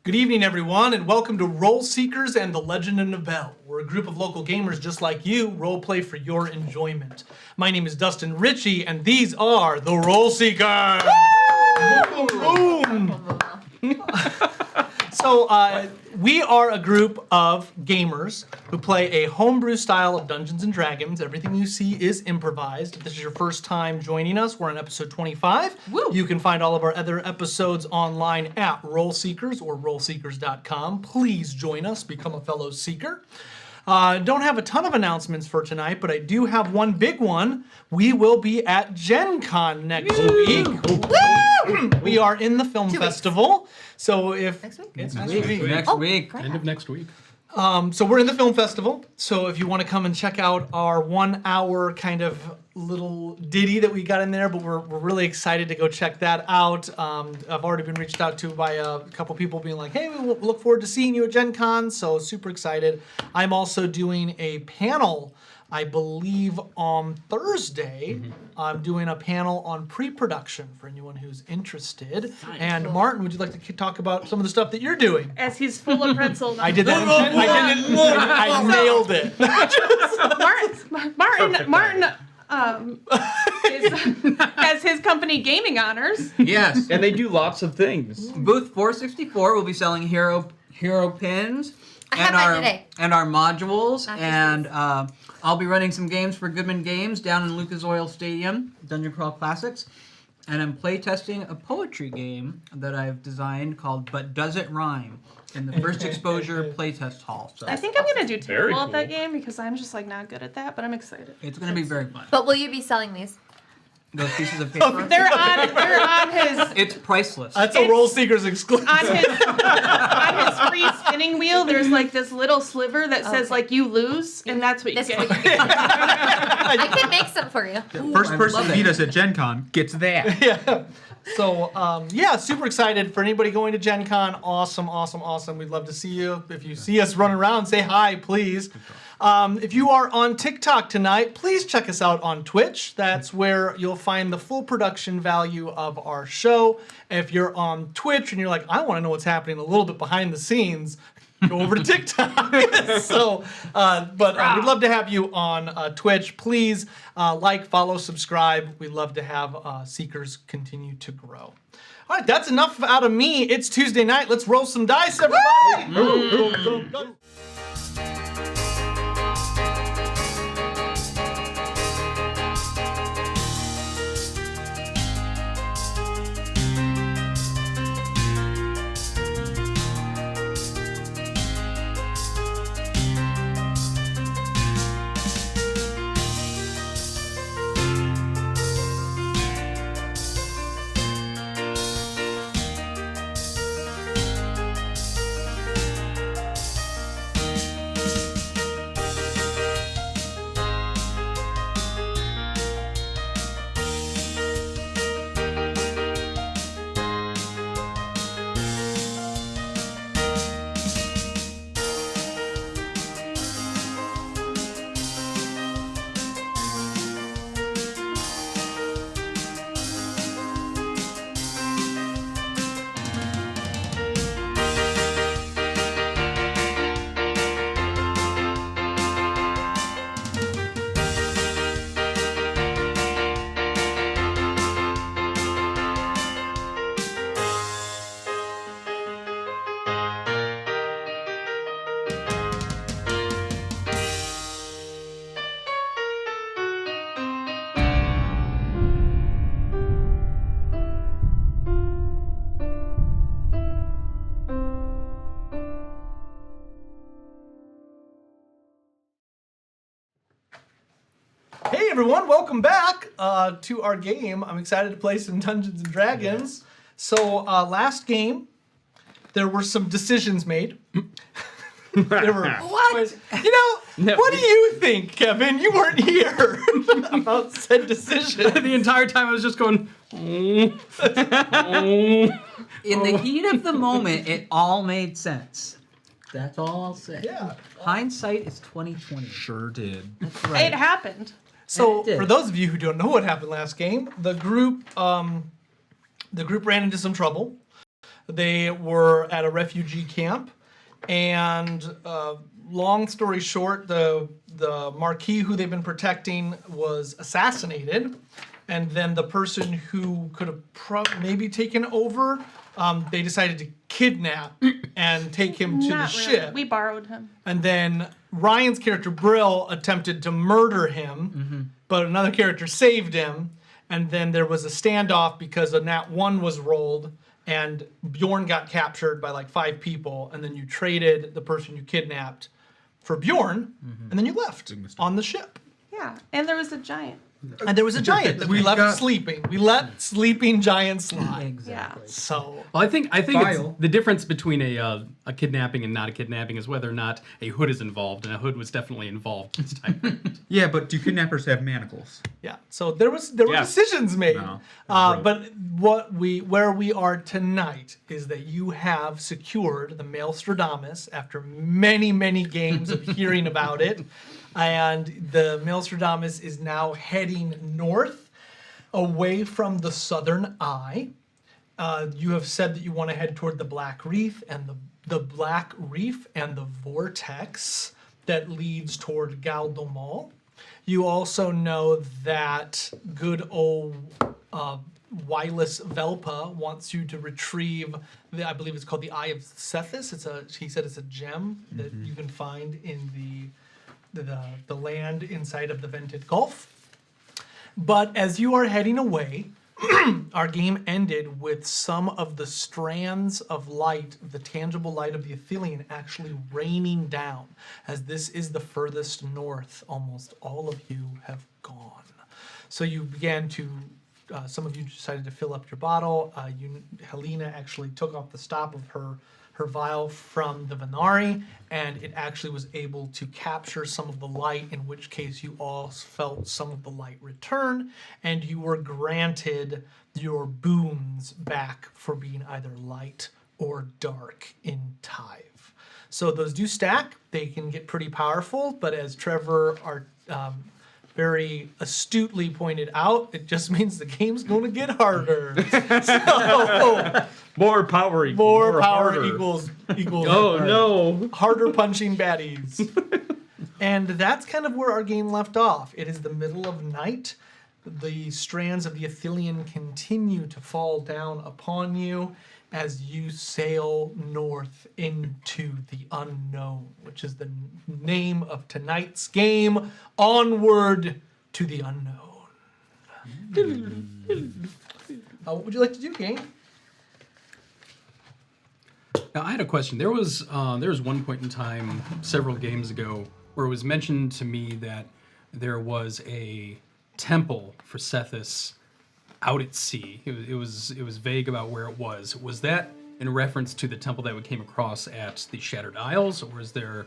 Good evening, everyone, and welcome to Role Seekers and the Legend of Nabell. We're a group of local gamers just like you, roleplay for your enjoyment. My name is Dustin Ritchie, and these are the Role Seekers! So, we are a group of gamers who play a homebrew style of Dungeons & Dragons. Everything you see is improvised. If this is your first time joining us, we're on episode 25. Woo. You can find all of our other episodes online at Role Seekers or roleseekers.com. Please join us, become a fellow seeker. Don't have a ton of announcements for tonight, but I do have one big one. We will be at Gen Con next week. We are in the film festival. So if next week? It's next week. End of next week. So we're in the film festival. So if you want to come and check out our 1 hour kind of little ditty that we got in there, but we're really excited to go check that out. I've already been reached out to by a couple people being like, hey, we look forward to seeing you at Gen Con. So super excited. I'm also doing a panel, I believe on Thursday. I'm doing a panel on pre-production for anyone who's interested. And Martin, would you like to talk about some of the stuff that you're doing? As he's full of pretzel. I did that. I nailed it. Martin has his company Gaming Honors. Yes. And they do lots of things. Booth 464 will be selling hero pins have that today. and our modules. Not And I'll be running some games for Goodman Games down in Lucas Oil Stadium, Dungeon Crawl Classics. And I'm playtesting a poetry game that I've designed called But Does It Rhyme in the First Exposure Playtest Hall. So I think I'm gonna do Very terrible at that cool. game because I'm just like not good at that, but I'm excited. it's going to be very fun. But will you be selling these? Those pieces of paper. They're on his It's priceless. That's a Role Seekers exclusive. on his free spinning wheel. There's like this little sliver that says like you lose, and that's what you That's get. what you get. I can make some for you. First I person love to it. meet us at Gen Con gets that. Yeah. So, yeah, super excited for anybody going to Gen Con. Awesome, awesome, awesome. We'd love to see you. If you see us running around, say hi, please. If you are on TikTok tonight, please check us out on Twitch. That's where you'll find the full production value of our show. If you're on Twitch and you're like, I want to know what's happening a little bit behind the scenes, go over to TikTok. So, but we'd love to have you on Twitch. Please like, follow, subscribe. We'd love to have Seekers continue to grow. All right, that's enough out of me. It's Tuesday night. Let's roll some dice, everybody. Hey everyone, welcome back to our game. I'm excited to play some Dungeons & Dragons. So last game, there were some decisions made. There were, What? You know, what do you think, Kevin? You weren't here about said decision. The entire time I was just going, In the heat of the moment, it all made sense. That's all I'll say. Yeah. Hindsight is 2020. Sure did. That's right. It happened. So It did. for those of you who don't know what happened last game, the group ran into some trouble. They were at a refugee camp, and long story short, the Marquis who they've been protecting was assassinated, and then the person who could have maybe taken over, they decided to kidnap and take him to the Not really. ship. We borrowed him. And then Ryan's character Brill attempted to murder him, but another character saved him. And then there was a standoff because a nat 1 was rolled, and Bjorn got captured by like 5 people, and then you traded the person you kidnapped for Bjorn, and then you left on the ship. Yeah, and there was a giant. And there was a giant that we left sleeping. We let sleeping giants slide. Exactly. So Well, I think File. it's the difference between a kidnapping and not a kidnapping is whether or not a hood is involved, and a hood was definitely involved this time. Yeah, but do kidnappers have manacles? yeah, so there were Yes. decisions made. No. But where we are tonight is that you have secured the Maelstradamus after many, many games of hearing about it. And the Maelstradamus is now heading north away from the southern eye. You have said that you want to head toward the Black Reef and the Black Reef and the vortex that leads toward Galdomol. You also know that good old Wylus Velpa wants you to retrieve I believe it's called the Eye of Sethis. He said it's a gem that you can find in the land inside of the Vented Gulf. But as you are heading away, our game ended with some of the strands of light, the tangible light of the Athelion, actually raining down. As this is the furthest north, almost all of you have gone. So you began to, some of you decided to fill up your bottle. Helena actually took off the stop of her vial from the Venari, and it actually was able to capture some of the light, in which case you all felt some of the light return, and you were granted your boons back for being either light or dark in Tyve. So those do stack. They can get pretty powerful, but as Trevor very astutely pointed out, it just means the game's going to get harder. So, More power equals more power harder. equals Oh no! harder punching baddies. And that's kind of where our game left off. It is the middle of night. The strands of the Athelion continue to fall down upon you as you sail north into the unknown, which is the name of tonight's game, Onward to the Unknown. What would you like to do, game? Now, I had a question. There was one point in time, several games ago, where it was mentioned to me that there was a temple for Sethis out at sea. It was vague about where it was. Was that in reference to the temple that we came across at the Shattered Isles, or is there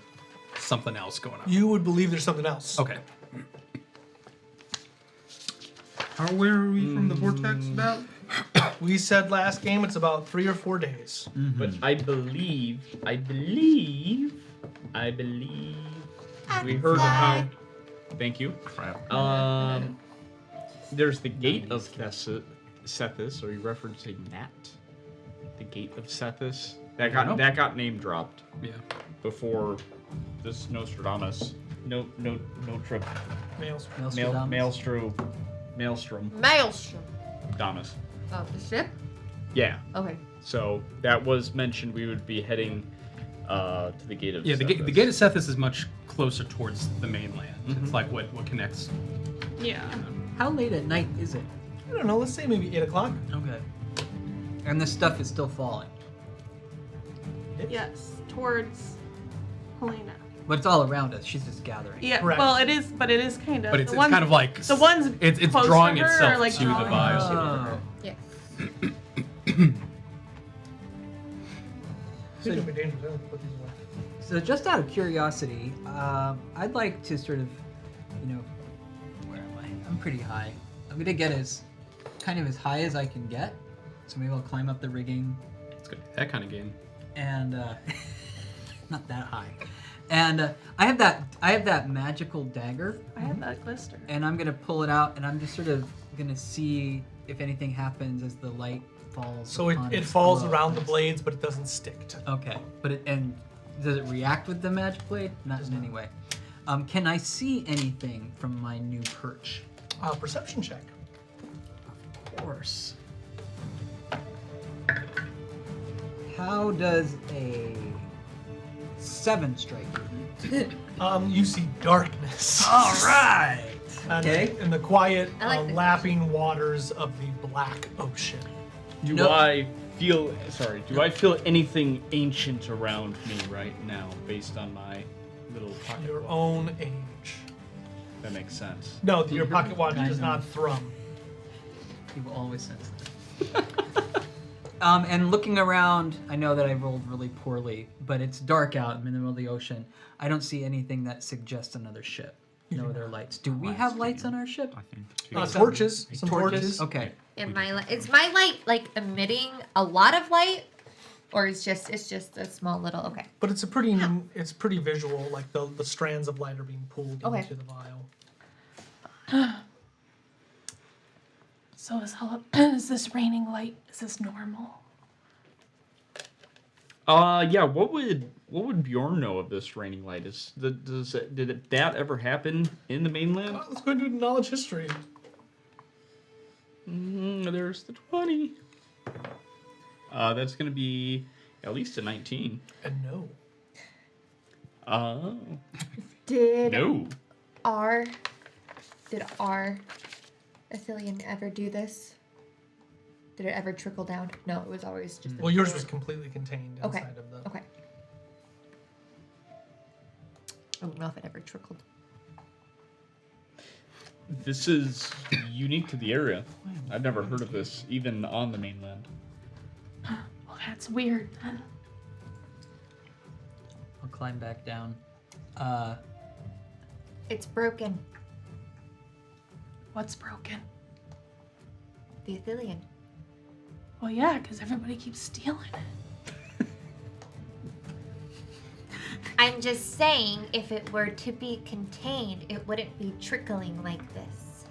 something else going on? You would believe there's something else. Okay. Where are we from the vortex about? We said last game it's about 3 or 4 days. But I believe we heard about. Thank you. Crap. There's the gate of Sethis. Are you referencing that? The gate of Sethis. That got name dropped Yeah. before this Nostradamus. No trip. Maelstrom. Maelstrom. Maelstrom. Damus. Oh, the ship? Yeah. Okay. So that was mentioned. We would be heading to the gate of Yeah, the Sethis. gate of Sethis is much closer towards the mainland. It's like what connects. Yeah. How late at night is it? I don't know, let's say maybe 8 o'clock. Okay. And the stuff is still falling. Yes. Towards Helena. But it's all around us. She's just gathering. Yeah. Correct. Well, it is, but it is kind of. But it's the ones, kind of like the ones. it's close drawing to her itself are like to the drawing vial. Oh. Yes. It's gonna be dangerous. I don't put these away. So just out of curiosity, I'd like to sort of, where am I? I'm pretty high. I'm gonna get as high as I can get. So maybe I'll climb up the rigging It's good. That kind of game. and not that high. And I have that magical dagger, I have that glister. and I'm gonna pull it out, and I'm just sort of gonna see if anything happens as the light falls. So upon it its falls glow. around the blades, but it doesn't stick to them. Okay, but and does it react with the magic blade? Not in any way. Can I see anything from my new perch? Perception check. Of course. How does a 7 strike you? You see darkness. All right. And Okay. in the quiet, I like the lapping waters of the Black Ocean. Do No. I feel anything ancient around me right now based on my little pocket Your watch? own age. That makes sense. No, your pocket watch I does know. not thrum. You will always sense that. And looking around, I know that I rolled really poorly, but it's dark out. I'm in the middle of the ocean. I don't see anything that suggests another ship. No other lights. Do we have lights on our ship? I think. Torches. Some torches. Okay. And is my light like emitting a lot of light, or it's just a small little? Okay. But it's pretty visual. Like the strands of light are being pulled Okay. into the vial. So is this raining light? Is this normal? Yeah. What would Bjorn know of this raining light? Did that ever happen in the mainland? Let's go into knowledge history. There's the 20. That's gonna be at least a 19. And no. Did No. our Athelian ever do this? Did it ever trickle down? No, it was always just. Well, yours was completely contained Okay. inside of the. Okay. I don't know if it ever trickled. This is unique to the area. I've never heard of this, even on the mainland. Well, that's weird then. I'll climb back down. It's broken. What's broken? The Athelian. Well, yeah, because everybody keeps stealing it. I'm just saying, if it were to be contained, it wouldn't be trickling like this.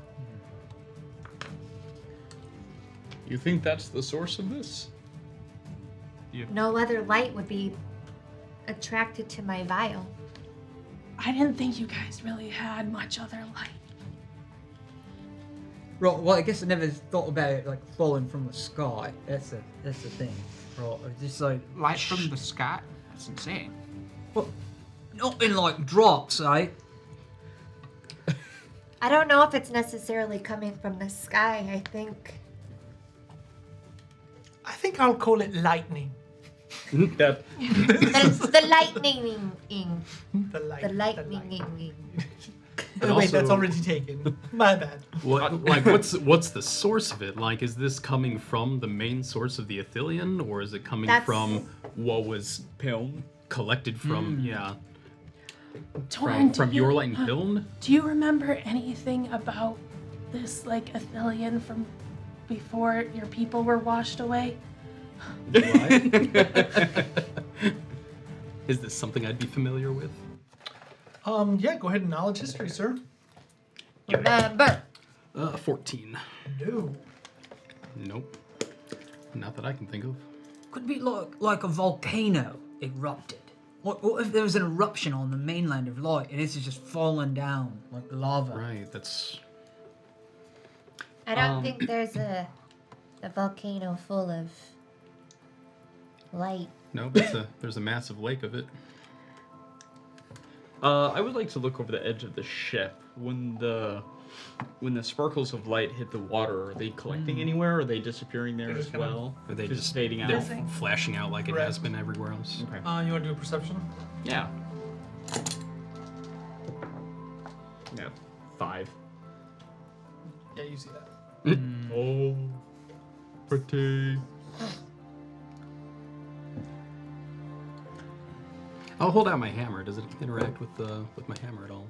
You think that's the source of this? No other light would be attracted to my vial. I didn't think you guys really had much other light. Well, I guess I never thought about it like falling from the sky. That's the thing. Right, just like Light from the sky? That's insane. well, not in like drops, eh? I don't know if it's necessarily coming from the sky. I think I'll call it lightning. That The lightning. The light. The lightning. Oh, wait, that's also- already taken. My bad. What, like, what's the source of it? Like, is this coming from the main source of the Athelian, or is it coming That's- from what was Piln. collected from? Yeah, Torn, from your light and Piln? Do you remember anything about this, like, Athelian from before your people were washed away? Is this something I'd be familiar with? Yeah, go ahead and knowledge history, sir. Remember. 14. No. Nope. Not that I can think of. Could be like a volcano erupted. What if there was an eruption on the mainland of light and this is just falling down like lava? Right, that's... I don't think there's a volcano full of light. No, there's a massive lake of it. I would like to look over the edge of the ship. When the sparkles of light hit the water, are they collecting anywhere? Or are they disappearing there as well? Are they just fading they're out? flashing out like it Right. has been everywhere else? Okay. You want to do a perception? Yeah. Yeah. 5. Yeah, you see that. Oh, pretty. I'll hold out my hammer. Does it interact with my hammer at all?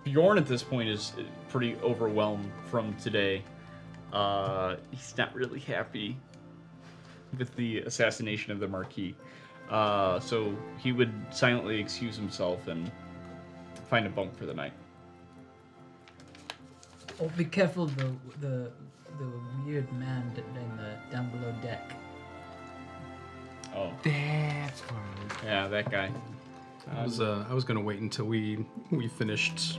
Bjorn at this point is pretty overwhelmed from today. He's not really happy with the assassination of the Marquis. So he would silently excuse himself and find a bunk for the night. Oh, be careful the weird man in the down below deck. Oh, That's right. yeah, that guy. I was gonna wait until we finished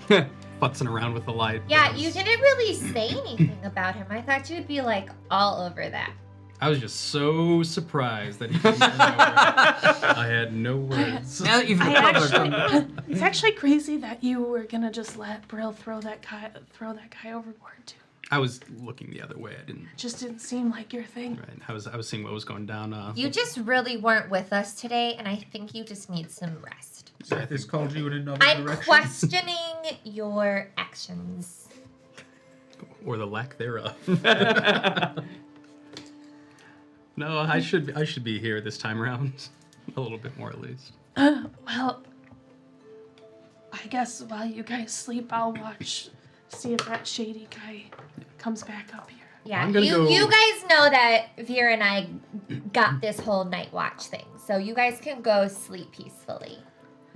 futzing around with the light. Yeah, because you didn't really say anything about him. I thought you'd be like all over that. I was just so surprised that he came from nowhere. I had no words. Now that you've I recovered from actually, it's actually crazy that you were gonna just let Brill throw that guy overboard too. I was looking the other way. I didn't. It just didn't seem like your thing. Right. I was seeing what was going down. You just really weren't with us today, and I think you just need some rest. This called you in another I'm direction. questioning your actions. or the lack thereof. No, I should be here this time around. A little bit more at least. Well, I guess while you guys sleep, I'll see if that shady guy comes back up here. Yeah, I'm gonna you go- you guys know that Vera and I got this whole night watch thing, so you guys can go sleep peacefully.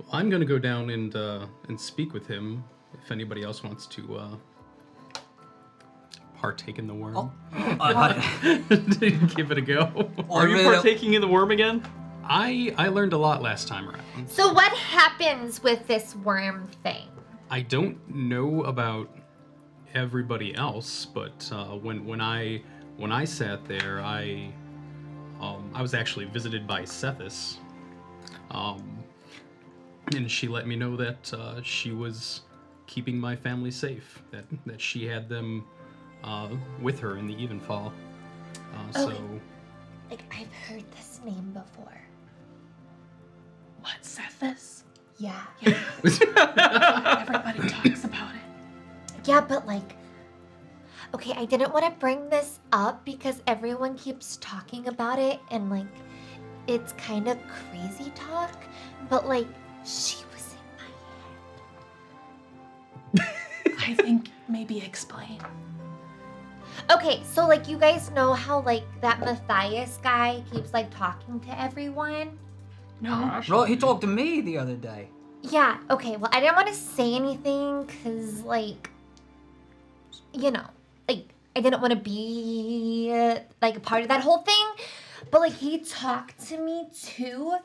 Well, I'm gonna go down and speak with him. If anybody else wants to partake in the worm, give it a go. Are you partaking in the worm again? I learned a lot last time around. So what happens with this worm thing? I don't know about everybody else, but when I sat there, I was actually visited by Sethis, and she let me know that she was keeping my family safe. That she had them with her in the Evenfall. Oh. So Like, I've heard this name before. What, Sethis? Yeah. Everybody talks about it. Yeah, but like, okay, I didn't want to bring this up because everyone keeps talking about it and like, it's kind of crazy talk, but like, she was in my head. I think maybe explain. Okay, so like, you guys know how like that Matthias guy keeps like talking to everyone? No. Well, he talked to me the other day. Yeah, okay, well, I didn't want to say anything because, like, you know, like, I didn't want to be, like, a part of that whole thing. But, like, he talked to me, too.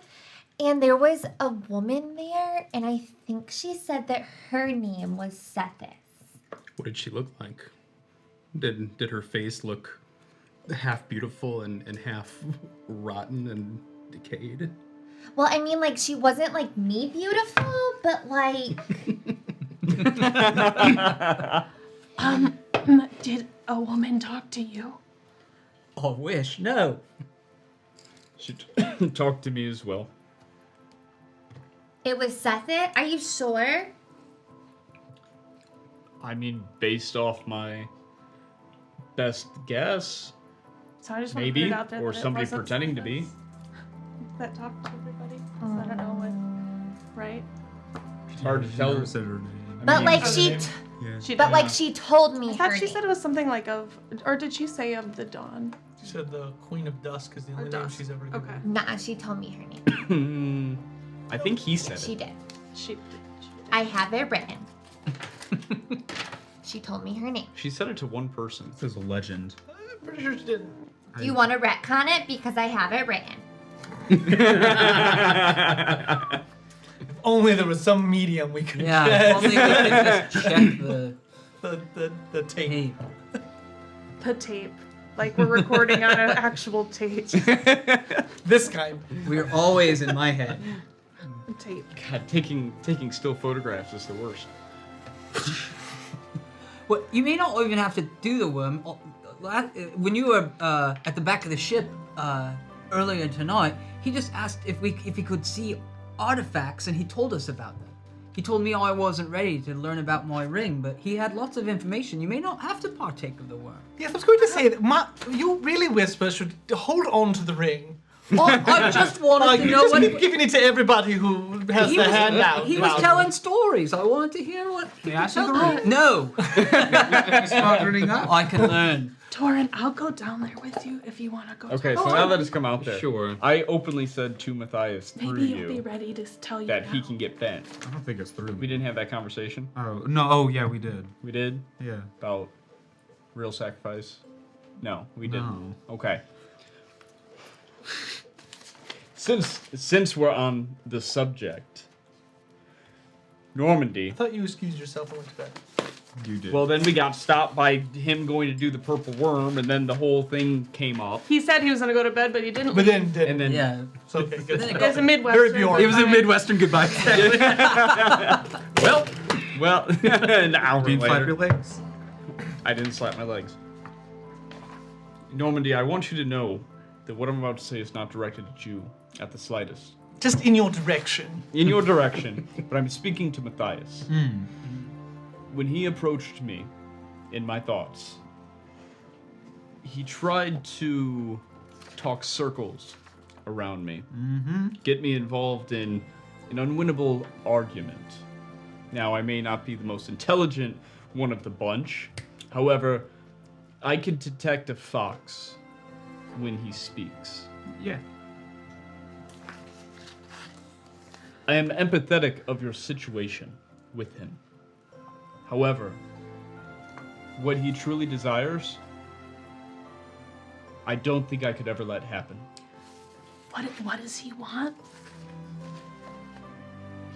And there was a woman there, and I think she said that her name was Sethis. what did she look like? Did her face look half beautiful and half rotten and decayed? Well, I mean, like, she wasn't, like, me beautiful, but, like... Did a woman talk to you? Oh, wish. No. She talked to me as well. It was Sethis? Are you sure? I mean, based off my best guess, So I just want to maybe, put it out there or that it somebody wasn't pretending to be. that talked to everybody. 'Cause I don't know what, right? It's hard to tell. Never said her name. But, mean- like, Yeah. She But, did. like, she told me I thought her she name. said it was something like of, or did she say of the dawn? She said the Queen of Dusk is the only name Dusk. she's ever given. Okay. Nah, she told me her name. I think he said She it. did. She did. I have it written. She told me her name. She said it to one person. This is a legend. I'm pretty sure she didn't. Do you want to retcon it? Because I have it written. If only there was some medium we could Yeah, get only we could just check the the tape. tape. The tape. Like we're recording on an actual tape. This kind. We're always in my head. Tape. God, taking still photographs is the worst. Well, you may not even have to do the worm. When you were at the back of the ship earlier tonight, he just asked if he could see artifacts, and he told us about them. He told me I wasn't ready to learn about my ring, but he had lots of information. You may not have to partake of the worm. Yes, I was going to say that you really, Whisper, should hold on to the ring. Oh, I just wanted Like, to you know just what keep giving it to everybody who has their hand out. He was about- telling stories. I wanted to hear what he Yeah, I was see the telling. room. No, He's smuggling up. I can learn. Torin, I'll go down there with you if you want to go. Okay, so down. now that it's come out there, Sure. I openly said to Matthias through Maybe you'll be you ready to tell you that now. he can get bent. I don't think it's through. We didn't have that conversation. Oh no! Oh yeah, we did. We did Yeah. about real sacrifice. No, we didn't. No. Okay. Since we're on the subject, Normandy. I thought you excused yourself and went to bed. You did. Well, then we got stopped by him going to do the purple worm, and then the whole thing came up. He said he was gonna go to bed, but he didn't. But leave. then, And then Yeah. it's okay. Good. Then it There's a Midwestern. Very Bjorn. It was a goodbye. Midwestern goodbye. well, an hour Do you flap later, your legs? I didn't slap my legs. Normandy, I want you to know that what I'm about to say is not directed at you at the slightest. Just in your direction. In your direction, but I'm speaking to Matthias. Hmm. When he approached me, in my thoughts, he tried to talk circles around me, get me involved in an unwinnable argument. Now, I may not be the most intelligent one of the bunch, however, I can detect a fox when he speaks. Yeah. I am empathetic of your situation with him. However, what he truly desires, I don't think I could ever let happen. What does he want?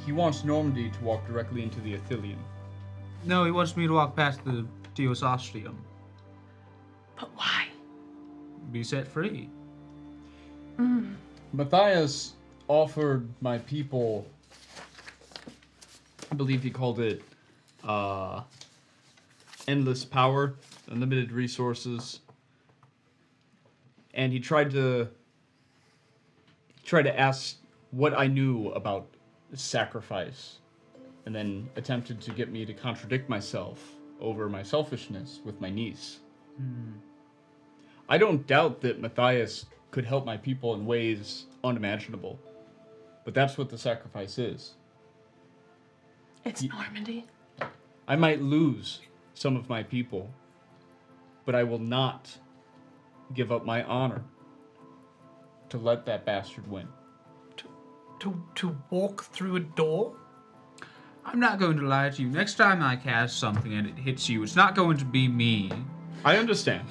He wants Normandy to walk directly into the Athelium. No, he wants me to walk past the Dios Ostrium. But why? Be set free. Matthias offered my people, I believe he called it, endless power, unlimited resources, and he tried to ask what I knew about sacrifice, and then attempted to get me to contradict myself over my selfishness with my niece. I don't doubt that Matthias could help my people in ways unimaginable, but that's what the sacrifice is. It's Normandy. I might lose some of my people, but I will not give up my honor to let that bastard win. To walk through a door? I'm not going to lie to you. Next time I cast something and it hits you, it's not going to be me. I understand.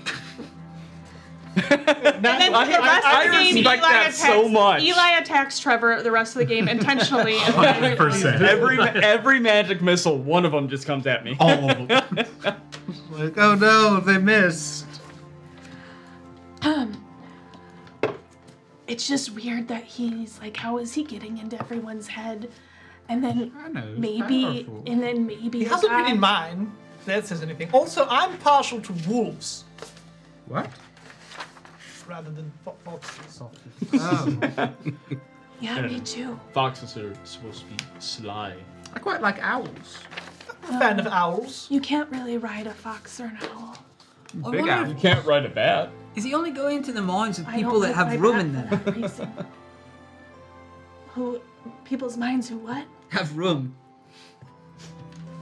And then the rest of the game, respect that so much. Eli attacks Trevor the rest of the game intentionally. 100%. Every magic missile, one of them just comes at me. All of them. Like, oh no, they missed. It's just weird that he's like, how is he getting into everyone's head? And then I know. it's maybe, powerful. and then maybe He the hasn't been guy- in mine. If that says anything. Also, I'm partial to wolves What? rather than foxes. Oh. Yeah, me too. Foxes are supposed to be sly. I quite like owls. I'm a fan of owls. You can't really ride a fox or an owl. I Big wonder owl. You can't ride a bat. Is he only going into the minds of I people don't that like have my room bat in for them? that reason. Who? People's minds who what? Have room.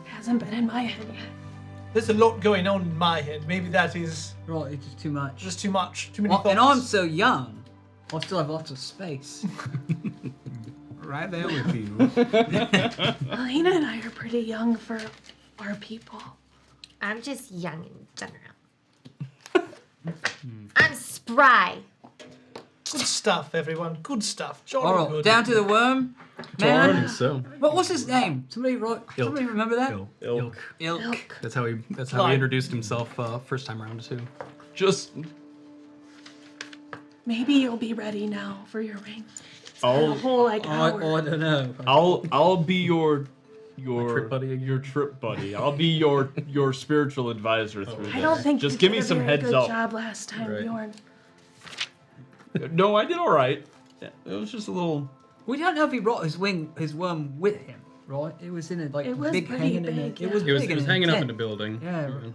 Hasn't been in my head yet. There's a lot going on in my head. Maybe that is Right, it's just too much. just too much. Too many Well, thoughts. and I'm so young. I still have lots of space. Right there with you. Alina and I are pretty young for our people. I'm just young in general. I'm spry. Good stuff, everyone. Good stuff. Jolly All right, good. down to the worm. I Man, think so. what's his name? Somebody remember that? Ilk. Ilk. That's how he Clyde. introduced himself first time around too. Just Maybe you'll be ready now for your ring. A I'll whole like hour. I don't know. I'll be your trip buddy? Your trip buddy. I'll be your spiritual advisor through this. I don't think Just you give did me a some very heads good up. job last time, Right. Bjorn. No, I did all right. It was just a little. We don't know if he brought his worm with him, right? It was in a It was big pretty hanging big, in yeah. It was It was, big it was in hanging up in tent. the building. Yeah. I It was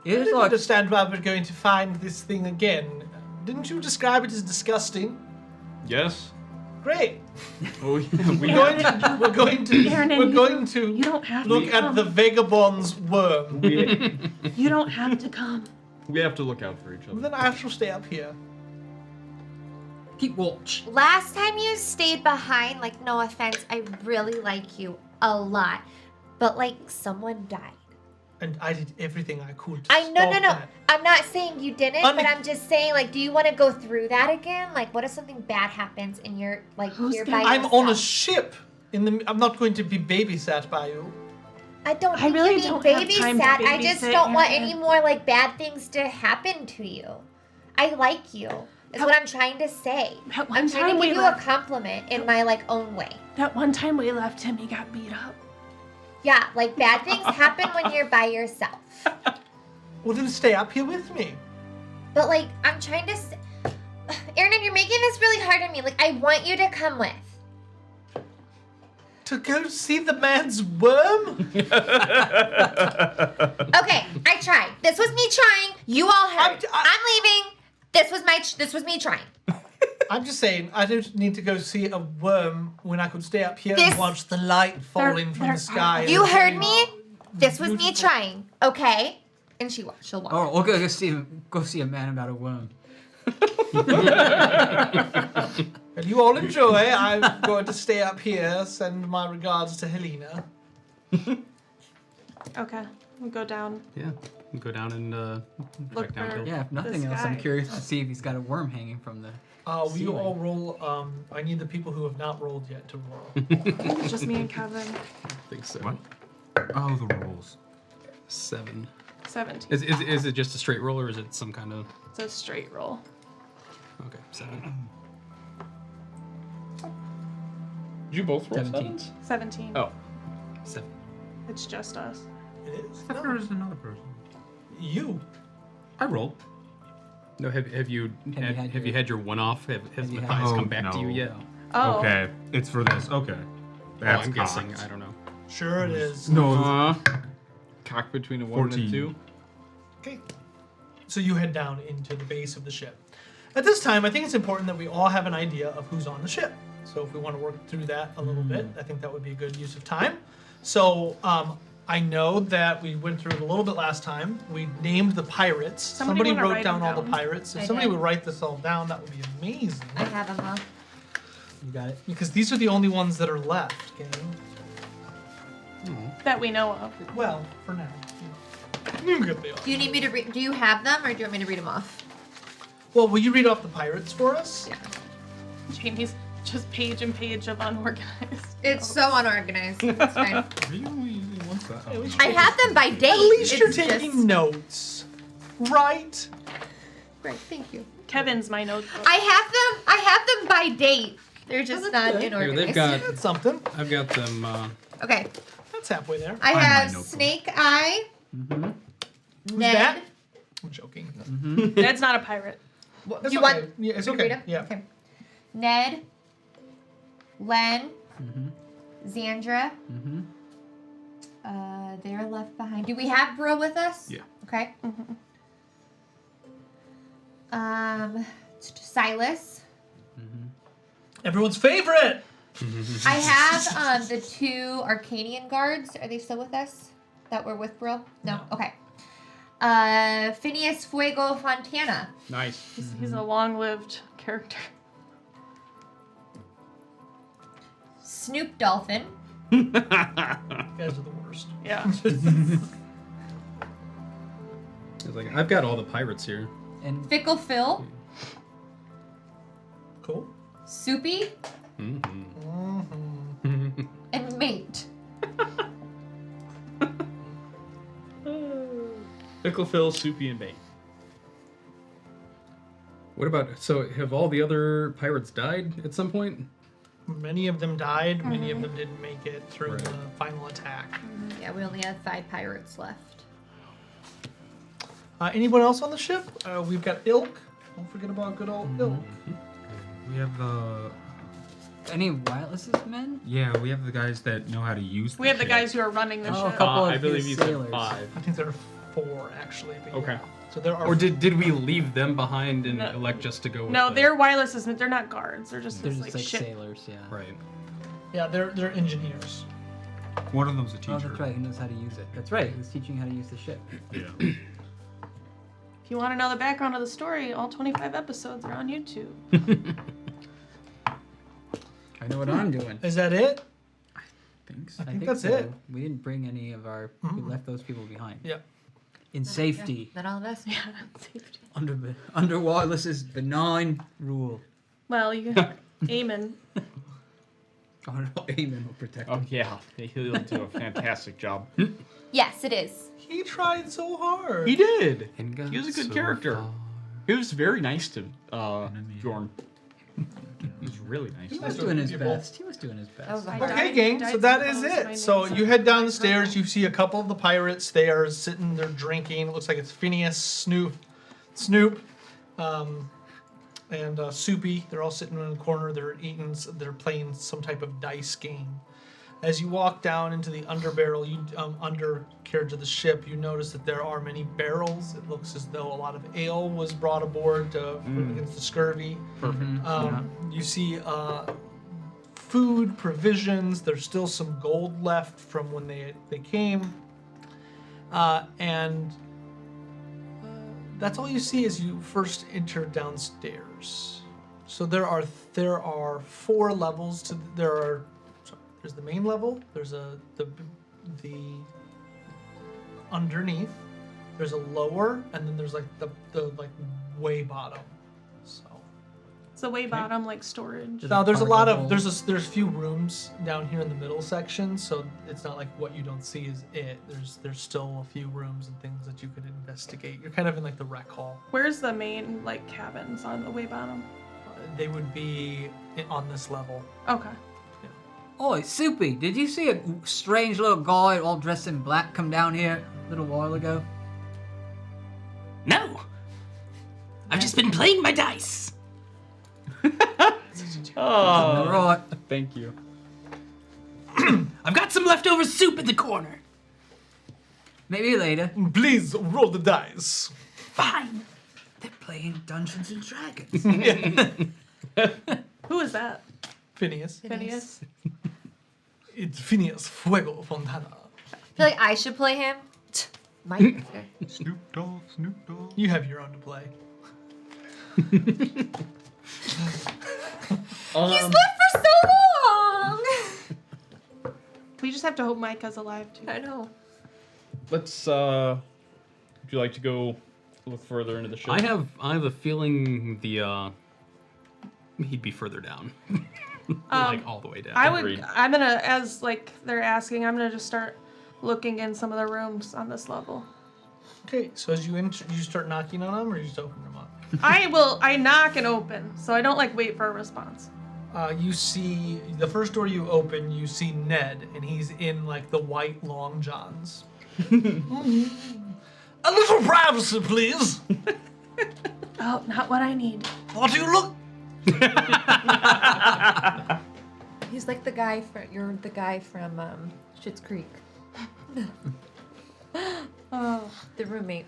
didn't like understand why we're going to find this thing again. Didn't you describe it as disgusting? Yes. Great. Oh yeah. We We're going to Aaron, and we're you going don't- to You don't have look to at come. the vagabond's worm. You don't have to come. We have to look out for each other. Then I shall stay up here. Keep watch. Last time you stayed behind, like, no offense, I really like you a lot. But, like, someone died. And I did everything I could to No. stop that. I'm not saying you didn't, but I'm just saying, like, do you want to go through that again? Like, what if something bad happens and you're, like, Who's here gonna- by I'm yourself? on a ship. I'm not going to be babysat by you. I don't I think really you need don't have time to babysat. I just babysit, don't want Aaron. any more, like, bad things to happen to you. I like you, is what I'm trying to say. That one I'm trying time to we give you left- a compliment in my, like, own way. That one time we left him, he got beat up. Yeah, like, bad things happen when you're by yourself. Well, then stay up here with me. But, like, I'm trying to say... Aaron, you're making this really hard on me. Like, I want you to come with. To go see the man's worm? Okay, I tried. This was me trying. You all heard. I'm leaving. This was me trying. I'm just saying, I don't need to go see a worm when I could stay up here This- and watch the light falling from the sky. You and heard see- me. This was me trying. Okay, and she'll walk. Oh, we'll go see a man about a worm. And you all enjoy. I'm going to stay up here. Send my regards to Helena. Okay, we'll go down. Yeah. Go down and Look back downhill. for- Yeah, if nothing else, I'm guy. curious to see if he's got a worm hanging from the. Will you Ceiling. all roll? I need the people who have not rolled yet to roll. It's just me and Kevin. I think so. What? Oh, the rolls. 7. 17. Is it just a straight roll or is it some kind of? It's a straight roll. Okay, 7. Did you both roll 17. 17s? 17. Oh. 7. It's just us. It is. I thought there was another person. You. I rolled. No, have you had your one off? Has you had- Matthias Oh, come back to you no. yet? Oh. Okay, it's for this. Okay. That's I'm guessing. cocked. I don't know. Sure it is. No. Cock between a 1 and a 14. 2. Okay. So you head down into the base of the ship. At this time, I think it's important that we all have an idea of who's on the ship. So if we want to work through that a little bit, I think that would be a good use of time. So I know that we went through it a little bit last time. We named the pirates. Somebody wanna wrote write down them all the down? pirates. If I somebody did. would write this all down, that would be amazing. I have them all. You got it. Because these are the only ones that are left, gang. That we know of. Well, for now. You know. Good they are. Do you need me to read? Do you have them, or do you want me to read them off? Well, will you read off the pirates for us? Yeah. Jamie's just page and page of unorganized. It's so unorganized. It's fine. Really? What's that? At Oh. least, I have them by date. at least you're It's taking just- notes, right? Right. Thank you. Kevin's my notebook. I have them by date. They're just not good. Here, inorganized. they've got. That's something. I've got them. Okay. That's halfway there. I Find my have notebook. Snake Eye. Who's Ned. that? I'm joking. Ned's not a pirate. What, It's you okay. want? Yeah, it's me to okay. read 'em? Yeah. Okay. Ned. Len. Xandra. They're left behind. Do we have Brill with us? Yeah. Okay. Silas. Everyone's favorite. I have the 2 Arcanian guards. Are they still with us? That were with Brill? No. Okay. Phineas Fuego Fontana. Nice. He's a long-lived character. Snoop Dolphin. You guys are the worst. Yeah. It's like I've got all the pirates here. And Fickle Phil. Cool. Soupy. And Mate. Pickle Phil, Soupy, and Bane. What about? So have all the other pirates died at some point? Many of them died. Many of them didn't make it through Right. the final attack. Yeah, we only have 5 pirates left. Anyone else on the ship? We've got Ilk. Don't forget about good old Ilk. We have the. any wireless men? Yeah, we have the guys that know how to use. We have the ship. guys who are running the Oh, a ship. couple of I believe his you said sailors. 5. I think there are 4 actually. But Okay. yeah. So there are. Or did we leave them behind and No. elect just to go? With No, the- they're wireless. They're not guards. They're just They're this, just like like ship. sailors, yeah. right. Yeah, they're engineers. One of them's a teacher. Oh, that's right. He knows how to use it. That's right. He was teaching how to use the ship. Yeah. If you want to know the background of the story, all 25 episodes are on YouTube. I know what I'm doing. Is that it? Thanks. I think that's it. We didn't bring any of our. We left those people behind. Yeah. In safety. Not all of us. Yeah, safety. Under Wireless's benign rule. Well, you Eamon. Eamon will protect Oh him. yeah, he'll do a fantastic job. Yes, it is. He tried so hard. He did. And got He was a good so character. far. He was very nice to Bjorn. He was really nice. He was doing his best. He was doing his best. I Okay, died- gang. died So that so is close, my it. So name's you on head down my the stairs. purple. You see a couple of the pirates. They are sitting there drinking. It looks like it's Phineas, Snoop, and Soupy. They're all sitting in the corner. They're eating. They're playing some type of dice game. As you walk down into the undercarriage of the ship, you notice that there are many barrels. It looks as though a lot of ale was brought aboard against the scurvy. You see food, provisions. There's still some gold left from when they came. And that's all you see as you first enter downstairs. So there are 4 levels to there's the main level, there's the underneath, there's a lower, and then there's like the like way bottom. So It's the way bottom, like storage. now there's a lot of cargo. there's a few rooms down here in the middle section, so it's not like what you don't see is it. There's still a few rooms and things that you could investigate. You're kind of in like the rec hall. Where's the main like cabins on the way bottom? They would be on this level. Okay. Oi, Soupy, did you see a strange little guy all dressed in black come down here a little while ago? No. I've just been playing my dice. Oh, All right. thank you. I've got some leftover soup in the corner. Maybe later. Please roll the dice. Fine. They're playing Dungeons and Dragons. Who is that? Phineas. Phineas. It's Phineas Fuego Fontana. I feel like I should play him. My character. Snoop Dogg, Snoop Dogg. You have your own to play. He's lived for so long. We just have to hope Micah's alive too. I know. Let's. Would you like to go look further into the ship? I have a feeling he'd be further down. Like all the way down. Agreed. I'm gonna, as like they're asking, I'm gonna just start looking in some of the rooms on this level. Okay, so as you enter, you start knocking on them, or you just open them up. I knock and open, so I don't like wait for a response. You see the first door you open. You see Ned, and he's in like the white long johns. A little privacy, please. Oh, not what I need. What do you look? He's like the guy you're the guy from Schitt's Creek. Oh, The roommate.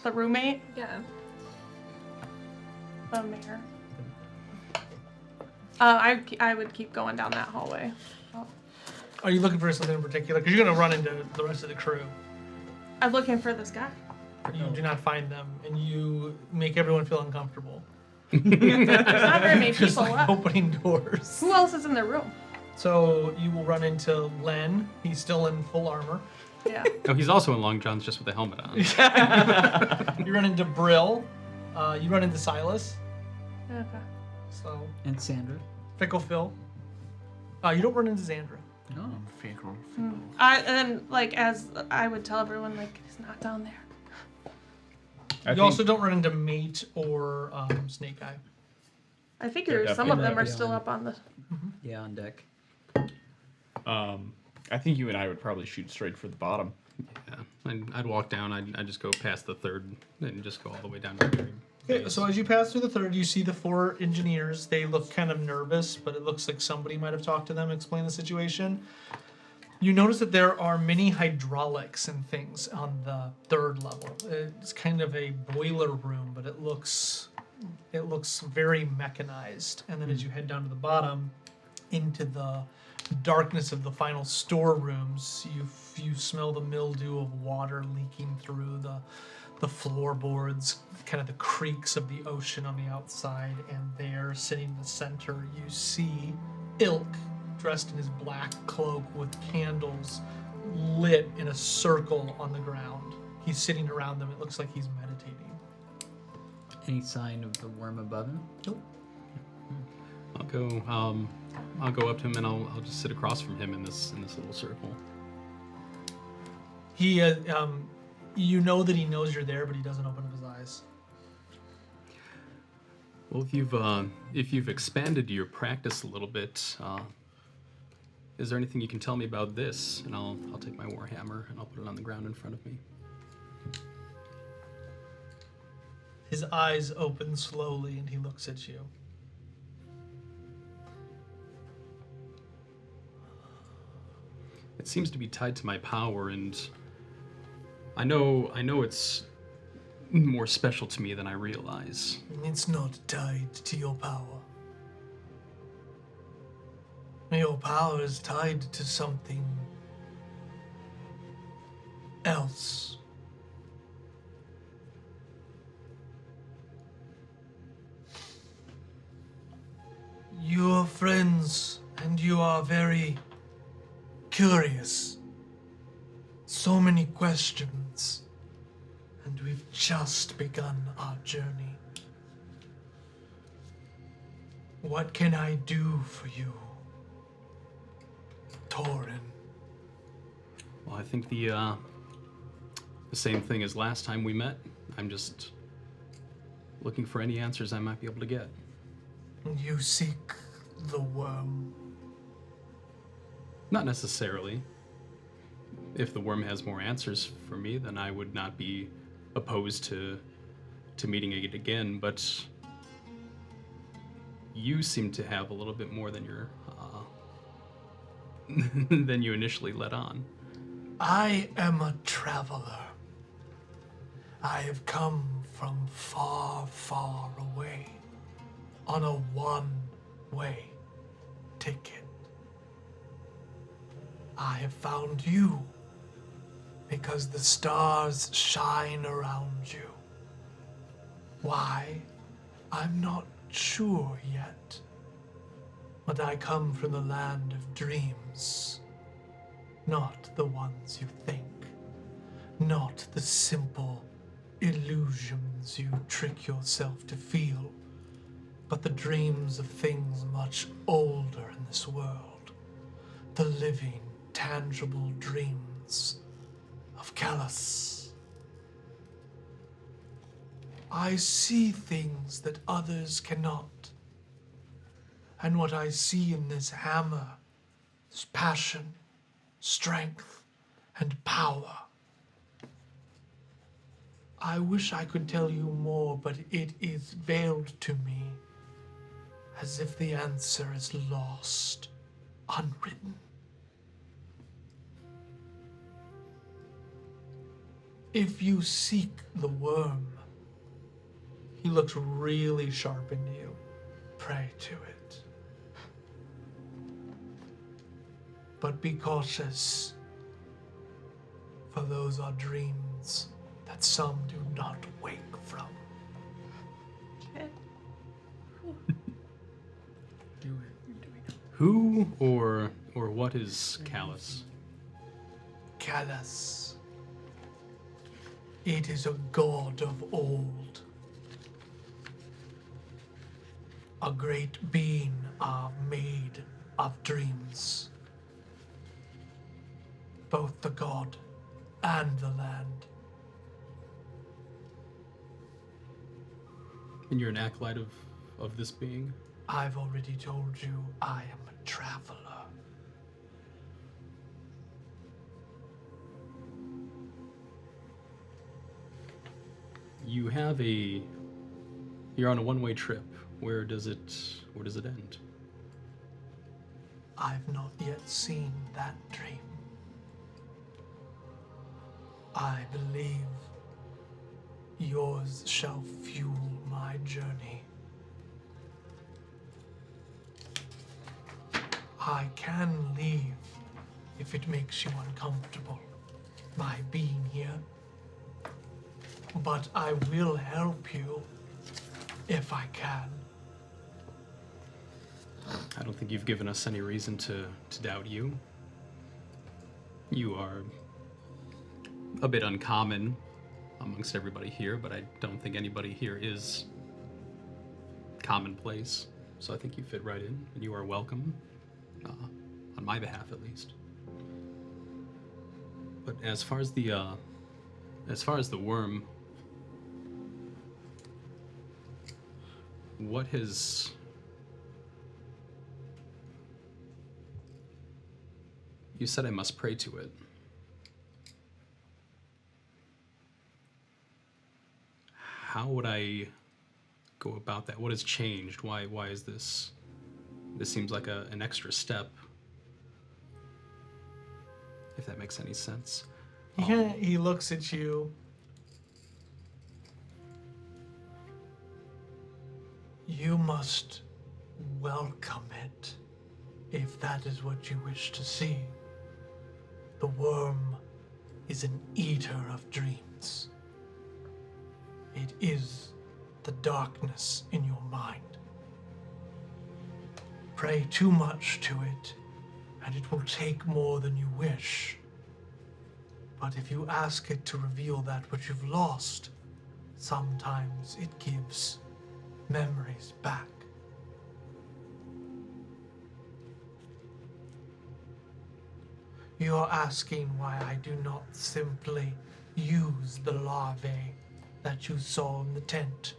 the roommate, Yeah. the mayor. I would keep going down that hallway. Are you looking for something in particular? Because you're gonna run into the rest of the crew. I'm looking for this guy. You do not find them, and you make everyone feel uncomfortable. There's not very many Just people like left. opening doors. Who else is in the room? So you will run into Len. He's still in full armor. Yeah. Oh, he's also in long johns, just with a helmet on. You run into Brill. You run into Silas. Okay. So And Sandra. Fickle Phil. You don't run into Xandra. No. Fickle. And then, like, as I would tell everyone, like, he's not down there. You also don't run into Mate or Snake Eye. I figure They're some of them are definitely still on. up on the. Yeah, on deck. I think you and I would probably shoot straight for the bottom. Yeah, I'd walk down. I'd just go past the third and just go all the way down to the third. Okay, so as you pass through the third, you see the 4 engineers. They look kind of nervous, but it looks like somebody might have talked to them, explained the situation. You notice that there are many hydraulics and things on the 3rd level. It's kind of a boiler room, but it looks very mechanized. And then as you head down to the bottom, into the darkness of the final storerooms, you smell the mildew of water leaking through the the floorboards, kind of the creaks of the ocean on the outside, and there, sitting in the center, you see Ilk, dressed in his black cloak with candles lit in a circle on the ground. He's sitting around them. It looks like he's meditating. Any sign of the worm above him? Nope. I'll go up to him and I'll just sit across from him in this little circle. He, you know that he knows you're there, but he doesn't open up his eyes. Well, if you've expanded your practice a little bit, is there anything you can tell me about this? And I'll take my warhammer and I'll put it on the ground in front of me. His eyes open slowly and he looks at you. It seems to be tied to my power, and I know it's more special to me than I realize. It's not tied to your power. Your power is tied to something else. You are friends, and you are very curious. So many questions, and we've just begun our journey. What can I do for you, Torin? Well, I think the same thing as last time we met. I'm just looking for any answers I might be able to get. You seek the worm. Not necessarily. If the worm has more answers for me, then I would not be opposed to meeting it again, but you seem to have a little bit more than than you initially let on. I am a traveler. I have come from far, far away on a one-way ticket. I have found you because the stars shine around you. Why? I'm not sure yet. But I come from the land of dreams. Not the ones you think. Not the simple illusions you trick yourself to feel. But the dreams of things much older in this world. The living, tangible dreams of Callus. I see things that others cannot. And what I see in this hammer is passion, strength, and power. I wish I could tell you more, but it is veiled to me, as if the answer is lost, unwritten. If you seek the worm, he looks really sharp into you. Pray to it. But be cautious, for those are dreams that some do not wake from. Who or what is Callus? Callus. It is a god of old. A great being made of dreams. Both the god and the land. And you're an acolyte of this being? I've already told you I am a traveler. You're on a one-way trip. Where does it end? I've not yet seen that dream. I believe yours shall fuel my journey. I can leave if it makes you uncomfortable, my being here. but I will help you if I can. I don't think you've given us any reason to doubt you. You are a bit uncommon amongst everybody here, but I don't think anybody here is commonplace. So I think you fit right in, and you are welcome, on my behalf at least. But as far as the worm, what has... You said I must pray to it. How would I go about that? What has changed? Why is this? This seems like an extra step. If that makes any sense. He looks at you. You must welcome it, if that is what you wish to see. The worm is an eater of dreams. It is the darkness in your mind. Pray too much to it, and it will take more than you wish. But if you ask it to reveal that which you've lost, sometimes it gives memories back. You're asking why I do not simply use the larvae that you saw in the tent.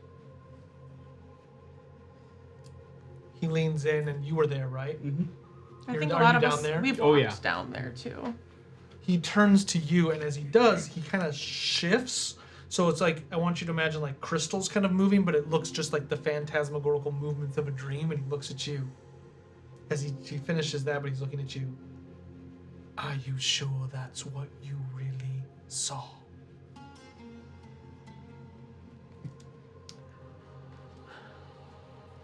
He leans in, and you were there, right? Mm-hmm. I think Are a lot you of down us, there? we've Oh, walked yeah. down there too. He turns to you, and as he does, he kind of shifts. So it's like, I want you to imagine like crystals kind of moving, but it looks just like the phantasmagorical movements of a dream, and he looks at you. As he finishes that, but he's looking at you. Are you sure that's what you really saw?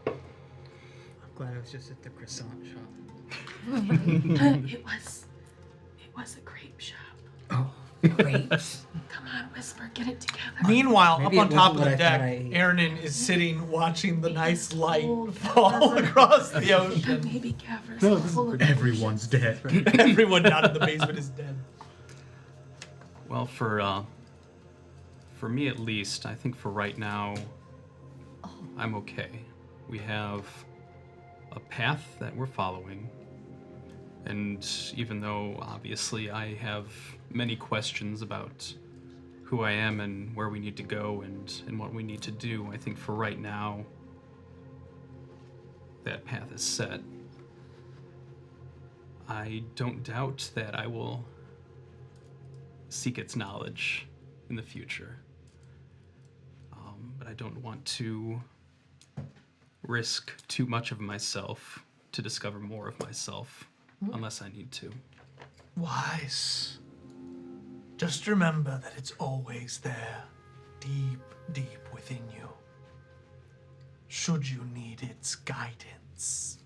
I'm glad I was just at the croissant shop. It was a grape shop. Oh, Grapes. Come on, Whisper, get it together. Meanwhile, Maybe up it on top of wasn't the what I deck, thought I ate. Aaronin is sitting watching the nice light Oh, fall Gavin. across the ocean. Maybe Gavras full of everyone's dead. Everyone down in the basement is dead. Well, for me at least, I think for right now, I'm okay. We have a path that we're following, and even though obviously I have many questions about who I am and where we need to go and what we need to do, I think for right now, that path is set. I don't doubt that I will seek its knowledge in the future. But I don't want to risk too much of myself to discover more of myself unless I need to. Wise. Just remember that it's always there, deep, deep within you. Should you need its guidance.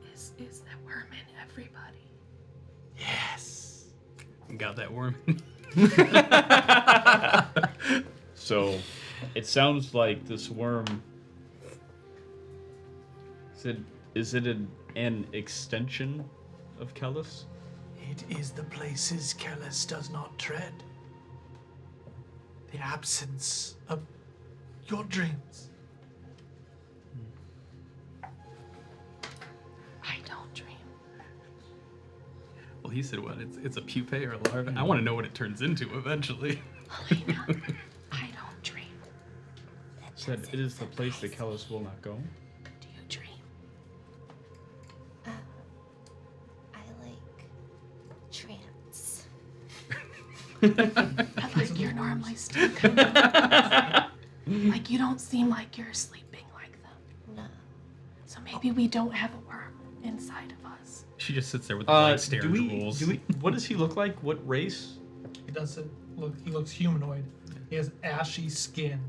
Is that worm in everybody? Yes. Got that worm? So, it sounds like this worm. Is it an extension of Kellis? It is the places Kellis does not tread. The absence of your dreams. I don't dream. Well, he said what? It's a pupae or a larva? I want to know what it turns into eventually. Helena, I don't dream. Said it is the place that Kellis will not go. Do you dream? I like trance. But like you're normally still like you don't seem like you're sleeping like them. No. So maybe we don't have a worm inside of us. She just sits there with the light stare do and we, rules. do we? What does he look like? What race? He doesn't look, he looks humanoid. He has ashy skin,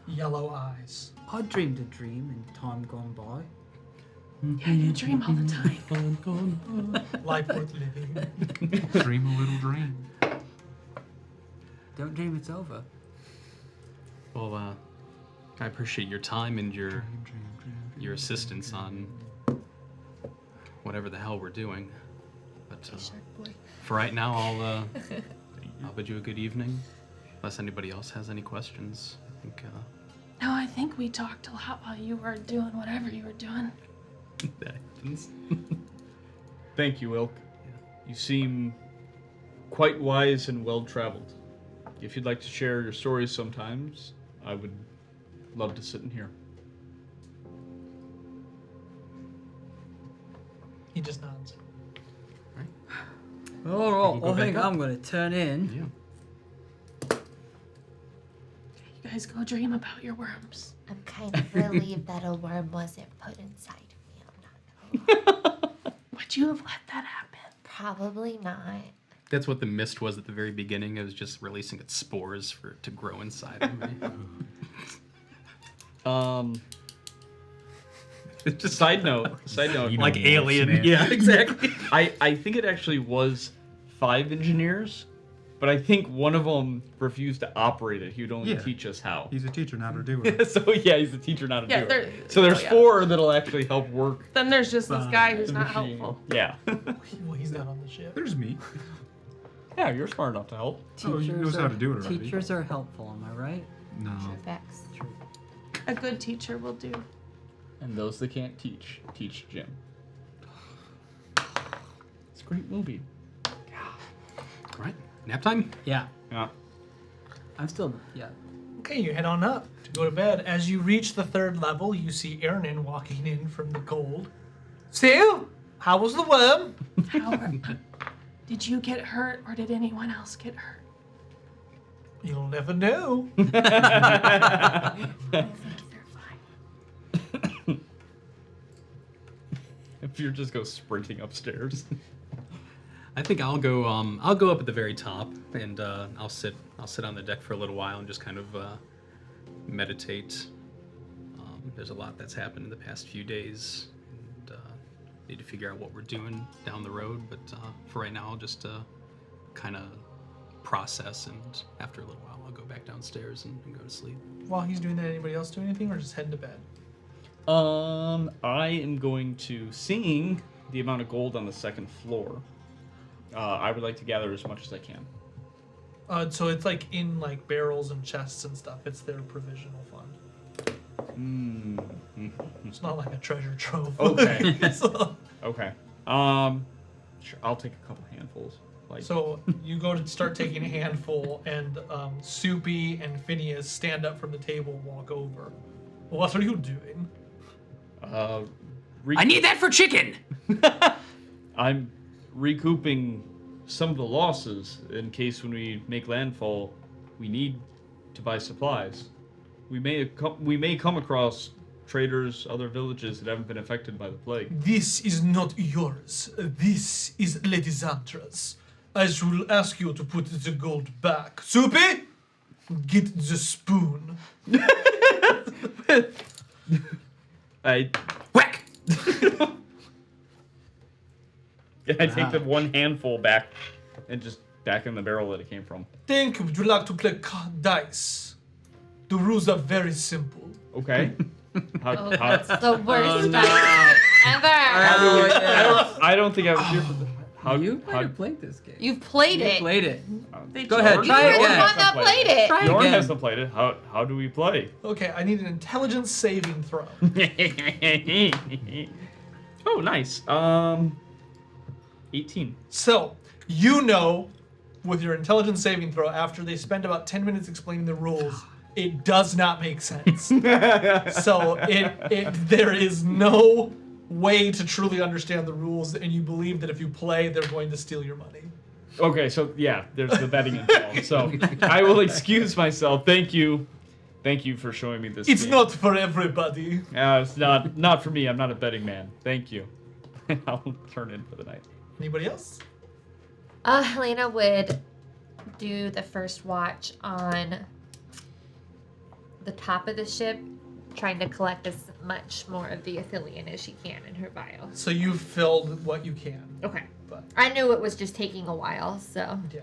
yellow eyes. I dreamed a dream in time gone by. Yeah, you dream all the time. Life worth living. Dream a little dream. Don't dream it's over. Well, I appreciate your time and your assistance on whatever the hell we're doing. But for right now, I'll bid you a good evening. Unless anybody else has any questions, I think. No, I think we talked a lot while you were doing whatever you were doing. That happens. Thank you, Ilk. You seem quite wise and well-traveled. If you'd like to share your stories sometimes, I would love to sit in here. He just nods. Oh, go I think back up? I'm gonna turn in. Yeah. You guys go dream about your worms. I'm kind of relieved that a worm wasn't put inside me. I'm not. Would you have let that happen? Probably not. That's what the mist was at the very beginning. It was just releasing its spores for it to grow inside of me. Just side note, Like Alien. Yeah, exactly. I think it actually was 5 engineers, but I think one of them refused to operate it. He would only teach us how. He's a teacher, not a doer. So yeah, he's a teacher, not a Yeah, doer. there- So there's oh, yeah. 4 that'll actually help work Then there's just this guy who's the not machine. helpful. Yeah. Well, he's not on the ship. There's me. Yeah, you're smart enough to help. Oh, he knows how to do it already. Teachers are helpful, am I right? No. Facts. A good teacher will do. And those that can't teach Jim. It's a great movie. All right, nap time. Yeah. Yeah. I'm still. Yeah. Okay, you head on up to go to bed. As you reach the 3rd level, you see Ernan walking in from the cold. So, how was the worm? Howard, did you get hurt or did anyone else get hurt? You'll never know. I think they're fine. If you just go sprinting upstairs. I think I'll go up at the very top, and I'll sit on the deck for a little while and just kind of meditate. There's a lot that's happened in the past few days, and need to figure out what we're doing down the road. But for right now, I'll just kind of process, and after a little while, I'll go back downstairs and go to sleep. While he's doing that, anybody else do anything, or just heading to bed? I am going to, seeing the amount of gold on the 2nd floor, I would like to gather as much as I can. So it's like in like barrels and chests and stuff. It's their provisional fund. It's not like a treasure trove. Okay. So- Okay. Sure, I'll take a couple handfuls. Like, So you go to start taking a handful, and Soupy and Phineas stand up from the table and walk over. What are you doing? I need that for chicken. I'm recouping some of the losses in case when we make landfall, we need to buy supplies. We may come across traders, other villages that haven't been affected by the plague. This is not yours. This is Lady Zantra's. I shall ask you to put the gold back. Soupy, get the spoon. I Whack. take the one handful back and just back in the barrel that it came from. Think, would you like to play dice? The rules are very simple. Okay. How, It's the worst dice ever. I don't think I was here for the. How You might how, have played this game. You've played You it. played it. They Go ahead, told You try were it the again. one that played it. Try Bjorn again. hasn't played it. How do we play? Okay, I need an intelligence saving throw. Oh, nice. 18. So, you know, with your intelligence saving throw, after they spend about 10 minutes explaining the rules, it does not make sense. So, there is no way to truly understand the rules, and you believe that if you play, they're going to steal your money. Okay, so yeah, there's the betting involved. So I will excuse myself. Thank you for showing me this. It's game. not for everybody. It's not for me. I'm not a betting man. Thank you. I'll turn in for the night. Anybody else? Helena would do the first watch on the top of the ship, trying to collect as much more of the Athelian as she can in her vial. So you've filled what you can. Okay. But I knew it was just taking a while, so. yeah.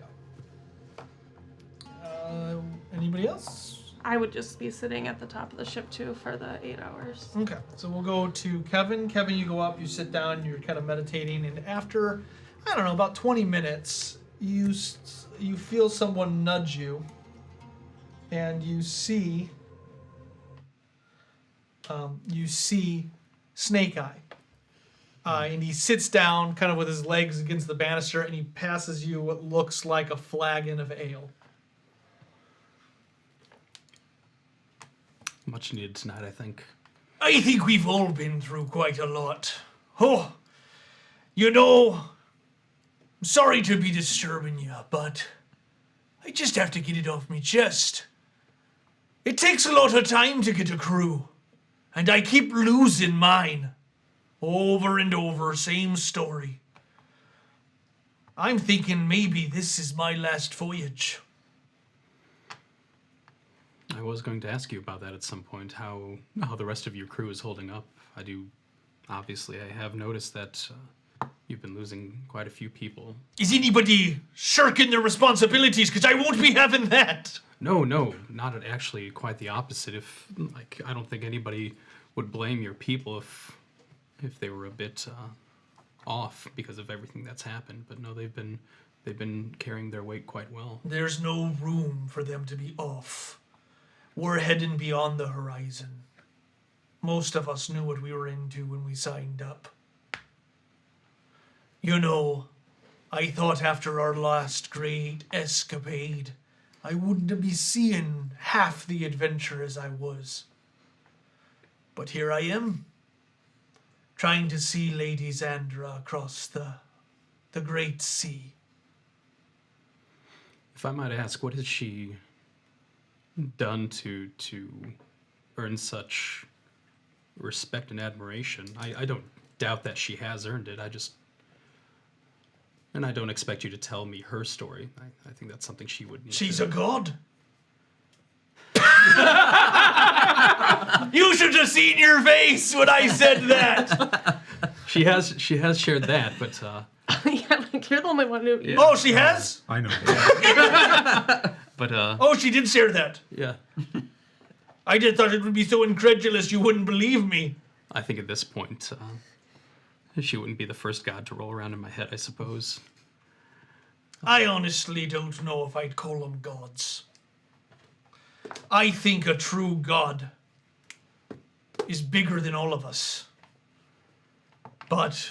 Anybody else? I would just be sitting at the top of the ship too for the 8 hours. Okay, so we'll go to Kevin. Kevin, you go up, you sit down, you're kind of meditating, and after, I don't know, about 20 minutes, you feel someone nudge you, and you see Snake Eye. And he sits down, kind of with his legs against the banister, and he passes you what looks like a flagon of ale. Much needed tonight, I think. I think we've all been through quite a lot. Oh, you know, I'm sorry to be disturbing you, but I just have to get it off my chest. It takes a lot of time to get a crew, and I keep losing mine. Over and over, same story. I'm thinking maybe this is my last voyage. I was going to ask you about that at some point, how the rest of your crew is holding up. Obviously, I have noticed that you've been losing quite a few people. Is anybody shirking their responsibilities? Because I won't be having that. No, not actually quite the opposite. I don't think anybody would blame your people if they were a bit off because of everything that's happened. But no, they've been carrying their weight quite well. There's no room for them to be off. We're heading beyond the horizon. Most of us knew what we were into when we signed up. You know, I thought after our last great escapade, I wouldn't be seeing half the adventure as I was. But here I am, trying to see Lady Xandra across the great sea. If I might ask, what has she done to earn such respect and admiration? I don't doubt that she has earned it. And I don't expect you to tell me her story. I think that's something she would need. She's a god. You should have seen your face when I said that. She has shared that, but Yeah, like you're the only one who. Yeah. Oh, she has? I know. but Oh, she did share that. yeah. I just thought it would be so incredulous you wouldn't believe me. I think at this point, she wouldn't be the first god to roll around in my head, I suppose. I honestly don't know if I'd call them gods. I think a true god is bigger than all of us. But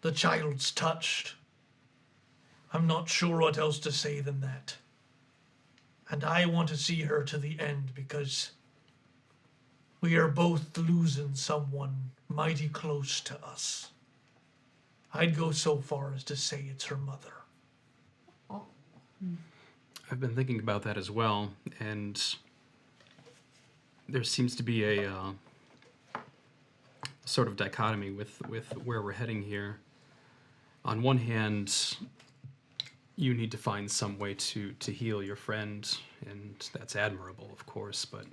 the child's touched. I'm not sure what else to say than that. And I want to see her to the end because we are both losing someone mighty close to us. I'd go so far as to say it's her mother. I've been thinking about that as well, and there seems to be a sort of dichotomy with where we're heading here. On one hand, you need to find some way to heal your friend, and that's admirable, of course, but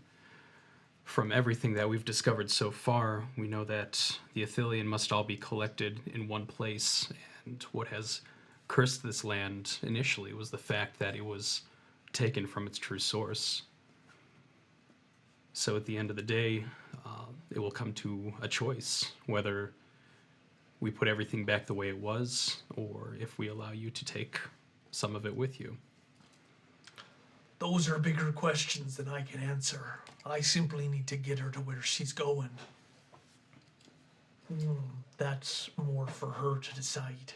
from everything that we've discovered so far, we know that the Athelian must all be collected in one place, and what has cursed this land initially was the fact that it was taken from its true source. So at the end of the day, it will come to a choice, whether we put everything back the way it was, or if we allow you to take some of it with you. Those are bigger questions than I can answer. I simply need to get her to where she's going. That's more for her to decide.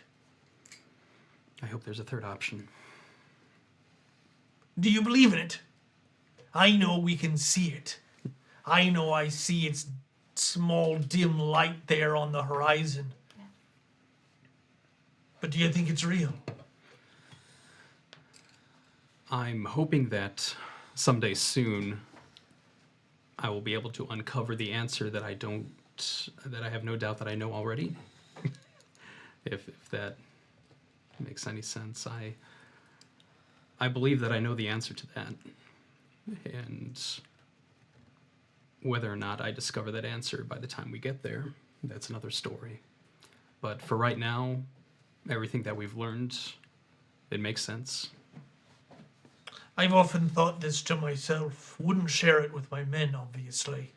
I hope there's a third option. Do you believe in it? I know we can see it. I know I see its small, dim light there on the horizon. Yeah. But do you think it's real? I'm hoping that someday soon I will be able to uncover the answer that I have no doubt that I know already. if that makes any sense. I believe that I know the answer to that. And whether or not I discover that answer by the time we get there, that's another story. But for right now, everything that we've learned, it makes sense. I've often thought this to myself. Wouldn't share it with my men, obviously.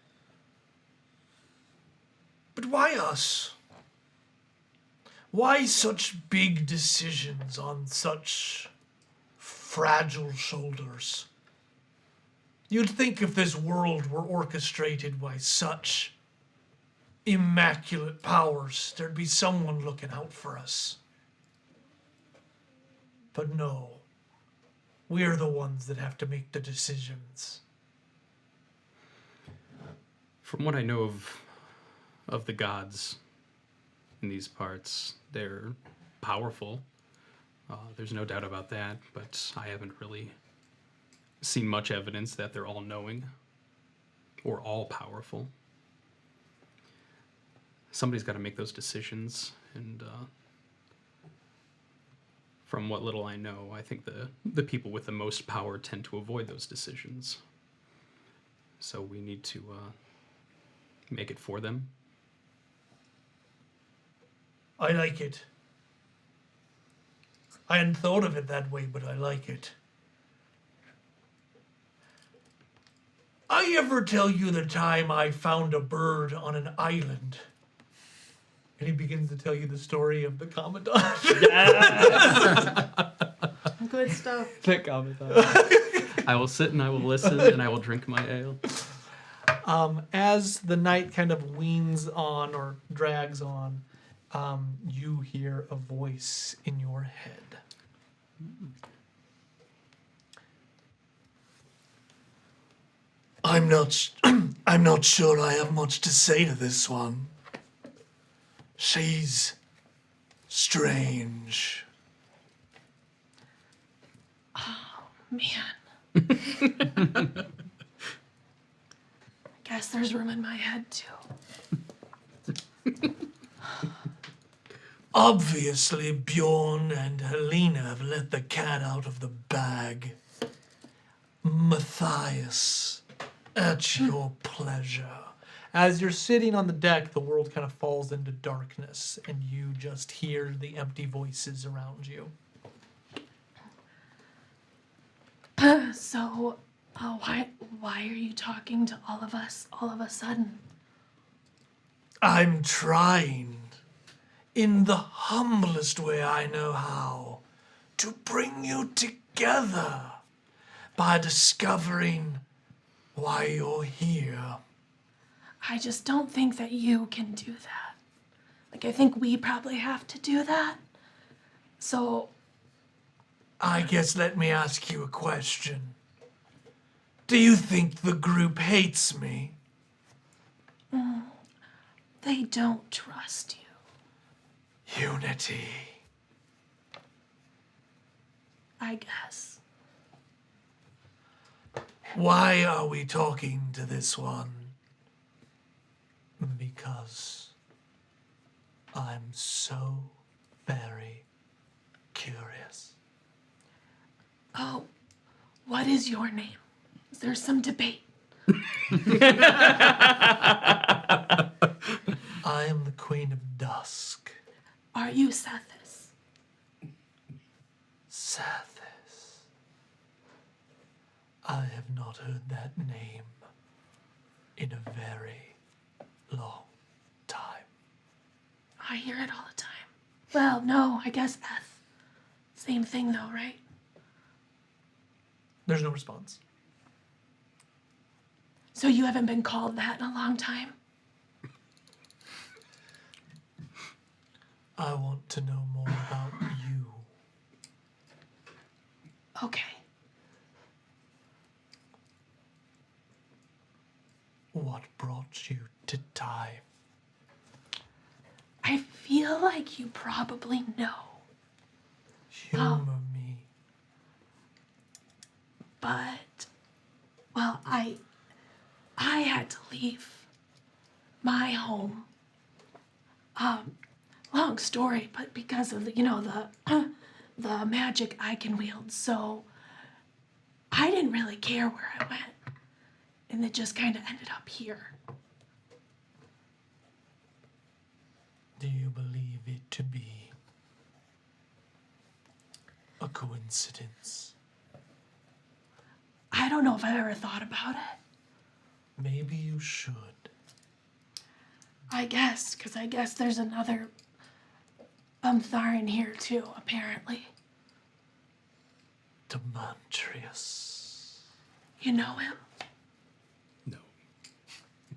But why us? Why such big decisions on such fragile shoulders? You'd think if this world were orchestrated by such immaculate powers, there'd be someone looking out for us. But no, we're the ones that have to make the decisions. From what I know of the gods in these parts, they're powerful. There's no doubt about that, but I haven't really seen much evidence that they're all-knowing or all-powerful. Somebody's got to make those decisions, and from what little I know, I think the people with the most power tend to avoid those decisions. So we need to make it for them. I like it. I hadn't thought of it that way, but I like it. I ever tell you the time I found a bird on an island? And he begins to tell you the story of the Commandant. Good stuff. I will sit and I will listen and I will drink my ale. As the night kind of weans on or drags on, you hear a voice in your head. I'm not sure I have much to say to this one. She's strange. Man. Guess there's room in my head too. Obviously, Bjorn and Helena have let the cat out of the bag. Matthias, at your pleasure. As you're sitting on the deck, the world kind of falls into darkness, and you just hear the empty voices around you. So, why are you talking to all of us all of a sudden? I'm trying, in the humblest way I know how, to bring you together by discovering why you're here. I just don't think that you can do that. Like, I think we probably have to do that. So, I guess let me ask you a question. Do you think the group hates me? they don't trust you, Unity. I guess. Why are we talking to this one? Because I'm so very curious. Oh, what is your name? Is there some debate? I am the Queen of Dusk. Are you Sethis? Sathis. I have not heard that name in a very long time. I hear it all the time. Well, no, I guess Eth. Same thing though, right? There's no response. So you haven't been called that in a long time? I want to know more about you. Okay. What brought you to Tyve? I feel like you probably know, Humor me. but, well, I had to leave my home. Long story, but because of the magic I can wield, so I didn't really care where I went, and it just kind of ended up here. Do you believe it to be a coincidence? don't know if I've ever thought about it. Maybe you should. I guess, because I guess there's another Bumthar in here too, apparently. Demetrius. You know him? No.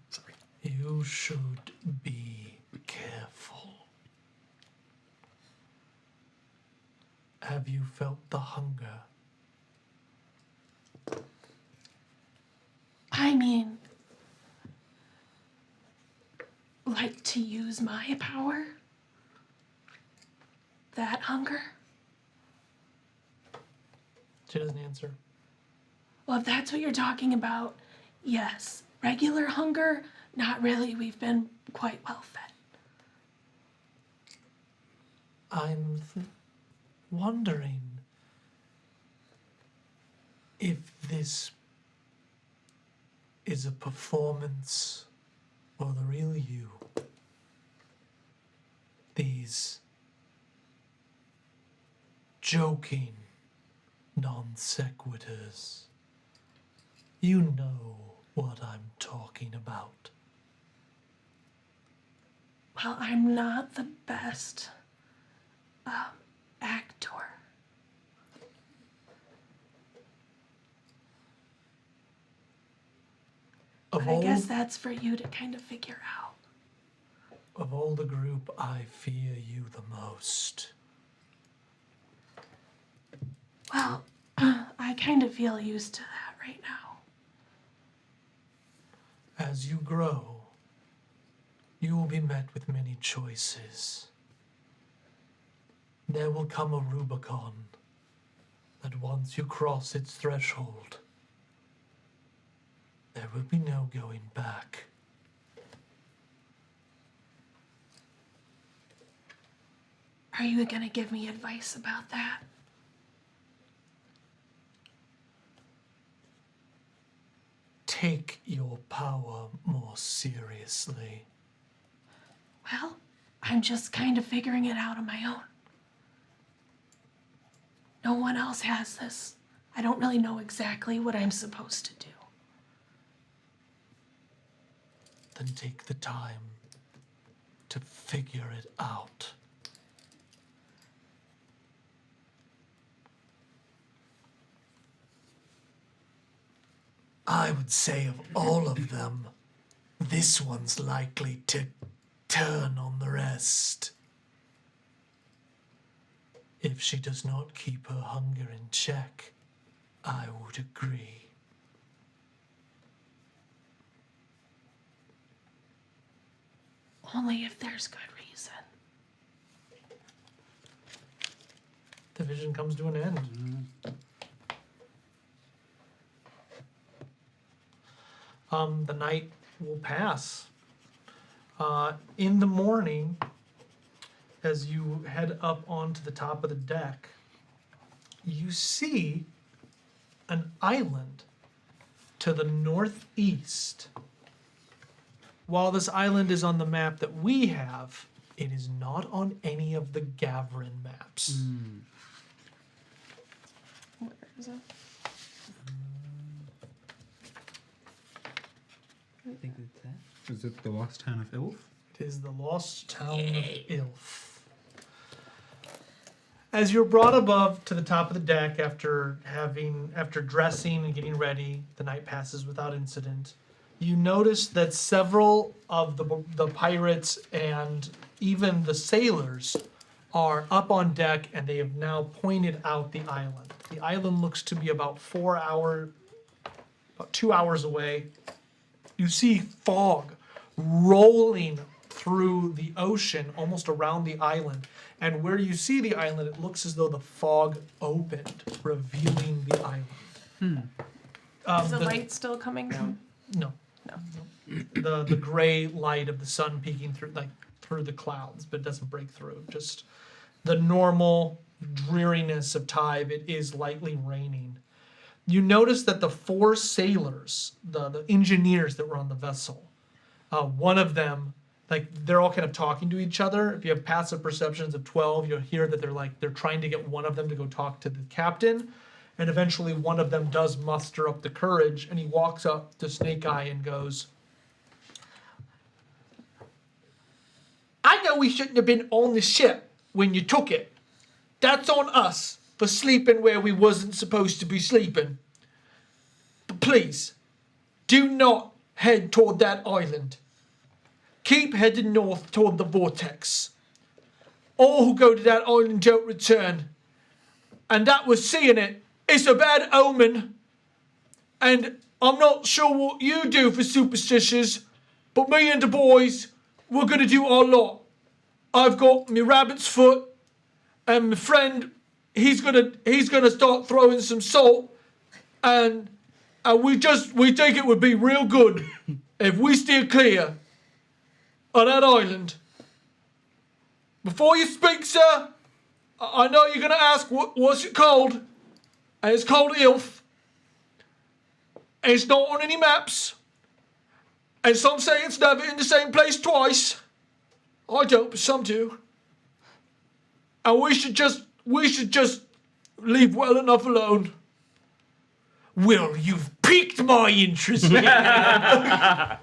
Sorry. You should be careful. Have you felt the hunger? I mean, like to use my power? That hunger? She doesn't answer. Well, if that's what you're talking about, yes. Regular hunger, not really. We've been quite well fed. I'm wondering if this is a performance or the real you. These joking non sequiturs. You know what I'm talking about. Well, I'm not the best actor. Of But I all, guess that's for you to kind of figure out. of all the group, I fear you the most. Well, I kind of feel used to that right now. As you grow, you will be met with many choices. There will come a Rubicon that once you cross its threshold, there will be no going back. Are you gonna give me advice about that? Take your power more seriously. Well, I'm just kind of figuring it out on my own. No one else has this. I don't really know exactly what I'm supposed to do. Then take the time to figure it out. I would say of all of them, this one's likely to turn on the rest. If she does not keep her hunger in check, I would agree. Only if there's good reason. The vision comes to an end. The night will pass. In the morning, as you head up onto the top of the deck, you see an island to the northeast. While this island is on the map that we have, it is not on any of the Gavrin maps. Where is it? I think it's that. Is it the lost town of Ilf? It is the lost town of Ilf. As you're brought above to the top of the deck after dressing and getting ready, the night passes without incident. You notice that several of the pirates and even the sailors are up on deck, and they have now pointed out the island. The island looks to be about 2 hours away. You see fog rolling through the ocean almost around the island. And where you see the island, it looks as though the fog opened, revealing the island. Is the light still coming down? No. The gray light of the sun peeking through the clouds, but it doesn't break through. Just the normal dreariness of Tyve. It is lightly raining. You notice that the 4 sailors, the engineers that were on the vessel, one of them, they're all kind of talking to each other. If you have passive perceptions of 12, you'll hear that they're trying to get one of them to go talk to the captain. And eventually one of them does muster up the courage, and he walks up to Snake Eye and goes, I know we shouldn't have been on the ship when you took it. That's on us for sleeping where we wasn't supposed to be sleeping. But please, do not head toward that island. Keep heading north toward the vortex. All who go to that island don't return. And that was seeing it. It's a bad omen. And I'm not sure what you do for superstitions, but me and the boys, we're going to do our lot. I've got my rabbit's foot, and my friend, he's gonna start throwing some salt, and we think it would be real good if we steer clear of that island. Before you speak, sir, I know you're gonna ask what's it called, and it's called Ilf. And it's not on any maps, and some say it's never in the same place twice. I don't, but some do. And we should just leave well enough alone. Well, you've piqued my interest. But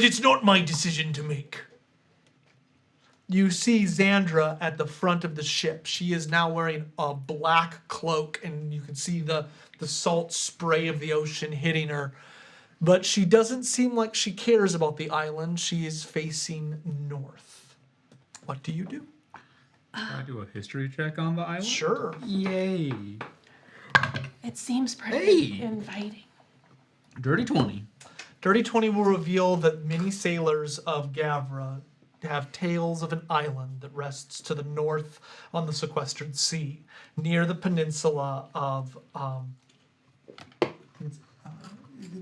it's not my decision to make. You see Xandra at the front of the ship. She is now wearing a black cloak, and you can see the salt spray of the ocean hitting her. But she doesn't seem like she cares about the island. She is facing north. What do you do? Can I do a history check on the island? Sure. Yay. It seems pretty Hey. inviting. Dirty 20. Dirty 20 will reveal that many sailors of Gavra have tales of an island that rests to the north on the sequestered sea, near the peninsula of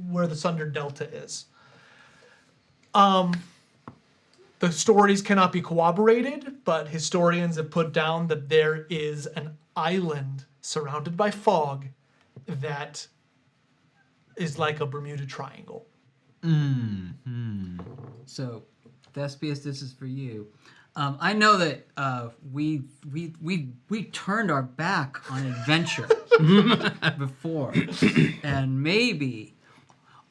where the Sundered Delta is. The stories cannot be corroborated, but historians have put down that there is an island surrounded by fog that is like a Bermuda Triangle. So, Thespius, this is for you. I know that we turned our back on adventure before, and maybe.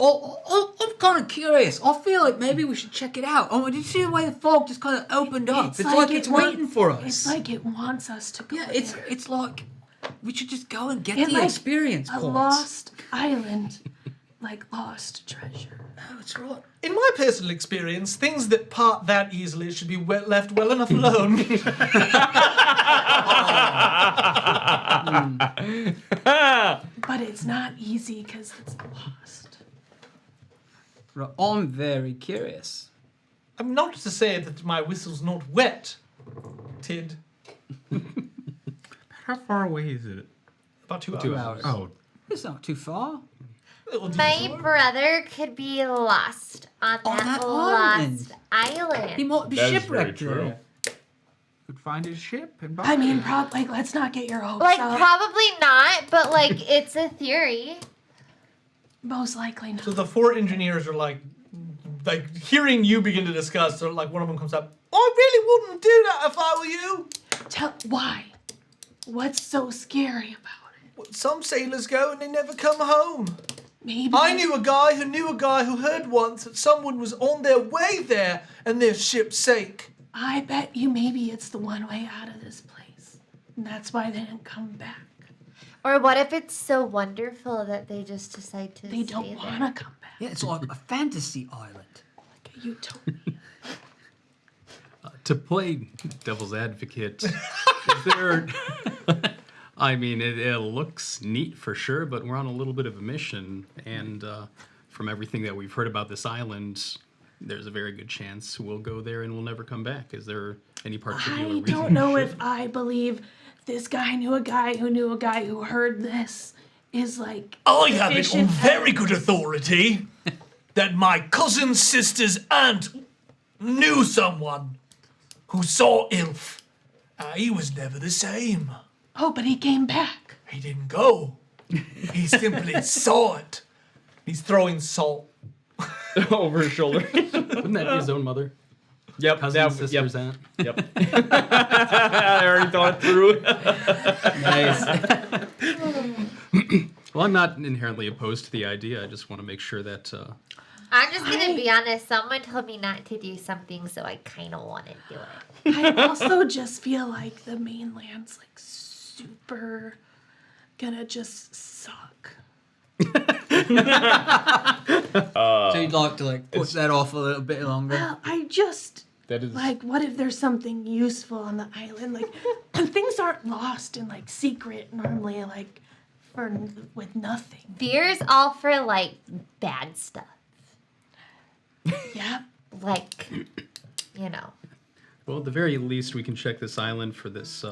Oh, I'm kind of curious. I feel like maybe we should check it out. Oh, did you see the way the fog just kind of opened up? It's like it's waiting for us. It's like it wants us to go. Yeah, there. it's like we should just go and get It's the like experience a points. lost island, like lost treasure. Oh, that's right. In my personal experience, things that part that easily should be left well enough alone. But it's not easy because it's lost. Right, I'm very curious. I'm not to say that my whistle's not wet, Tid. How far away is it? About 2 hours. 2 hours. Oh, It's not too far. Little My detour. brother could be lost on that lost island. He might be That is very shipwrecked true. there. could find his ship and buy I mean, it. like, let's not get your hopes Like, up. probably not, but like, it's a theory. Most likely not. So the four engineers are like hearing you begin to discuss. So like one of them comes up. I really wouldn't do that if I were you. Tell why? What's so scary about it? Some sailors go and they never come home. Maybe I knew a guy who heard once that someone was on their way there and their ship sank. I bet you maybe it's the one way out of this place. And that's why they didn't come back. Or what if it's so wonderful that they just decide to They stay don't there? want to come back. Yeah, it's like a fantasy island. Like a utopia. To play devil's advocate, is there... I mean, it looks neat for sure, but we're on a little bit of a mission, and from everything that we've heard about this island, there's a very good chance we'll go there and we'll never come back. Is there any particular I reason? don't know if I believe this guy knew a guy who knew a guy who heard this is like. I have it on efficient very good authority that my cousin's sister's aunt knew someone who saw Ilf. He was never the same. Oh, but he came back. He didn't go. He simply saw it. He's throwing salt. Over his shoulder. Wouldn't that be his own mother? Yep. Cousin, Yep. sister's aunt? Yep. I already thought it through. Nice. Well, I'm not inherently opposed to the idea. I just want to make sure that. I'm just gonna be honest. Someone told me not to do something, so I kind of want to do it. I also just feel like the mainland's like super gonna just suck. So you'd like to like put that off a little bit longer? Well, I just That is like, what if there's something useful on the island? Like, things aren't lost in like secret normally, like with nothing. Beer's all for like bad stuff, Yeah. like Well, at the very least, we can check this island for this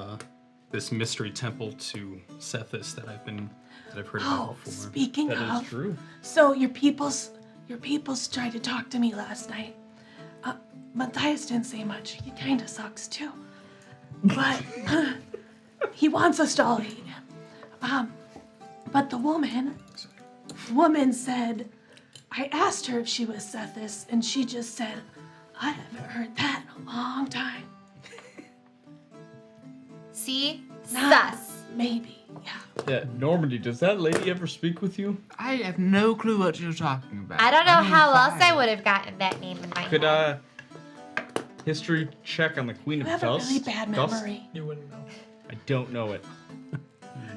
this mystery temple to Sethis that I've heard about Oh, before. speaking that of, is true. so your people's tried to talk to me last night. Matthias didn't say much. He kind of sucks too, but he wants us to all hate him. But the woman said, I asked her if she was Sethis, and she just said, I haven't heard that in a long time. see, Nah, sus. Maybe, yeah. Yeah, Normandy, does that lady ever speak with you? I have no clue what you're talking about. I don't know how else I fine. would have gotten that name in my Could head. history check on the Queen You of have a Dust? really bad Dust? memory. You wouldn't know. I don't know it.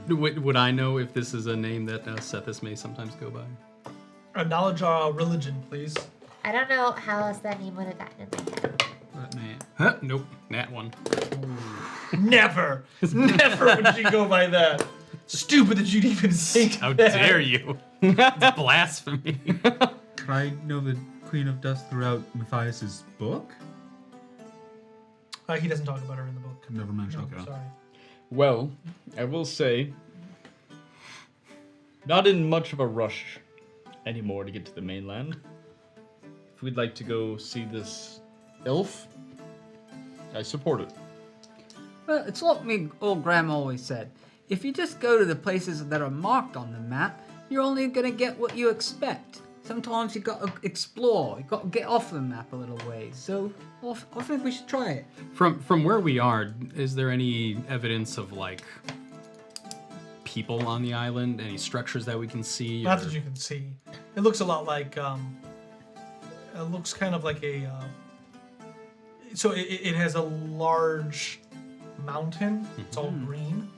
Would I know if this is a name that Sethis may sometimes go by? Knowledge or religion, please. I don't know how else that name would have gotten in my head. But man, Huh? Nope, nat one. Never, never would she go by that. Stupid that you'd even think How that. dare you? It's blasphemy. could I know the Queen of Dust throughout Matthias's book? He doesn't talk about her in the book. Never mind. No, Okay. sorry. Well, I will say, not in much of a rush anymore to get to the mainland. If we'd like to go see this elf, I support it. Well, it's what me old grandma always said. If you just go to the places that are marked on the map, you're only gonna get what you expect. Sometimes you gotta explore. You gotta get off the map a little ways. So I think we should try it. From where we are, is there any evidence of like people on the island? Any structures that we can see? Not or- that you can see. It looks a lot like. It looks kind of like a. So it has a large mountain. It's all green.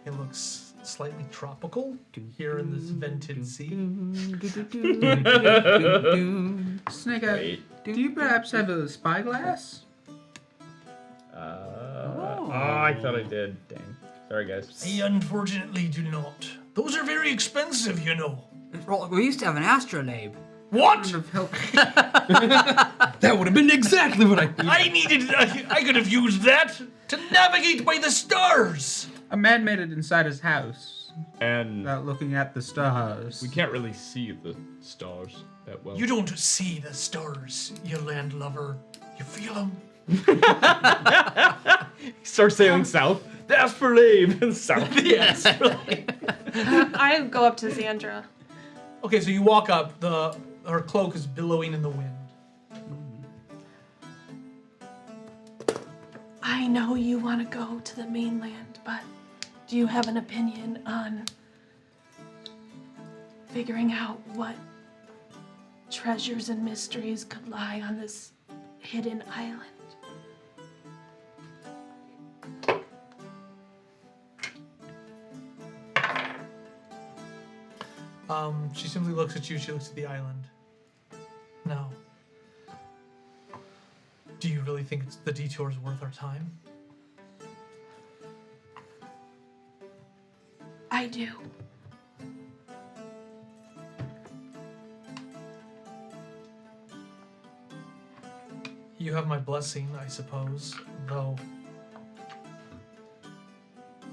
It looks slightly tropical here in this vented sea. Snake Eye, do you perhaps have a spyglass? I thought I did. Dang. Sorry, guys. I unfortunately do not. Those are very expensive, you know. We used to have an astrolabe. What? Wouldn't have helped. That would have been exactly what I. I could have used that to navigate by the stars. A man made it inside his house And without looking at the stars. we can't really see the stars that well. You don't see the stars, you landlubber. You feel them. Start sailing south. That's for lame. South. Yes. Right. I go up to Xandra. Okay, so you walk up. Her cloak is billowing in the wind. I know you want to go to the mainland, but do you have an opinion on figuring out what treasures and mysteries could lie on this hidden island? She simply looks at you. She looks at the island. No. Do you really think the detour is worth our time? I do. You have my blessing, I suppose, though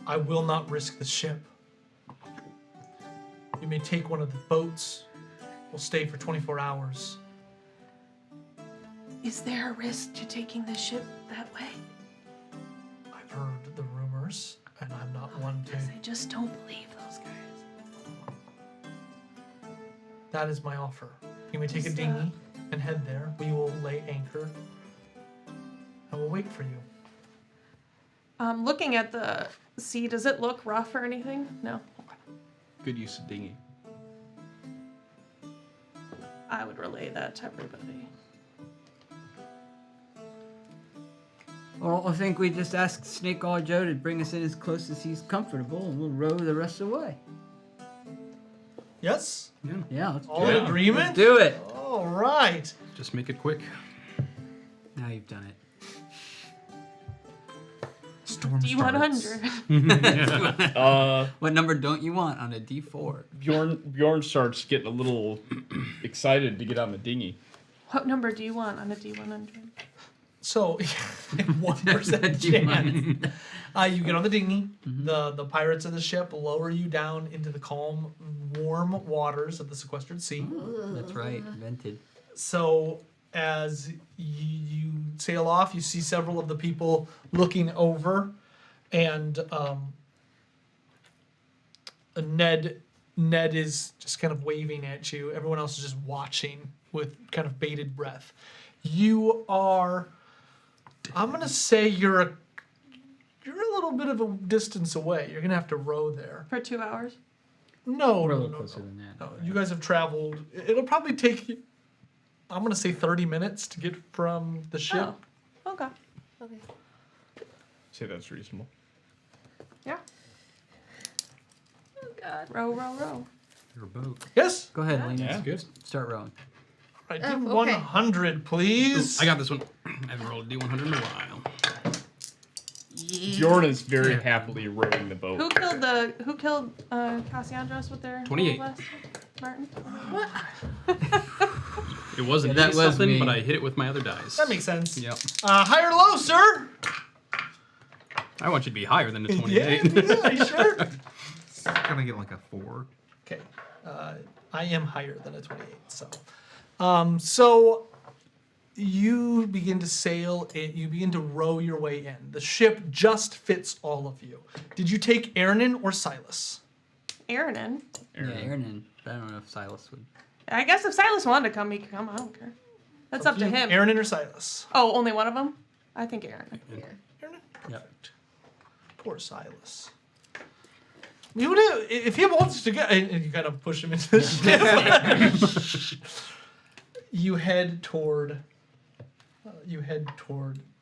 I will not risk the ship. You may take one of the boats. We'll stay for 24 hours. Is there a risk to taking the ship that way? I've heard the rumors, and I'm not one to. Because I just don't believe those guys. That is my offer. You may take a Just, dinghy and head there. We will lay anchor, and we'll wait for you. Looking at the sea, does it look rough or anything? No. Good use of dinghy. I would relay that to everybody. Well, I think we just ask Snake Oil Joe to bring us in as close as he's comfortable, and we'll row the rest of the way. Yes? Yeah, let's All do in it. agreement? Let's do it. All right. Just make it quick. Now you've done it. Storm D100. What number don't you want on a D4? Bjorn starts getting a little excited to get on the dinghy. What number do you want on a D100? So, 1% chance. You get on the dinghy. The pirates of the ship lower you down into the calm, warm waters of the sequestered sea. That's right, invented. So, as you sail off, you see several of the people looking over, and Ned is just kind of waving at you. Everyone else is just watching with kind of bated breath. You are, I'm gonna say you're a little bit of a distance away. You're gonna have to row there. For 2 hours? No, We're a no, little no, closer no. than that. No, you guys have traveled. It'll probably take you, I'm gonna say 30 minutes to get from the ship. Oh, okay. Okay. Say that's reasonable. Yeah. Oh God. Row, row, row. Your boat. Yes. Go ahead, Lena. Yeah. Good. Start rowing. All right, Oh, do okay. 100, please. I got this one. I haven't rolled a D100 in a while. Bjorn is very happily rowing the boat. Who killed Cassiandros with their 28. blast? Martin? It wasn't Yeah, that that was something, me. but I hit it with my other dice. That makes sense. Yep. High or low, sir? I want you to be higher than a Yeah, 28. yeah, you sure? Gonna get like a 4. Okay, I am higher than a 28. So you begin to sail. You begin to row your way in. The ship just fits all of you. Did you take Aaronin or Silas? Aaronin. Yeah, Aaron. I don't know if Silas would. I guess if Silas wanted to come, he could come. I don't care. That's up to him. Aaronin or Silas? Oh, only one of them? I think Aaron. Aaronin. Yep. Perfect. Poor Silas. You would have, if he wants to get, and you kind of push him into the ship. You head toward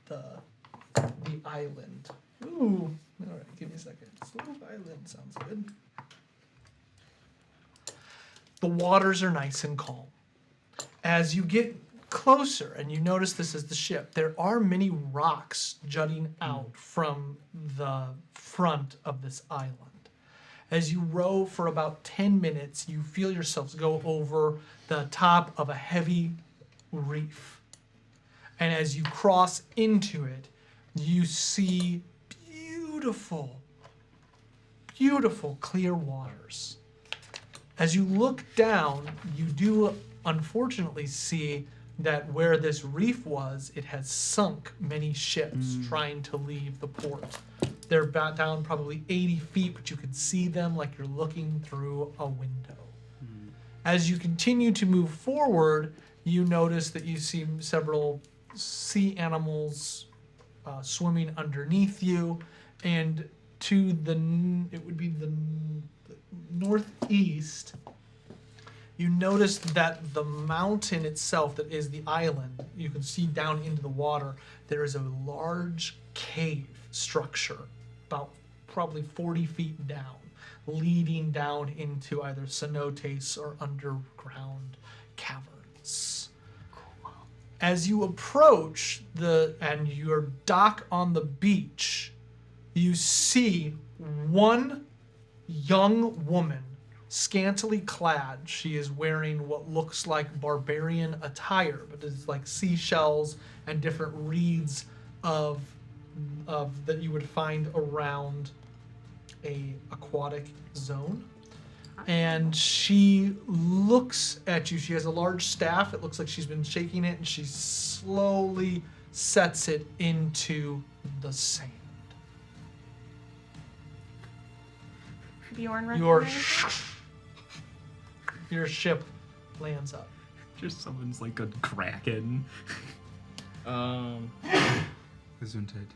the island. Ooh, all right, give me a second. Slove Island sounds good. The waters are nice and calm. As you get closer and you notice this is the ship, there are many rocks jutting out from the front of this island. As you row for about 10 minutes, you feel yourselves go over the top of a heavy reef. And as you cross into it, you see beautiful, beautiful clear waters. As you look down, you do unfortunately see that where this reef was, it has sunk many ships trying to leave the port. They're down probably 80 feet, but you can see them like you're looking through a window. As you continue to move forward, you notice that you see several sea animals swimming underneath you, and to the northeast, you notice that the mountain itself that is the island, you can see down into the water, there is a large cave structure about probably 40 feet down, leading down into either cenotes or underground caverns. As you approach and you're dock on the beach, you see one young woman, scantily clad. She is wearing what looks like barbarian attire, but it's like seashells and different reeds of that you would find around a aquatic zone. And she looks at you. She has a large staff. It looks like she's been shaking it, and she slowly sets it into the sand. Bjorn Your recognized it? your ship lands up. Just someone's like a kraken. Um, Gesundheit.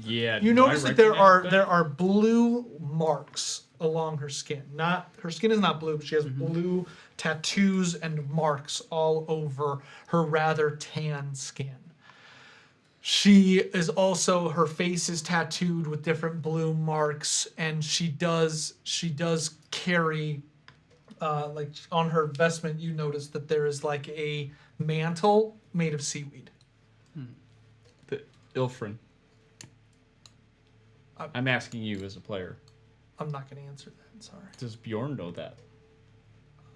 Yeah. You do I notice that there recognize that? are blue marks along her skin. Not her skin is not blue, but she has blue tattoos and marks all over her rather tan skin. She is also, her face is tattooed with different blue marks, and she does carry like on her vestment. You notice that there is like a mantle made of seaweed. The Ilfrin. I'm asking you as a player. I'm not going to answer that. Sorry. Does Bjorn know that?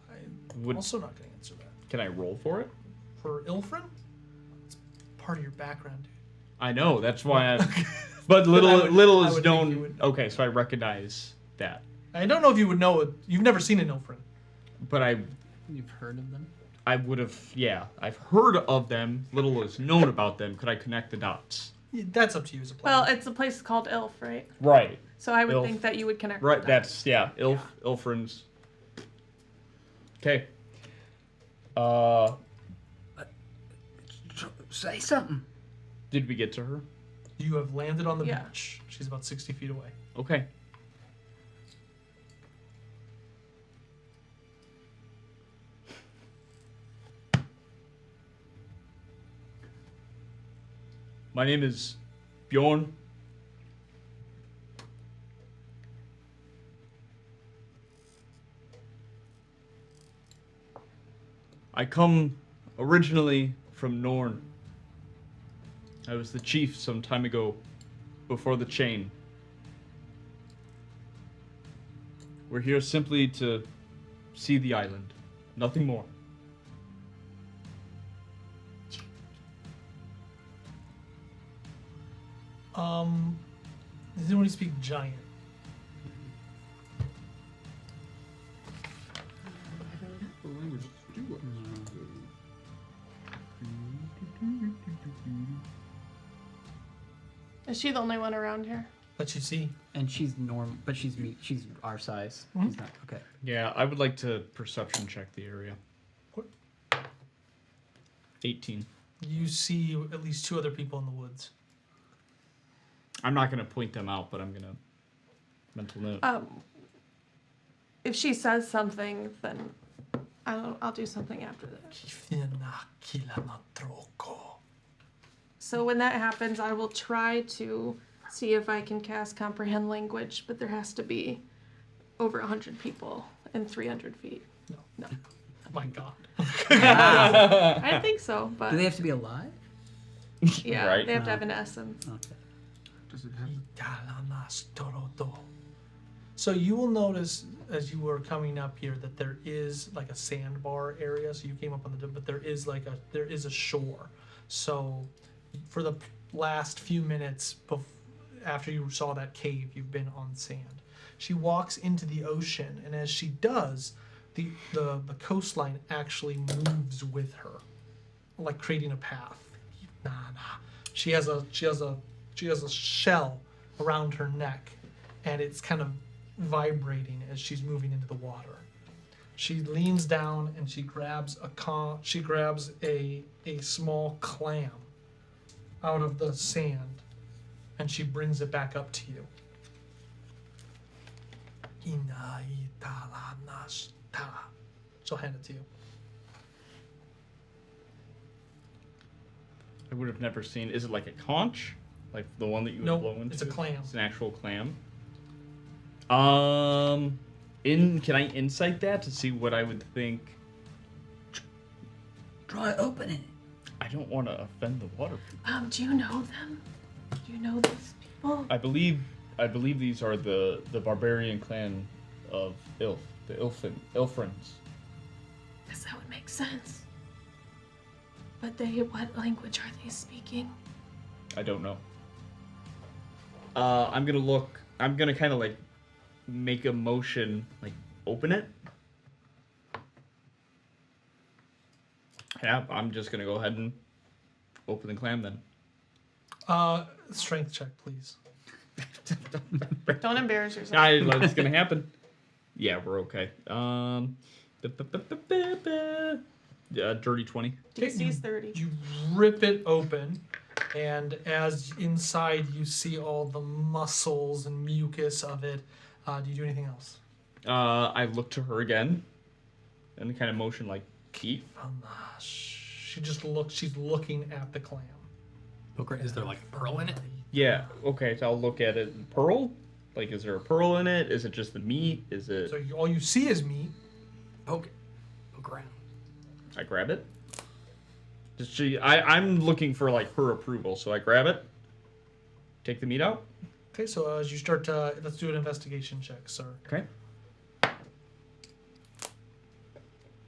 I'm Would- also not going to answer that. Can I roll for it? For Ilfrin, it's part of your background, dude. I know. That's why I. But I little would is think you known. would. Okay, so I recognize that. I don't know if you would know it. You've never seen an Ilfrin. But You've heard of them? I would have. Yeah, I've heard of them. Little is known about them. Could I connect the dots? Yeah, that's up to you as a player. Well, it's a place called Ilf, right? Right. So I would Ilf. think that you would connect. Right. the That's dots. Ilfrin's. Okay. Say something. Did we get to her? You have landed on the Yeah. beach. She's about 60 feet away. Okay. My name is Bjorn. I come originally from Norn. I was the chief some time ago, before the chain. We're here simply to see the island, nothing more. Does anyone speak giant? Is she the only one around here? Let you see. And she's normal, but she's our size. She's not okay. Yeah, I would like to perception check the area. What? 18. You see at least 2 other people in the woods. I'm not gonna point them out, but I'm gonna mental note. If she says something, then I'll do something after that. So when that happens, I will try to see if I can cast comprehend language, but there has to be over 100 people and 300 feet. No. My God. I think so, but Do they have to be alive? yeah, Right. they have to have an essence. Okay. Does it have? So you will notice as you were coming up here that there is like a sandbar area. So you came up on the, but there is a shore. So for the last few minutes after you saw that cave, you've been on sand. She walks into the ocean, and as she does, the coastline actually moves with her, like creating a path. She has a shell around her neck, and it's kind of vibrating as she's moving into the water. She leans down and she grabs a small clam out of the sand, and she brings it back up to you. She'll hand it to you. I would have never seen. Is it like a conch? Like the one that you would Nope, blow into? it's a clam. It's an actual clam. Can I insight that to see what I would think? Try opening it. I don't want to offend the water people. Do you know them? Do you know these people? I believe these are the barbarian clan of Ilf, the Ilfrins. Guess that would make sense. But what language are they speaking? I don't know. I'm gonna kind of like make a motion, like open it. Yeah, I'm just gonna go ahead and open the clam then. Strength check, please. Don't embarrass yourself. It's gonna happen. Yeah, we're okay. Dirty 20. DC's 30. You rip it open, And as inside you see all the muscles and mucus of it, do you do anything else? I look to her again, and kind of motion like keep. She just looks. She's looking at the clam. Okay, is there like pearl in it? Yeah. Okay. So I'll look at it. Pearl? Like, is there a pearl in it? Is it just the meat? Is it? So all you see is meat. Poke it. Poke around. I grab it. Does she? I'm looking for like her approval, so I grab it. Take the meat out. Okay, so as you start to, let's do an investigation check, sir. Okay.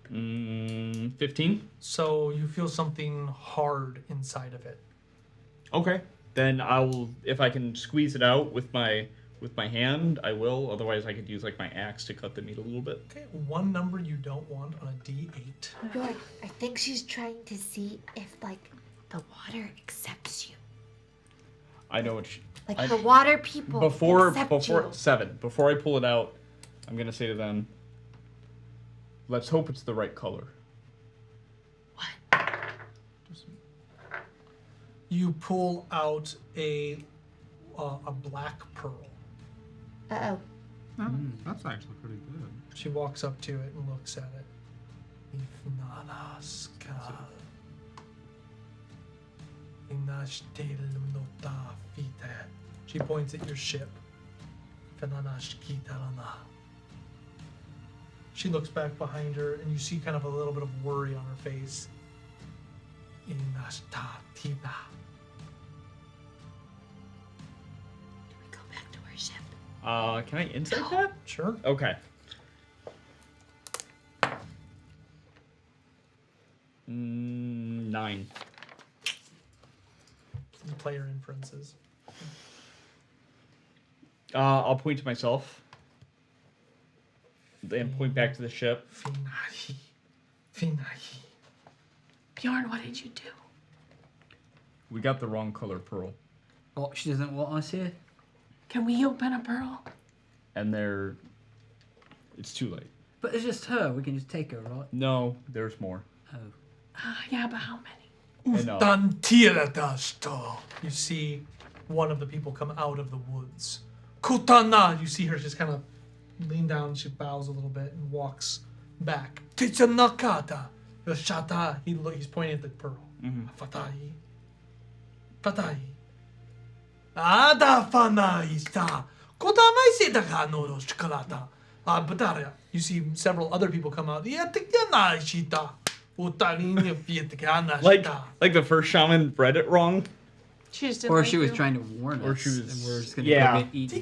15. So you feel something hard inside of it. Okay. Then I'll, if I can squeeze it out with my hand, I will. Otherwise, I could use like my axe to cut the meat a little bit. Okay, one number you don't want on a D8. Good. I think she's trying to see if, like, the water accepts you. I know what she. Like, the water people Before accept you. 7. Before I pull it out, I'm gonna say to them, let's hope it's the right color. You pull out a black pearl. Uh-oh. That's actually pretty good. She walks up to it and looks at it. Ifnanaska. Inashtelmnota fite. She points at your ship. Fenanashkitarana. She looks back behind her, and you see kind of a little bit of worry on her face. Inashtatina. Go back to our ship. Can I insight that? Sure. Okay. 9. Player inferences. I'll point to myself. Then point back to the ship. Finahi. Finahi. Bjorn, what did you do? We got the wrong color pearl. Oh, she doesn't want us here? Can we open a pearl? And it's too late. But it's just her. We can just take her, right? No, there's more. Oh. Yeah, but how many? Enough. Tantiradasto. You see one of the people come out of the woods. Kutana. You see her just kind of lean down. She bows a little bit and walks back. Tichanakata. Shata. He's pointing at the pearl. Fatai. Fatai. Ada fanaista. Kutamaisita no shkalata. Bataria. You see several other people come out. Yatikyanashita. Like the first shaman read it wrong. She just didn't Or like she was you. trying to warn us. Or she was- And we're just gonna yeah. go get eaten.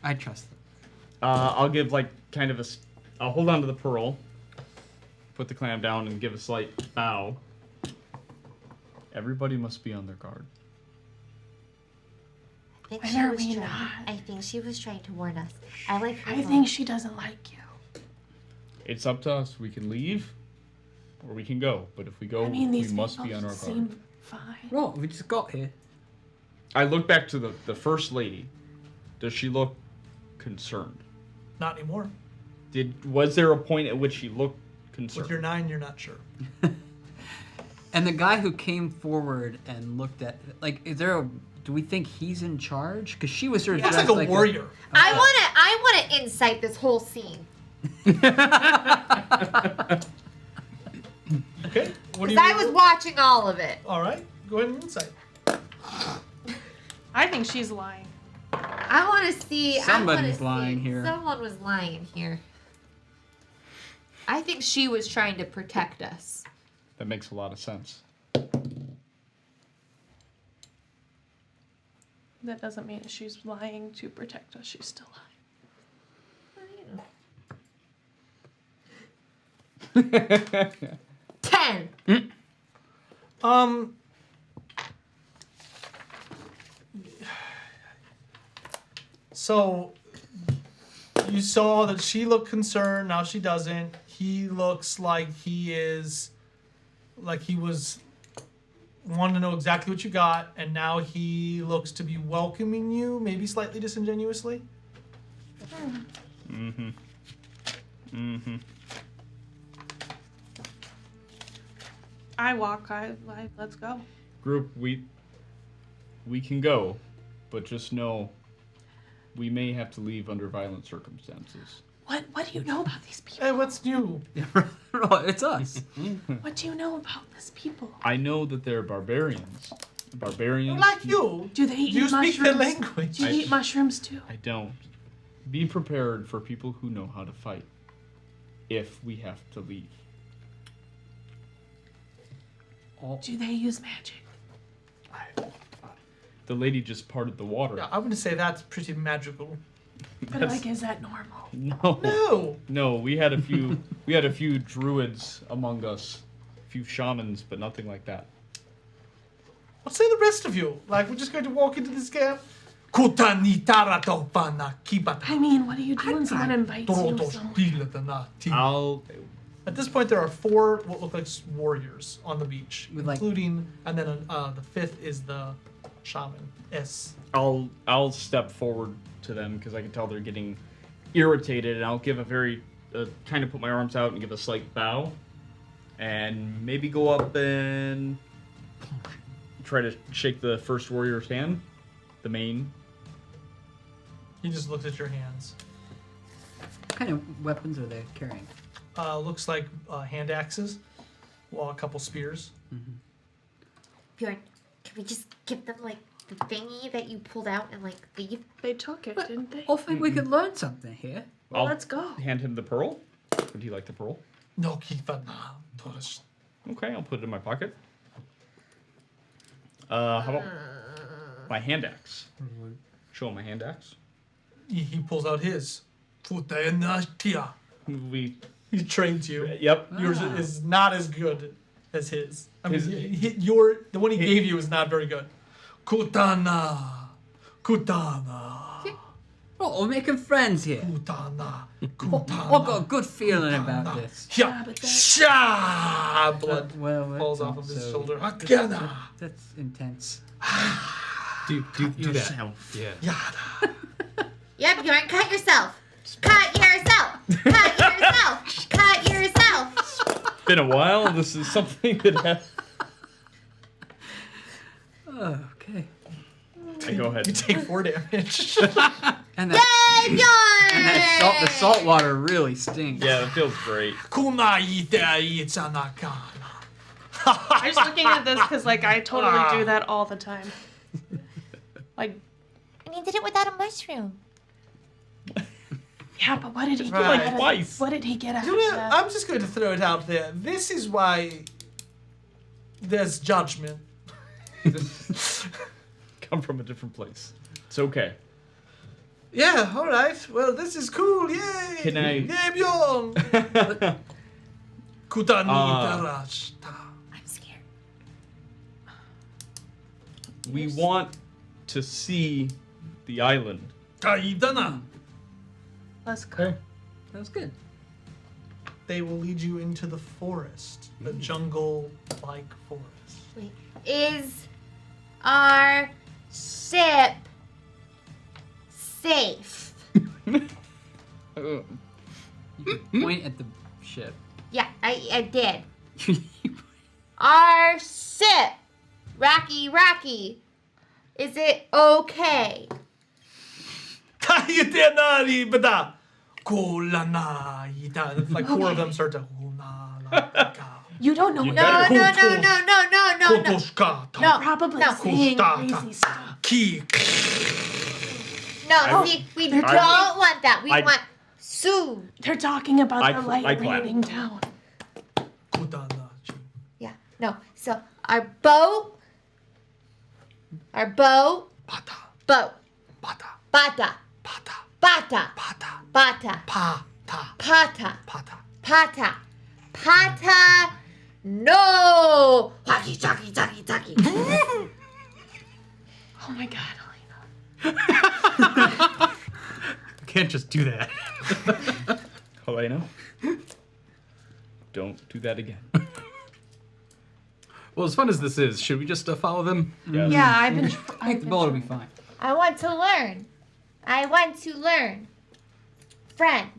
I trust them. I'll give like kind of I'll hold on to the pearl, put the clam down, and give a slight bow. Everybody must be on their guard. I think When she are was we trying. not? I think she was trying to warn us. I like her. I think she doesn't like you. It's up to us. We can leave, or we can go. But if we go, I mean, we these must people be on our guard. seem fine. Right, we just got here. I look back to the first lady. Does she look concerned? Not anymore. Was there a point at which she looked concerned? With your 9, you're not sure. And the guy who came forward and looked at, like, do we think he's in charge? Because she was sort of Looks dressed like a warrior. I wanna insight this whole scene. Okay. What do Because you? I was watching all of it. All right. Go ahead and insight. I think she's lying. I want to see. Somebody's lying here. Someone was lying here. I think she was trying to protect us. That makes a lot of sense. That doesn't mean she's lying to protect us. She's still lying. 10. So you saw that she looked concerned. Now she doesn't. He looks like he was wanting to know exactly what you got, and now he looks to be welcoming you, maybe slightly disingenuously. I walk. Let's go. Group, we can go, but just know we may have to leave under violent circumstances. What do you know about these people? Hey, what's new? It's us. What do you know about these people? I know that they're barbarians. Barbarians. Like you. Do they Do eat you mushrooms? speak their language? Do you eat mushrooms too? I don't. Be prepared for people who know how to fight. If we have to leave. Do they use magic? The lady just parted the water. Yeah, I would say that's pretty magical. But like, is that normal? No. No. We had a few. We had a few druids among us, a few shamans, but nothing like that. What say the rest of you? Like, we're just going to walk into this camp? Kutani taratopana kibata. I mean, what do you do when someone invites you somewhere? I'll. At this point, there are 4 what look like warriors on the beach, With, like- including, and then the 5th is the shaman. I'll step forward to them because I can tell they're getting irritated, and I'll give a very kind of put my arms out and give a slight bow, and maybe go up and try to shake the first warrior's hand, the main. He just looks at your hands. What kind of weapons are they carrying? Looks like hand axes, well, a couple spears. Bjorn, can we just give them like the thingy that you pulled out and like leave? They took it, didn't they? I think we could learn something here. Well, I'll let's go. hand him the pearl. Would he like the pearl? No, kifana. Toros. Okay, I'll put it in my pocket. How about my hand axe? Show him my hand axe. He pulls out his. Futenatia. We. He trains you. Yep. Yours is not as good as his. I mean, His- the one he gave you is not very good. Kutana. Oh, we're making friends here. Kutana. I've got a good feeling about this. Yeah. but that- Sha. Blood Well, falls off of his so- shoulder. Hakana. That's intense. Do that. yourself. Yeah. Yada. Yeah, Bjorn, cut yourself. Cut yourself. Cut yourself. Cut yourself. Been a while. This is something that has. Okay. Okay, go ahead. You take 4 damage. And that, Yay, Bjorn! and that the salt water really stinks. Yeah, it feels great. I'm just looking at this because, like, I totally do that all the time. Like, And he did it without a mushroom. Yeah, but what did he Right. get out of Twice. What did he get out of You know, that? I'm just going to throw it out there. This is why there's judgment. Come from a different place. It's okay. Yeah, all right. Well, this is cool. Yay! Can I- Yay, Bjorn! Kutani tarashta. I'm scared. We want to see the island. Kaidana. let's go. That was good. They will lead you into the forest, the jungle-like forest. Wait, is our ship safe? Point at the ship. Yeah, I did. Our ship, Rocky, is it okay? Kaitenari bada. Kolana ita. Like 4 of them start to. You don't know. You No, better- no. Kotoshka. No, Probably no. saying Kostata. crazy stuff. Ki. No, see, we don't want that. We I- want Sue. They're talking about I the cl- I light clap. raining down. Kutana. Yeah, no. So our boat, boat, Pata. bata, Pata. bata, Pata. bata, Pata. bata, Pata. pata, Pata. pata, pata. No. Taki. Oh my god, Elena. You can't just do that. Helena, don't do that again. Well, as fun as this is, should we just follow them? Yes. Yeah, I've been. I think the boat will be fine. I want to learn. Friend.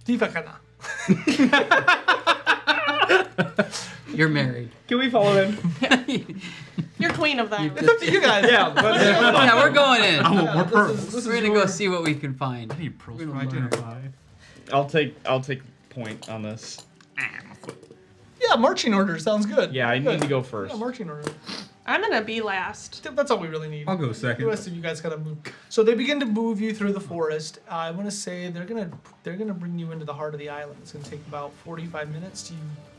Tifakana. You're married. Can we follow him? You're queen of that. It's up to you guys. Yeah, but Yeah, we're going in. I want more pearls. This We're is gonna go your- see what we can find. I need pearls We're for gonna learn. identify. I'll take point on this. Yeah, marching order sounds good. Yeah, I Good. need to go first. Yeah, marching order. I'm gonna be last. That's all we really need. I'll go The second. rest of you guys gotta move. So they begin to move you through the forest. I want to say they're gonna bring you into the heart of the island. It's gonna take about 45 minutes.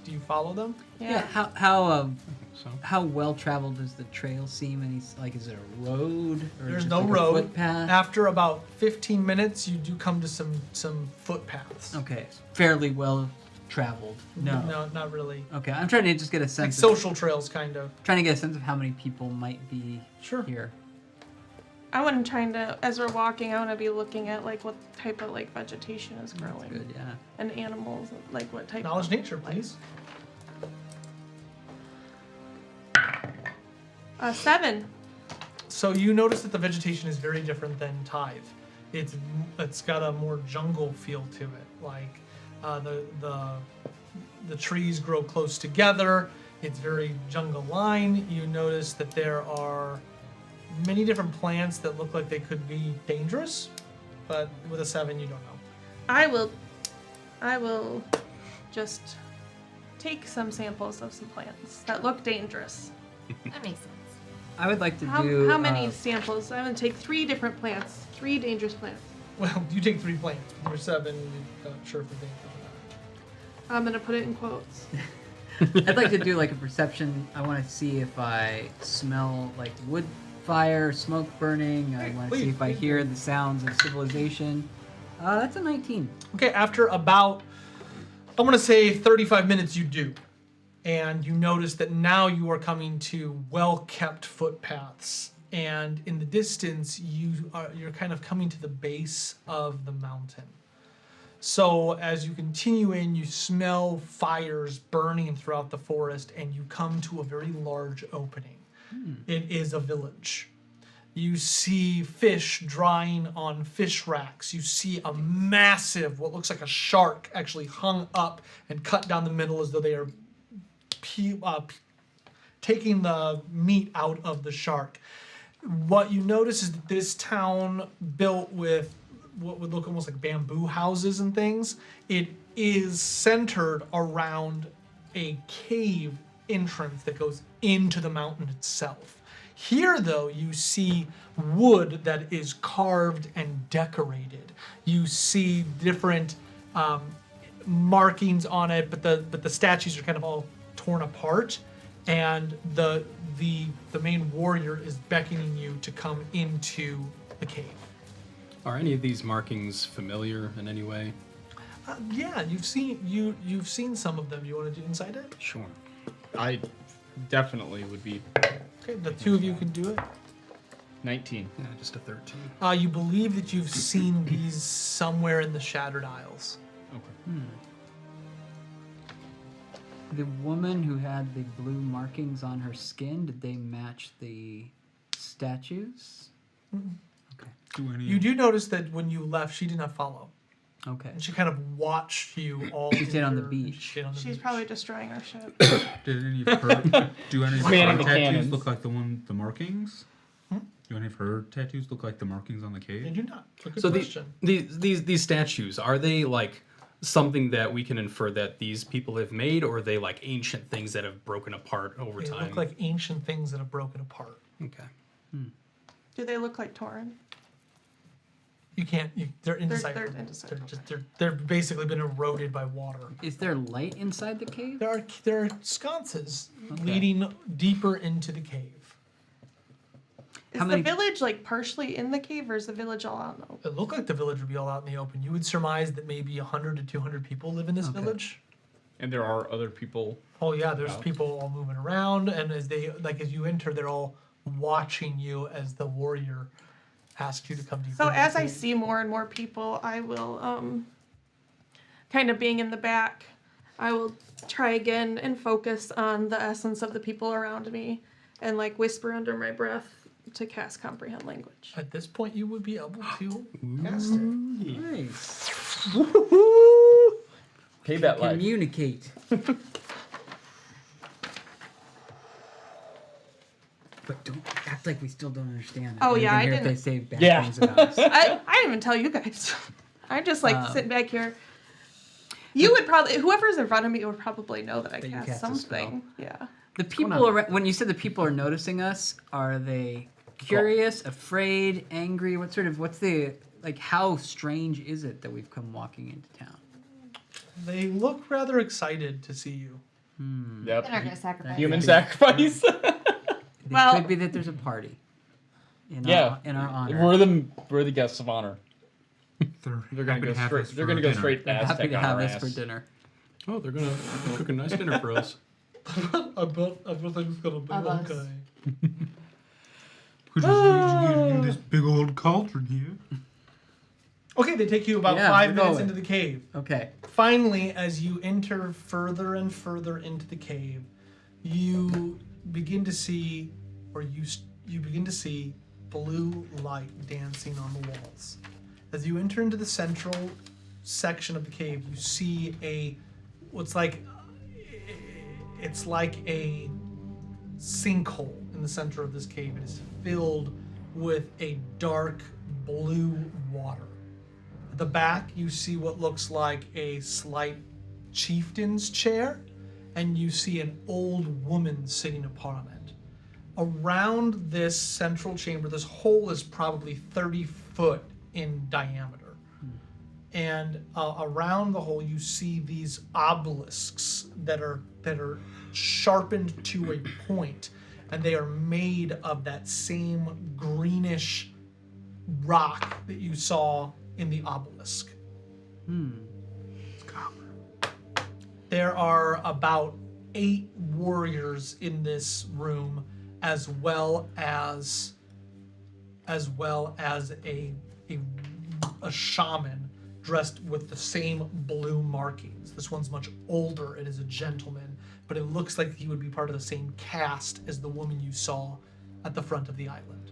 Do you follow them? Yeah. How well traveled does the trail seem? And he's like, is it a road? Or There's just no like a road. footpath? After about 15 minutes, you do come to some footpaths. Okay, fairly well traveled. No. No, not really. Okay, I'm trying to just get a Like sense. social trails, kind of. Trying to get a sense of how many people might be Sure. here. I want to trying to, as we're walking, I want to be looking at like what type of like vegetation is growing Good, yeah. and animals, like what type. Knowledge of, nature, please. 7. So you notice that the vegetation is very different than Tyve. It's got a more jungle feel to it. Like the trees grow close together. It's very jungle line. You notice that there are many different plants that look like they could be dangerous, but with a 7 you don't know. I will just take some samples of some plants that look dangerous. That makes sense. I would like to How, do. how many samples? I'm gonna take 3 different plants, 3 dangerous plants. Well, you take 3 plants. You're 7. You're not sure if they're dangerous or not. I'm gonna put it in quotes. I'd like to do like a perception. I want to see if I smell like wood fire, smoke burning. I want to see please, if I please hear the sounds of civilization. That's a 19. Okay, after about, I want to say 35 minutes, you do. And you notice that now you are coming to well-kept footpaths. And in the distance, you're kind of coming to the base of the mountain. So as you continue in, you smell fires burning throughout the forest, and you come to a very large opening. It is a village. You see fish drying on fish racks. You see a massive, what looks like a shark, actually hung up and cut down the middle as though they are taking the meat out of the shark. What you notice is that this town, built with what would look almost like bamboo houses and things, it is centered around a cave entrance that goes into the mountain itself. Here, though, you see wood that is carved and decorated. You see different markings on it, but the statues are kind of all torn apart, and the main warrior is beckoning you to come into the cave. Are any of these markings familiar in any way? Yeah, you've seen some of them. You want to do inside it? Sure. I definitely would be Okay, the 2 of you can do it. 19. Yeah, just a 13. You believe that you've seen these somewhere in the Shattered Isles. Okay. The woman who had the blue markings on her skin, did they match the statues? Do any You do notice that when you left, she did not follow. Okay. And she kind of watched you all. She stayed on the through- beach. she stayed on the She's beach. probably destroying our ship. Did any of her do any of Manning her the tattoos cannons. look like the markings? Do any of her tattoos look like the markings on the They cave? do not. It's a good So question. these statues, are they like something that we can infer that these people have made, or are they like ancient things that have broken apart over They time? look like ancient things that have broken apart. Okay. Do they look like Torin? You can't. They're indecipherable. they're indecipherable. They're basically been eroded by water. Is there light inside the cave? There are sconces Okay. leading deeper into the cave. Is How the many- village like partially in the cave, or is the village all out in the open? It looked like the village would be all out in the open. You would surmise that maybe 100 to 200 people live in this Okay. village. And there are other people. Oh yeah, there's Wow. people all moving around, and as you enter, they're all watching you as the warrior asks you to come deeper. So into as the I cave. see more and more people, I will kind of being in the back, I will try again and focus on the essence of the people around me and like whisper under my breath to cast comprehend language. At this point, you would be able to cast it. Nice. Pay that life. Communicate. But don't act like we still don't understand. Oh, yeah, I If didn't- they say bad Yeah. things about us. I didn't even tell you guys. I just like sitting back here. You would probably, whoever's in front of me would probably know that I That you cast cast a spell. something. Yeah. The people around, when you said the people are noticing us, are they curious, afraid, angry? What's the, like, how strange is it that we've come walking into town? They look rather excited to see you. Yep. They're not gonna sacrifice. Human it. sacrifice. It Well- could be that there's a party. In Yeah. our honor. We're the guests of honor. They're gonna go straight. They're gonna go straight They're happy Aztec to on have our us ass. for dinner. Oh, they're gonna cook a nice dinner for us. Everything's gonna be Of us. okay. We just need in this big old cauldron here. Okay, they take you about Yeah, 5 we're minutes going. into the cave. Okay. Finally, as you enter further and further into the cave, you begin to see, you begin to see blue light dancing on the walls. As you enter into the central section of the cave, you see it's like a sinkhole in the center of this cave. It is filled with a dark blue water. At the back, you see what looks like a slight chieftain's chair, and you see an old woman sitting upon it. Around this central chamber, this hole is probably 30 foot in diameter. And around the hole, you see these obelisks that are sharpened to a point, and they are made of that same greenish rock that you saw in the obelisk. There are about 8 warriors in this room, as well as a shaman dressed with the same blue markings. This one's much older. It is a gentleman, but it looks like he would be part of the same caste as the woman you saw at the front of the island.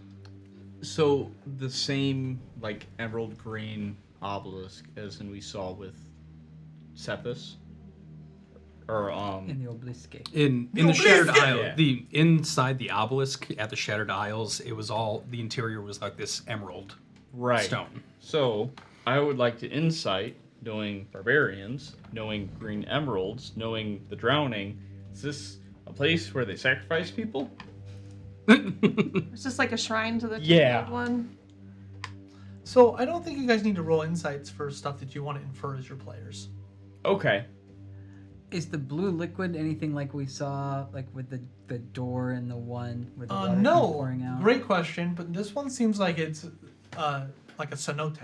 So the same like emerald green obelisk as in we saw with Cephas, or In the obelisk. In the Shattered Isle, Yeah. the inside the obelisk at the Shattered Isles, it was all the interior was like this emerald right stone. So I would like to insight, knowing barbarians, knowing green emeralds, knowing the drowning. Is this a place where they sacrifice people? It's just like a shrine to the Yeah. old one. So I don't think you guys need to roll insights for stuff that you want to infer as your players. Okay. Is the blue liquid anything like we saw, like with the door and the one with the water No, pouring out? great question, but this one seems like it's like a cenote.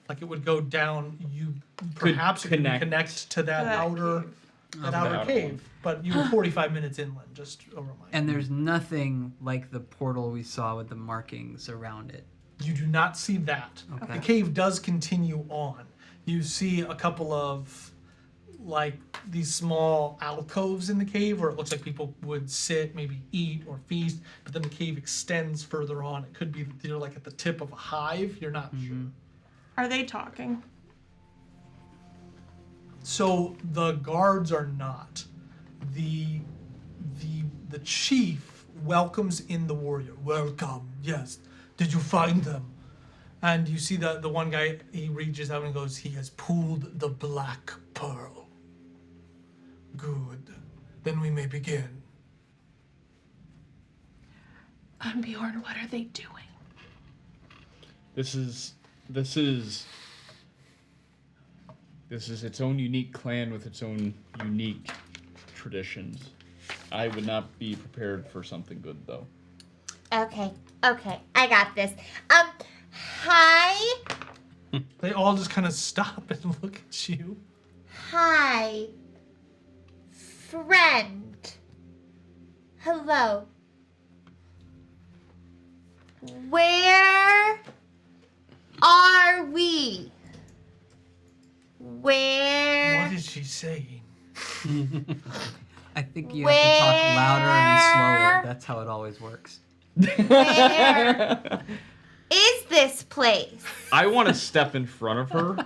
Like it would go down. You perhaps it could connect to that that outer cave. that outer outer cave, one. but you were 45 minutes inland. Just a reminder. And there's nothing like the portal we saw with the markings around it. You do not see that. Okay. The cave does continue on. You see a couple of like these small alcoves in the cave where it looks like people would sit, maybe eat or feast, but then the cave extends further on. It could be that they're like at the tip of a hive. You're not sure. Are they talking? So the guards are not. The chief welcomes in the warrior. Welcome. Yes. Did you find them? And you see the one guy, he reaches out and goes, he has pulled the black pearl. Good. Then we may begin. Bjorn, what are they doing? This is its own unique clan with its own unique traditions. I would not be prepared for something good though. Okay, I got this. Hi, They all just kind of stop and look at you. hi, friend. Hello. Where are we? Where? What is she saying? I think you have to talk louder and slower. Where? That's how it always works. Where is this place? I want to step in front of her,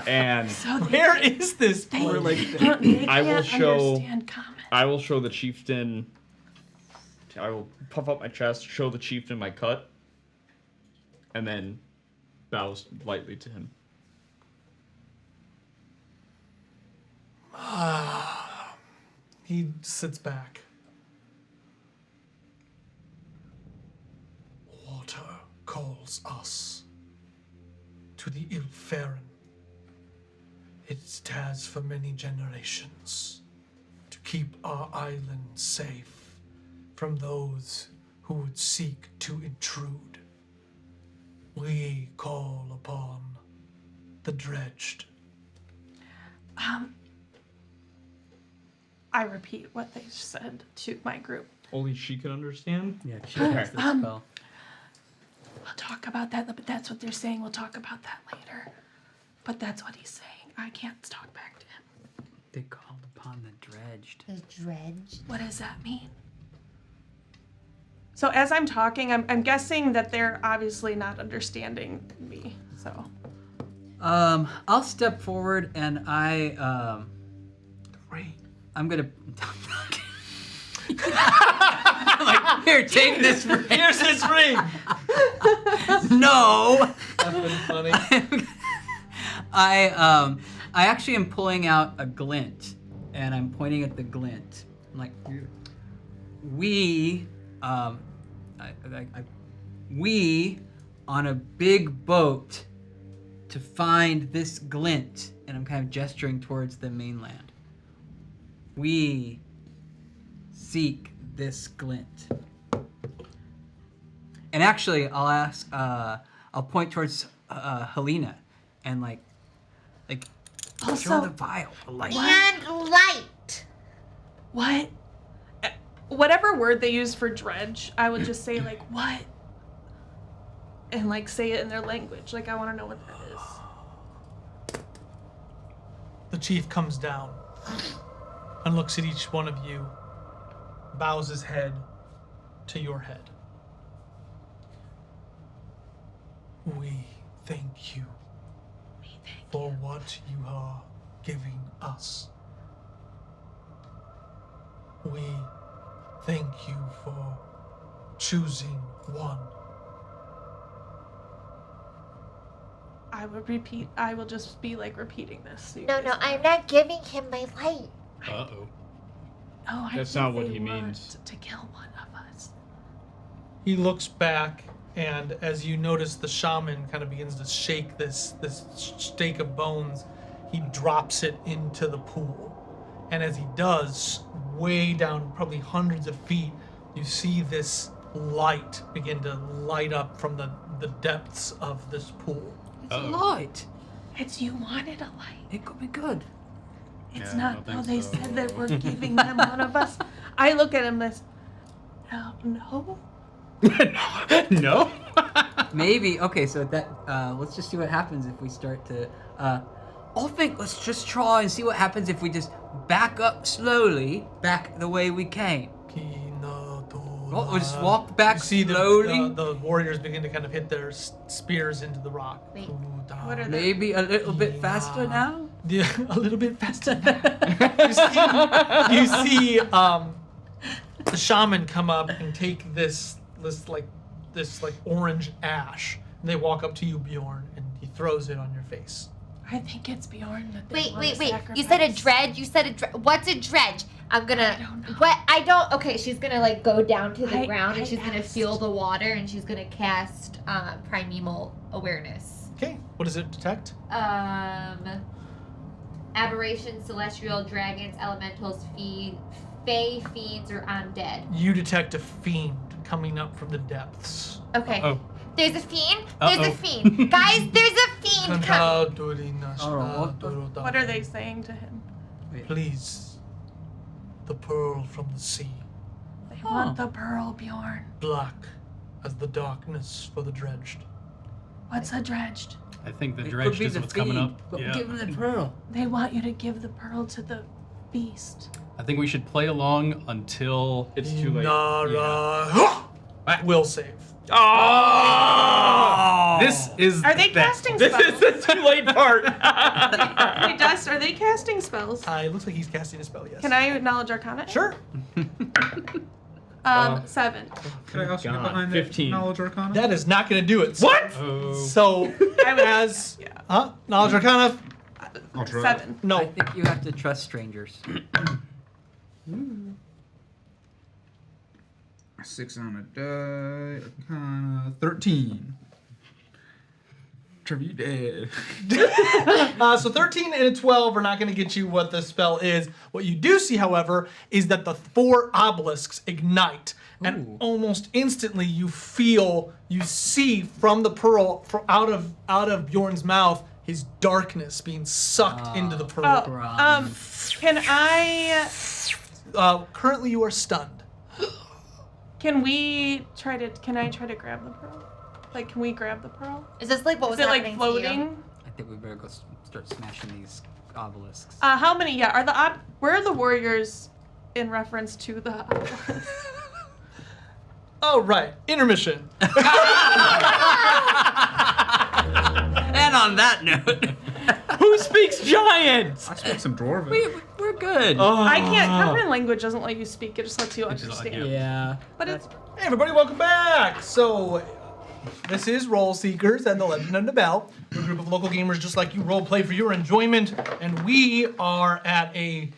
and Where is this They, place? they I will can't show- understand common. I will show the chieftain. I will puff up my chest, show the chieftain my cut, and then bows lightly to him. He sits back. Water calls us to the ill-faren. It has for many generations to keep our island safe from those who would seek to intrude. We call upon the dredged. I repeat what they said to my group. Only she can understand. Yeah, she has the spell. We'll talk about that, but that's what they're saying. We'll talk about that later. But that's what he's saying. I can't talk back to him. They called upon the dredged. The dredge. What does that mean? So as I'm talking, I'm guessing that they're obviously not understanding me. So I'll step forward and I'm gonna. Like, here, take this ring. Here's his ring! No. That's been funny. I actually am pulling out a glint, and I'm pointing at the glint. I'm like, we on a big boat to find this glint, and I'm kind of gesturing towards the mainland. We seek this glint. And actually, I'll ask. I'll point towards Helena, and like, show Also- the vial, the light. And light. what? Whatever word they use for dredge, I would just say like what, and like say it in their language. Like I want to know what that is. The chief comes down and looks at each one of you, bows his head to your head. We thank you for what you are giving us. We thank you for choosing one. I will just be like repeating this. So you No, guys no, know. I'm not giving him my light. Uh-oh. Oh, I That's think not what they he want means. To kill one of us. He looks back, and as you notice, the shaman kind of begins to shake this stake of bones. He drops it into the pool, and as he does, way down, probably hundreds of feet, you see this light begin to light up from the depths of this pool. It's a light. It's you wanted a light. It could be good. It's Yeah, I not don't how think they so. said that we're giving them one of us. I look at him as, no. No. Maybe. Okay, so that let's just see what happens if we start to. I think let's just try and see what happens if we just back up slowly, back the way we came. Well, we'll just walk back You see slowly. the warriors begin to kind of hit their spears into the rock. Wait. What are they? Maybe a little bit faster now. Yeah, a little bit faster. you see the shaman come up and take this orange ash, and they walk up to you, Bjorn, and he throws it on your face. I think it's Bjorn that they Wait, want wait, to wait. sacrifice. You said a dredge? You said a dredge. What's a dredge? I'm gonna. I don't know. What? I don't. Okay, she's gonna like go down to the I- ground and I she's gonna asked. feel the water and she's gonna cast primeval awareness. Okay, what does it detect? Aberrations, celestial, dragons, elementals, fae, fiends, or undead. You detect a fiend coming up from the depths. Okay. Oh. There's a fiend. There's a Uh-oh. fiend. Guys, there's a fiend coming. What are they saying to him? Please, the pearl from the sea, They want the pearl, Bjorn. black as the darkness for the dredged. What's a dredged? I think the It could dredged be is the what's coming up. But Yeah. give him the pearl. They want you to give the pearl to the beast. I think we should play along until It's too late. Nara. will save. Oh! This is Are they the casting This spells? is the too late part. Hey, Dust, are they casting spells? It looks like he's casting a spell, yes. Can I knowledge Arcana? it? Sure. 7. Could I also get God, behind 15. that knowledge arcana? That is not going to do it. What? So, as... Yeah. Knowledge Arcana? I'll try. 7. I No. think you have to trust strangers. 6 on a die. Arcana 13. Trevor, you dead. So 13 and a 12 are not going to get you what the spell is. What you do see, however, is that the 4 obelisks ignite. And almost instantly you see from the pearl, out of Bjorn's mouth, his darkness being sucked into the pearl. Can I... Currently you are stunned. Can I try to grab the pearl? Like, can we grab the pearl? Is this like what was Is it like happening to you? floating? I think we better go start smashing these obelisks. How many? Yeah, where are the warriors in reference to the obelisks? Oh, right. Intermission. And on that note, Who speaks giant? I speak some dwarven. we're good. I can't. Common language doesn't let you speak. It just lets you understand. Yeah. But it's Hey everybody, welcome back! So, this is Roll Seekers and the Legend of Nabell. We're a group of local gamers just like you, role play for your enjoyment, and we are at a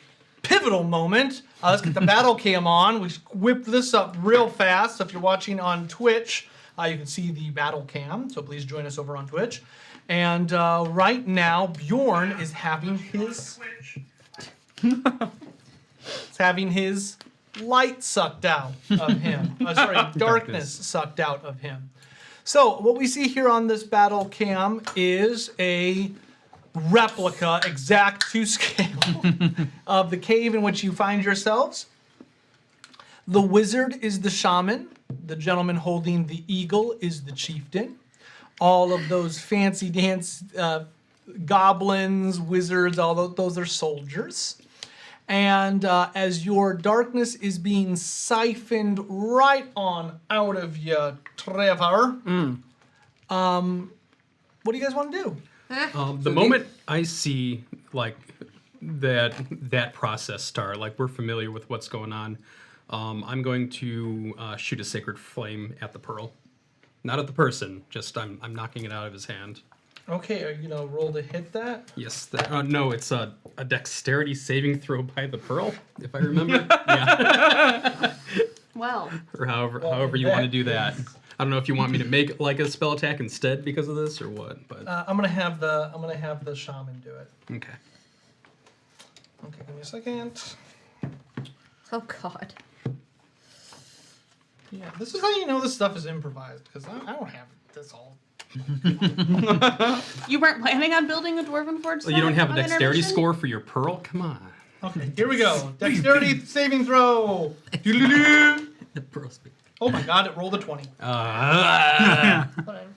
pivotal moment. Let's get the battle cam on. We whipped this up real fast, so if you're watching on Twitch, you can see the battle cam, so please join us over on Twitch. And right now, Bjorn is having his... It's having his light sucked out of him. Darkness sucked out of him. So what we see here on this battle cam is a replica, exact to scale, of the cave in which you find yourselves. The wizard is the shaman. The gentleman holding the eagle is the chieftain. All of those fancy dance goblins, wizards, all those are soldiers. And as your darkness is being siphoned right on out of you, Trevor, what do you guys want to do? The moment I see like that process start, like we're familiar with what's going on, I'm going to shoot a sacred flame at the pearl, not at the person. Just I'm knocking it out of his hand. Okay, are you gonna roll to hit that? Yes. No, it's a dexterity saving throw by the pearl, if I remember. Yeah. well. Or however you want to do that. I don't know if you want me to make like a spell attack instead because of this or what, but I'm gonna have the shaman do it. okay. Okay, give me a second. Oh God. Yeah, this is how you know this stuff is improvised, because I don't have this all. You weren't planning on building a dwarven forge? Well, you don't have a on dexterity intermission? score for your pearl? Come on. Okay, here we go. Dexterity saving throw. Doodle-doo. The pearl speak. Oh my god, it rolled a 20. How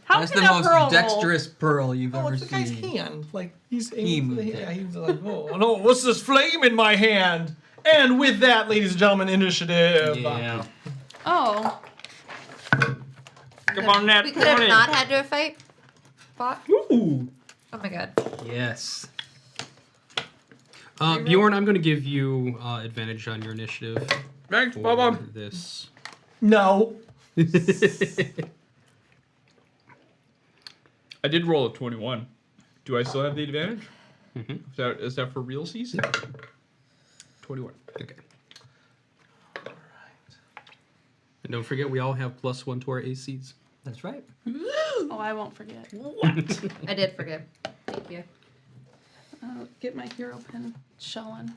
That's can the a most pearl roll? dexterous pearl you've Oh, ever it's the guy's seen. hand. Like, he's He aiming for the moved hand. it. Yeah, he's like, oh no, what's this flame in my hand? And with that, ladies and gentlemen, initiative. Yeah. Oh. Come on, Nat. We could have not had to fight. Fought. Ooh. Oh my God. Yes. Bjorn, I'm going to give you advantage on your initiative. Thanks, for Bubba. this. No. I did roll a 21. Do I still have the advantage? Mm-hmm. Is that for realsies? 21. Okay. And don't forget, we all have +1 to our ACs. That's right. Oh, I won't forget. I did forget. Thank you. Get my hero pin showing.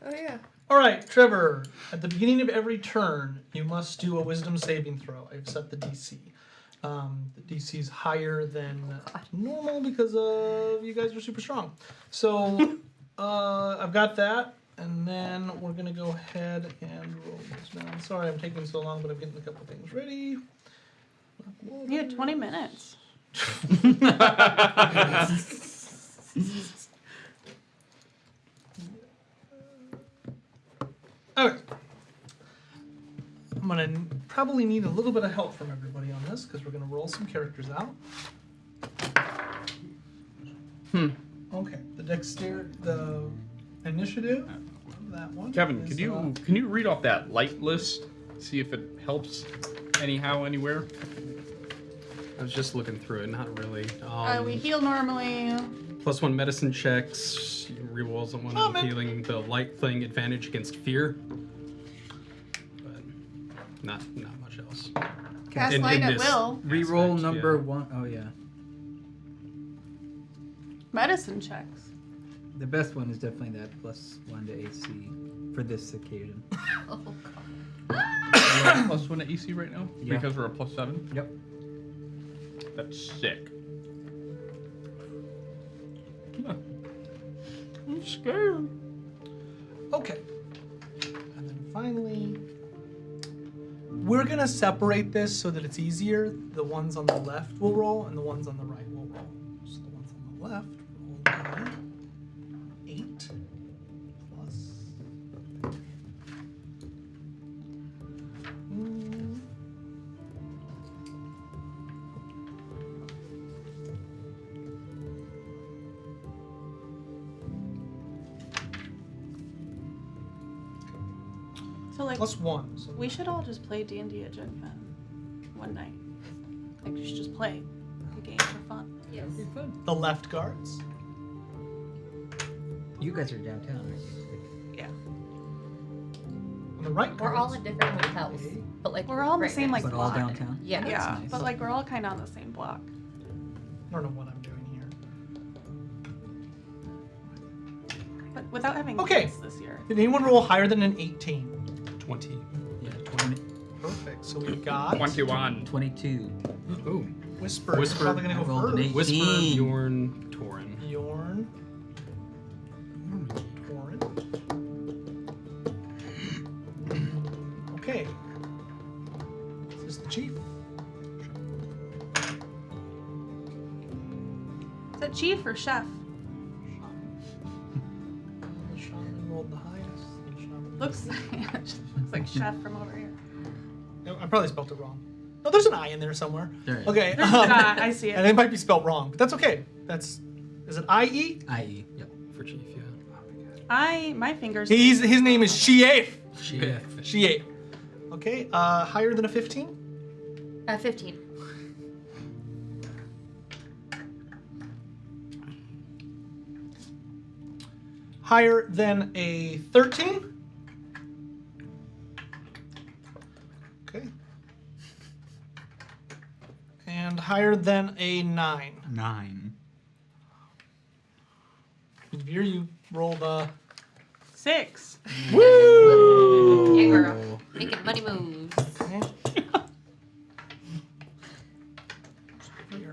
Oh yeah. All right, Trevor. At the beginning of every turn, you must do a Wisdom saving throw. I've set the DC. The DC is higher than normal because of you guys are super strong. So I've got that, and then we're gonna go ahead and roll this down. Sorry, I'm taking so long, but I'm getting a couple things ready. You had 20 minutes. Okay. I'm gonna probably need a little bit of help from everybody on this because we're going to roll some characters out. Okay, the initiative, that one. Kevin, is, can you read off that light list? See if it helps anyhow, anywhere. I was just looking through it, not really. We heal normally. +1 medicine checks, rerolls on one healing, the light thing, advantage against fear. But not much else. Cast In light at this will. Reroll aspect, number yeah. 1. Oh, yeah. Medicine checks. The best one is definitely that +1 to AC for this occasion. Oh, God. +1 at EC right now? Yeah. Because we're a +7? Yep. That's sick. I'm scared. Okay. And then finally, we're going to separate this so that it's easier. The ones on the left will roll and the ones on the right will roll. So the ones on the left roll 8 plus. So like, +1. So we should all just play D&D at Gen Con one night. Like, we should just play the game for fun. Yes. the left guards. You guys are downtown, aren't you? Yeah. On the right We're guards. all in different hotels, but like We're all in the right same next like But all block. downtown? Yeah. That's Yeah, nice. but like we're all kind of on the same block. I don't know what I'm doing here. But without having Okay. kids this year. Did anyone roll higher than an 18? 20. Yeah, 20, Perfect. So we've got 21. 22. Ooh. Whisper. Whisper. Probably gonna I go rolled an first. 8. Whisper, 18. Bjorn, Torin. Bjorn. Torin. Okay. This is the chief. Is that chief or chef? The shaman rolled the highest. The shaman- Looks looks like chef from over here. No, I probably spelled it wrong. No, there's an I in there somewhere. There is. Okay. I see it. And it might be spelled wrong, but that's okay. Is it I-E? IE. Yep. For chief, yeah. My fingers. His name is Shief. Yeah. Shief. Okay, higher than a 15? 15. Higher than a 13? Okay. And higher than a 9. 9. Veer, you rolled a 6. Yeah, girl. Making money moves. okay.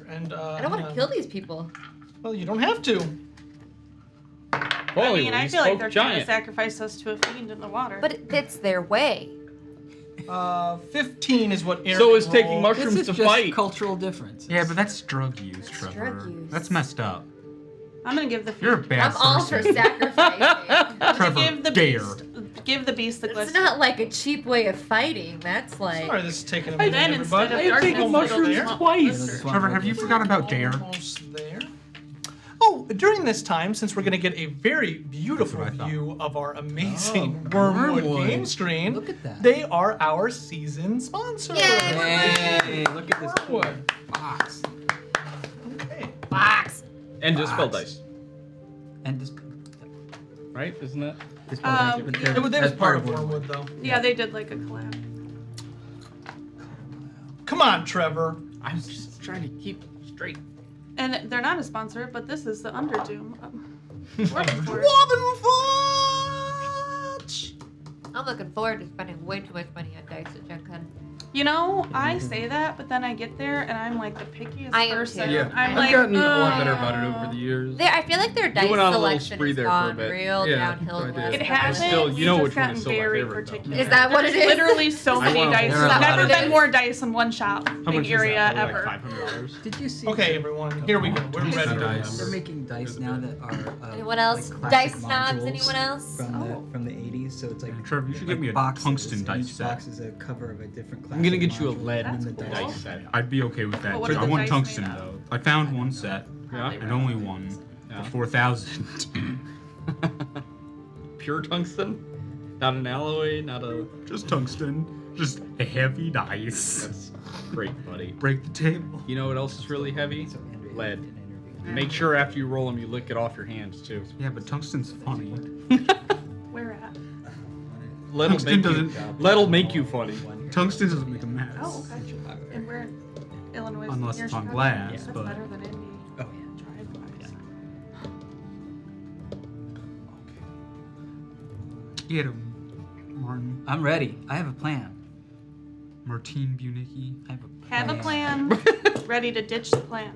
And I don't want to kill these people. Well, you don't have to. Holy, I feel like they're trying to sacrifice us to a fiend in the water. But it's their way. 15 is what Aaron So is taking rolled. mushrooms This is to just fight. cultural difference. Yeah, but that's drug use, That's Trevor. drug use. That's messed up. I'm gonna give the You're a fiend. bad I'm all for person. sacrificing. Trevor, Give the dare. beast. Give the beast the It's glitch. not like a cheap way of fighting. That's like. Sorry, this is taking a And minute, then instead everybody. of darkness, taken it'll mushrooms just twice. Trevor, have you forgotten about dare? Almost there. Oh, during this time, since we're going to get a very beautiful That's what I thought. view of our amazing Wormwood game screen, Look at that. they are our season sponsor. Yay! Hey, look at this cool Wormwood. box. Okay. Box. And dispel dice, And this. right? Isn't that? This Um, It was part of Wormwood, though. Yeah, they did like a collab. Come on, Trevor. I'm just trying to keep straight. And they're not a sponsor, but this is the Underdoom. Working for it. Wovenfudge! I'm looking forward to spending way too much money on dice at Gen Con. You know, I say that, but then I get there and I'm like the pickiest I am person. too. I'm I've like, gotten a lot "Ugh." better about it over the years. I feel like their dice went on a little selection spree has there for a gone bit. real Yeah, downhill. I the did. last It couple of hasn't. years. Still, you know We've which just one gotten is still my very favorite, though. particular. Is that what it is? Literally so many want dice. one. There's There are a never lot of been more dice in one shop, How much big is area that? ever. Like $500. Did you see? Okay, everyone, here we go. We're Did you ready. see Dice. They're making dice now that are. Anyone else? Like classic Dice snobs? modules Anyone else? From the 80s, so it's like. Trevor, you should like give me a boxes, tungsten and dice each set. box is a cover of a different classic I'm gonna get you a lead That's in the cool. dice set. I'd be okay with that. But what too. are I the want dice tungsten made of? though. I found one set and only one for 4,000. Pure tungsten? Not an alloy, not a... Just tungsten. Just a heavy dice. That's great, buddy. Break the table. You know what else is really heavy? Lead. Make sure after you roll them, you lick it off your hands, too. Yeah, but tungsten's funny. Where at? Lead'll make you funny. Tungsten doesn't make a mess. Oh, okay. And we're in Illinois. Unless near it's on Chicago? glass, That's but- better than Indy. Oh yeah. Drive-wise. Get him. Martin. I'm ready. I have a plan. Martine Bunicki. I have a Have a plan. Ready to ditch the plan.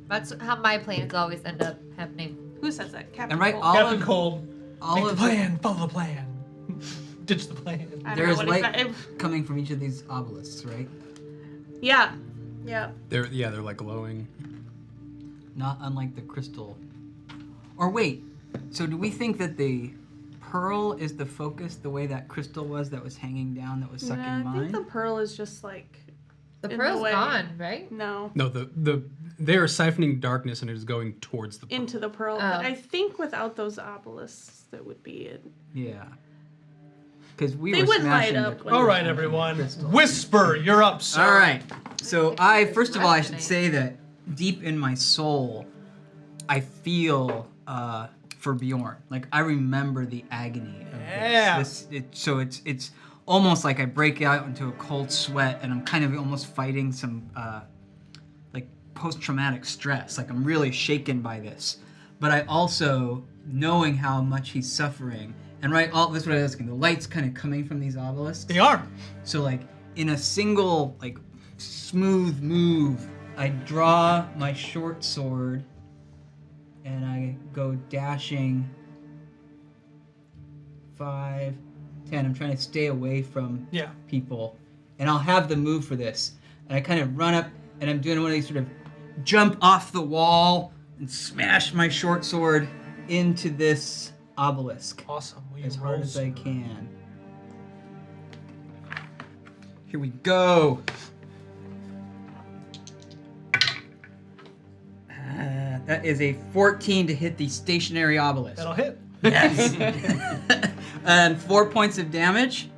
That's how my plans always end up happening. Who says that? Captain And right, Cold. all Captain of Cold. all Make the of plan. Follow the plan. Ditch the plan. I don't there know is what he light said. coming from each of these obelisks, right? Yeah. Yeah. They're like glowing. Not unlike the crystal. Or wait, so do we think that the pearl is the focus, the way that crystal was that was hanging down, that was sucking I mine? think the pearl is just like The in pearl's the way. gone, right? No. No, they are siphoning darkness and it is going towards the. Into the pearl. Oh. But I think without those obelisks, that would be it. Yeah. Because we They were wouldn't light smashing up the when- All right, everyone. Whisper, you're up, sir. All right. So first of all, I should say that deep in my soul, I feel for Bjorn. Like I remember the agony of Yeah. this. So it's almost like I break out into a cold sweat, and I'm kind of almost fighting some like post-traumatic stress. Like I'm really shaken by this. But I also, knowing how much he's suffering, and right, all this is what I was asking. The light's kind of coming from these obelisks. They are. So like in a single like smooth move, I draw my short sword and I go dashing 5, 10. I'm trying to stay away from Yeah. people. And I'll have the move for this. And I kind of run up and I'm doing one of these sort of jump off the wall and smash my short sword into this obelisk Awesome. Will you as roll hard as I some- can. Here we go. That is a 14 to hit the stationary obelisk. That'll hit. Yes. And 4 points of damage.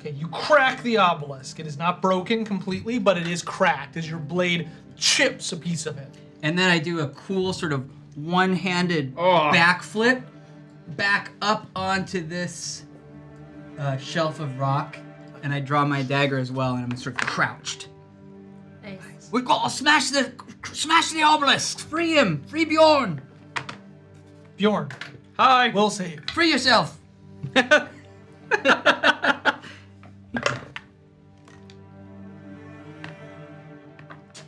Okay, you crack the obelisk. It is not broken completely, but it is cracked as your blade chips a piece of it. And then I do a cool sort of one-handed backflip back up onto this shelf of rock. And I draw my dagger as well, and I'm sort of crouched. Nice. We gotta smash the obelisk! Free him! Free Bjorn! Bjorn, Hi! will save. Free yourself!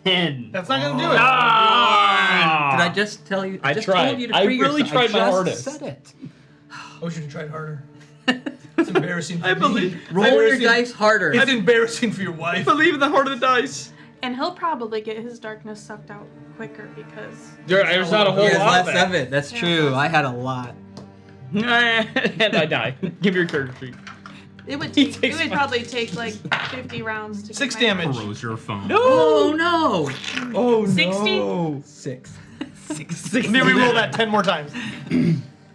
10. That's not gonna do it. Did I just tell you? I just tried. told you to I free really yourself. tried my I just hardest. said it. I wish you'd tried harder. It's embarrassing for I me. believe- Roll your Embarrassing- dice harder. It's embarrassing for your wife. Believe in the heart of the dice. And he'll probably get his darkness sucked out quicker because There's not a whole There's lot less of it. That's Yeah, true. less. I had a lot. And I die. Give me your character sheet. it would He take, it takes would my- probably take like 50 rounds to 6 get my- damage. Corrodes your phone. Oh no! Oh 60? no. 6. Let me re-roll that 10 more times.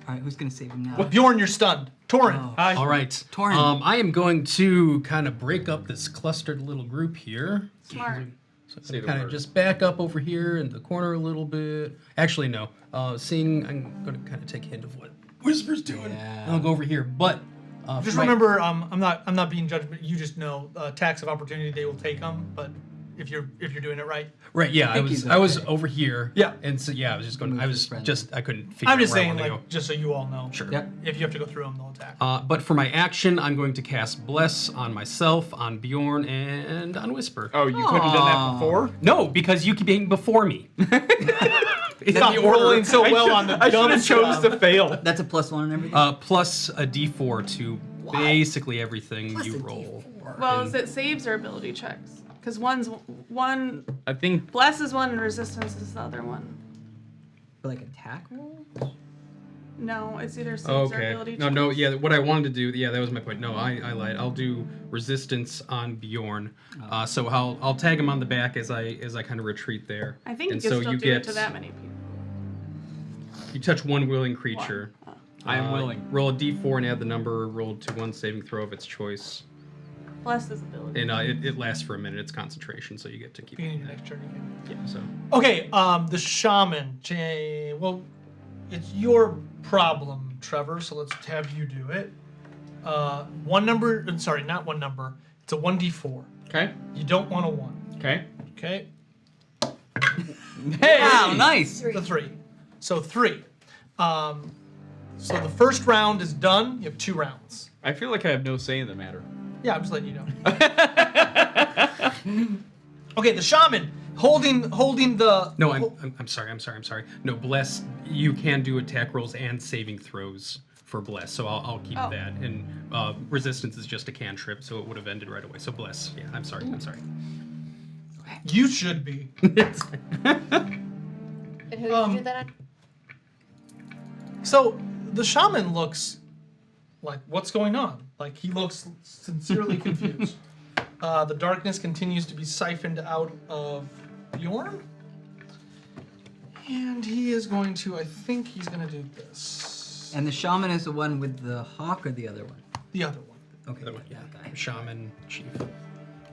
All right, who's gonna save him now? Bjorn, you're stunned. Torin. Oh. All right. Torrent. I am going to kind of break up this clustered little group here. Smart. So Say the kind of word. just back up over here in the corner a little bit. Actually, no. I'm going to kind of take a hint of what Whisper's doing. Yeah. And I'll go over here. But Just for my- remember, I'm not being judged, but you just know tax of opportunity. They will take them, but if you're doing it right, Right, yeah, think he's I was okay. over here. Yeah. And so yeah, I was just going. Move I is was friendly. just. I couldn't figure. I'm just out where I saying, wanted like, to go. just so you all know. Sure. Yep. If you have to go through them, they'll attack. But for my action, I'm going to cast Bless on myself, on Bjorn, and on Whisper. Oh, you couldn't have done that before? No, because you keep being before me. It's Stop the order. rolling so well on the I should dumb have chose stuff. to fail. That's a +1 and everything. Plus a D4 to basically everything Plus you a roll. Well, And- is it saves or ability checks? Because one I think bless is one and resistance is the other one. For like attack rolls. No, it's either saves Oh, or okay. ability No, checks. yeah. What I wanted to do, yeah, that was my point. No, I lied. I'll do resistance on Bjorn. So I'll tag him on the back as I kind of retreat there. I think and you can so still you do it get to that many people. you touch one willing creature. I am willing. Roll a d4 and add the number rolled to one saving throw of its choice. Plus his ability. And it lasts for a minute. It's concentration, so you get to keep. Beginning of your next turn, you can. Yeah. So Okay, the shaman. Well, it's your problem, Trevor, so let's have you do it. One number, sorry, not one number. It's a 1d4. Okay. You don't want a 1. Okay. Okay? Hey! Wow, nice. The 3. So 3. So the first round is done. You have 2 rounds. I feel like I have no say in the matter. Yeah, I'm just letting you know. Okay, the shaman holding the. no, I'm sorry. No, bless. You can do attack rolls and saving throws for bless, so I'll keep Oh. that. And resistance is just a cantrip, so it would have ended right away. So bless. Yeah, I'm sorry. You should be. And who did you do that on? So the shaman looks like, what's going on? Like, he looks sincerely confused. The darkness continues to be siphoned out of Bjorn. And he is going to, I think he's going to do this. And the shaman is the one with the hawk or the other one? The other one. Okay, Other one, yeah. that guy. Shaman chief.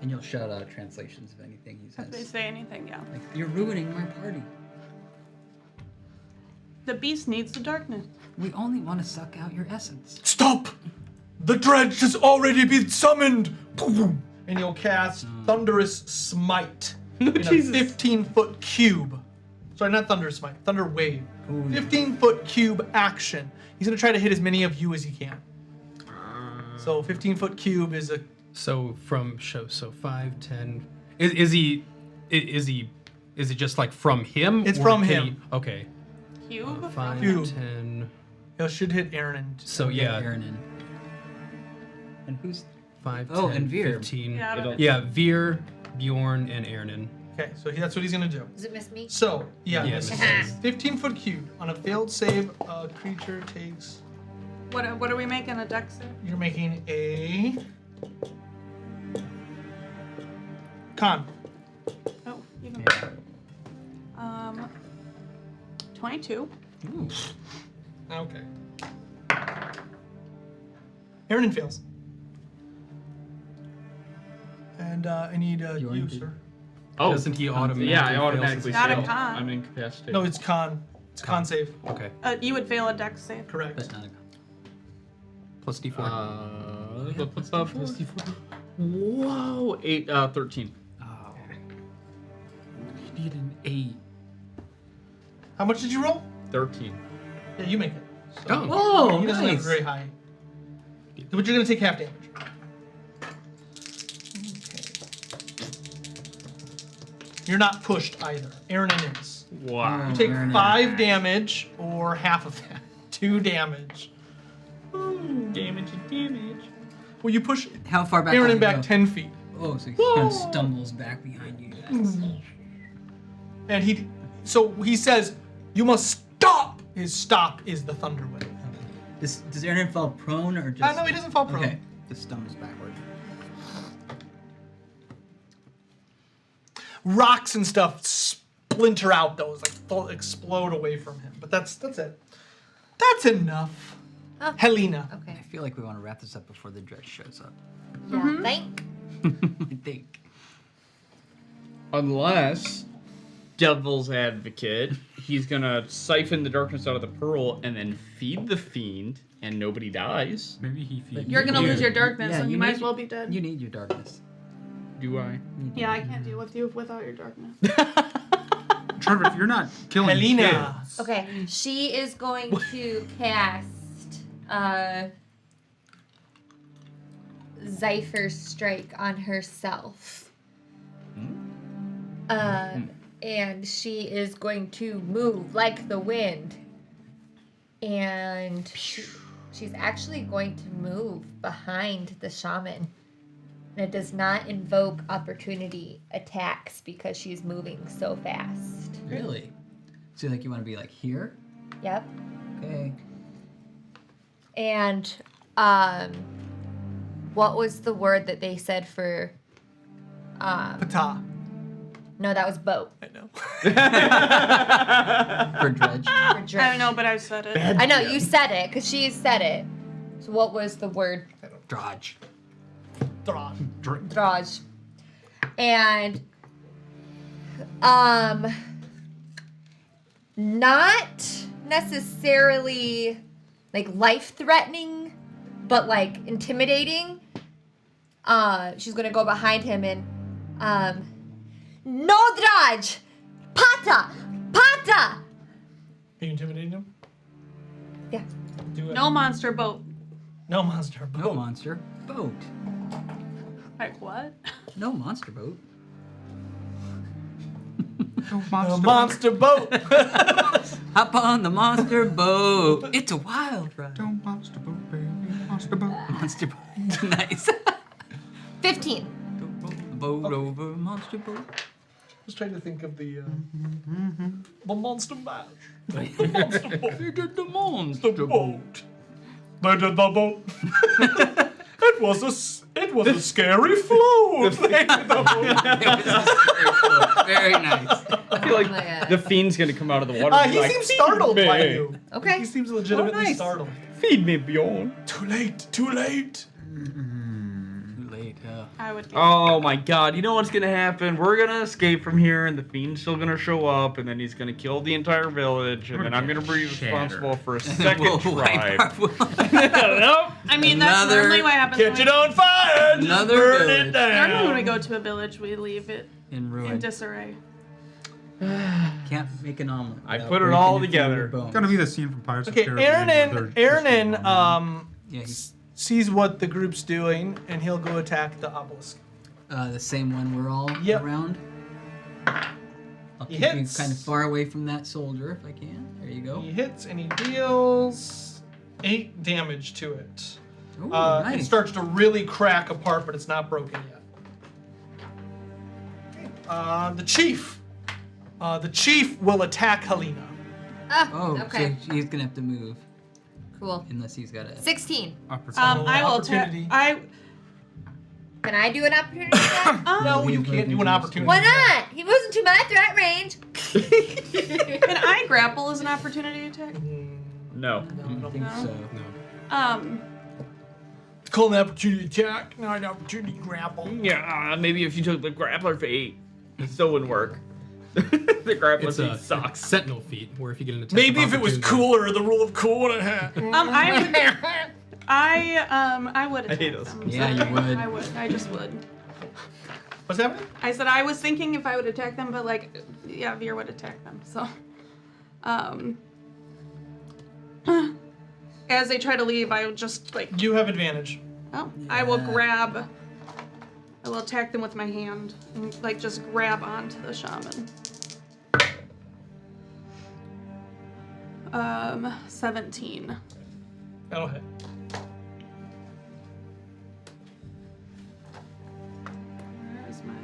And you'll shout out translations of anything he If they says. say anything, yeah. Like, you're ruining my party. The beast needs the darkness. We only want to suck out your essence. Stop! The dredge has already been summoned! Boom! And you'll cast Thunderous Smite in a 15-foot cube. Sorry, not Thunderous Smite, Thunder Wave. 15-foot cube action. He's going to try to hit as many of you as he can. So 15-foot cube is a... So from so 5, 10. Is he just like from him? It's or from can him. he- okay. Cube? 5, Cube. 10. It should hit Aaron and... So yeah, Aaron in. And who's 5, Oh, 10, and Veer. 15. Yeah, I don't- Yeah, Veer, Bjorn, and Aaron. Okay, so that's what he's going to do. Does it miss me? So, yeah, Yeah, this it is 15-foot cube. On a failed save, a creature takes... What are we making, a dex save? You're making a... Con. Oh, even 22. Okay. Aaron fails. And I need Bjorn you, did. sir. Oh, Doesn't he automatically? Yeah, I fail automatically Not a fail. con. I'm incapacitated. No, it's con. It's con save. Okay. You would fail a dex save. Correct. But not a Plus D4. Whoa, 13. Oh. You need an 8. How much did you roll? 13. Yeah, you make it. Oh. Oh, He doesn't have nice. very high. But you're going to take half damage. Okay. You're not pushed either. Aaron is. Wow. You take Aaron. 5 damage or half of that. 2 damage. Damage. Well, you push How far back? Aaron can you back go? 10 feet. Oh, so he kind of stumbles back behind you guys. And so he says, you must stop! His stop is the thunder wave. Does Aaron fall prone or just? No, he doesn't fall prone. Okay, just stumbles backward. Rocks and stuff splinter out those, like explode away from him. But that's it. That's enough. Oh. Helena. Okay. I feel like we want to wrap this up before the dredge shows up. Yeah, thank. I think. Unless, devil's advocate, he's gonna siphon the darkness out of the pearl and then feed the fiend, and nobody dies. Maybe he feeds You're gonna you. lose your darkness, Yeah, and you you might need- as well be dead. You need your darkness. Do I? Yeah, I can't deal with you without your darkness. Trevor, if you're not killing Helena. kids, Okay, she is going to cast Zypher's Strike on herself. And she is going to move like the wind. And she's actually going to move behind the shaman. And it does not invoke opportunity attacks because she's moving so fast. Really? So like you want to be like here? Yep. Okay. And what was the word that they said for Pata. no, that was boat. I know. For dredge. For I dredge. don't know, but I've said it. I know, you said it, because she said it. So what was the word? Dredge. Thron. Draj. And not necessarily like life-threatening, but like intimidating. She's gonna go behind him and no Draj! Pata! Pata! Are you intimidating him? Yeah. Do it. No monster boat. No monster. No monster boat. Like what? No monster boat. No The monster boat. Hop on the monster boat. It's a wild ride. Don't monster boat, baby. Monster boat. Monster boat. Nice. 15. Boat over monster boat. I was trying to think of the monster mash. The monster boat. You did the monster The boat. They did the boat. It was a scary float. They did the boat. Very nice. I feel like Oh my God. the fiend's gonna come out of the water. and be He like, seems "Feed startled me. by you. Okay. He seems legitimately nice. startled. Feed me, Bjorn. Too late. Too late. Too late, I would. Oh my god, you know what's gonna happen? We're gonna escape from here, and the fiend's still gonna show up, and then he's gonna kill the entire village, and then I'm gonna be responsible for a second tribe. Nope. I mean, that's Another- normally what happens. Catch it on fire. Just Another burn village. it down. Normally, when we go to a village, we leave it In in ruin. disarray. Can't make an omelet. I without put it breaking all your together. favorite bones. It's gonna be the scene from Pirates of Okay, the Caribbean. where they're Aaron just on Yeah, he's sees what the group's doing, and he'll go attack the obelisk. the same one we're all Yep. around. I'll He keep hits. you kind of far away from that soldier if I can. There you go. He hits and he deals 8 damage to it. Ooh, It nice. starts to really crack apart, but it's not broken yet. The chief. The chief will attack Helena. Oh, okay. so he's gonna have to move Cool. unless he's got a. 16. Opportunity. I will opportunity. Can I do an opportunity attack? No, you He's can't do moving an to the opportunity. Why not? He moves into my threat range. Can I grapple as an opportunity attack? No. I don't think No. so. It's called an opportunity attack, not an opportunity grapple. Yeah, maybe if you took the grappler feat, it still wouldn't work. The grappler It's feat a sucks. sentinel feat, where if you get an attack Maybe of if it was opportunity- cooler, the rule of cool would have had. I would attack hate us. them. Yeah, you would. I would. I just would. What's happening? I said I was thinking if I would attack them, but like, yeah, Veer would attack them. So, as they try to leave, I would just like, You have advantage. oh, I will grab. I will attack them with my hand and like just grab onto the shaman. 17. That'll hit. Where is my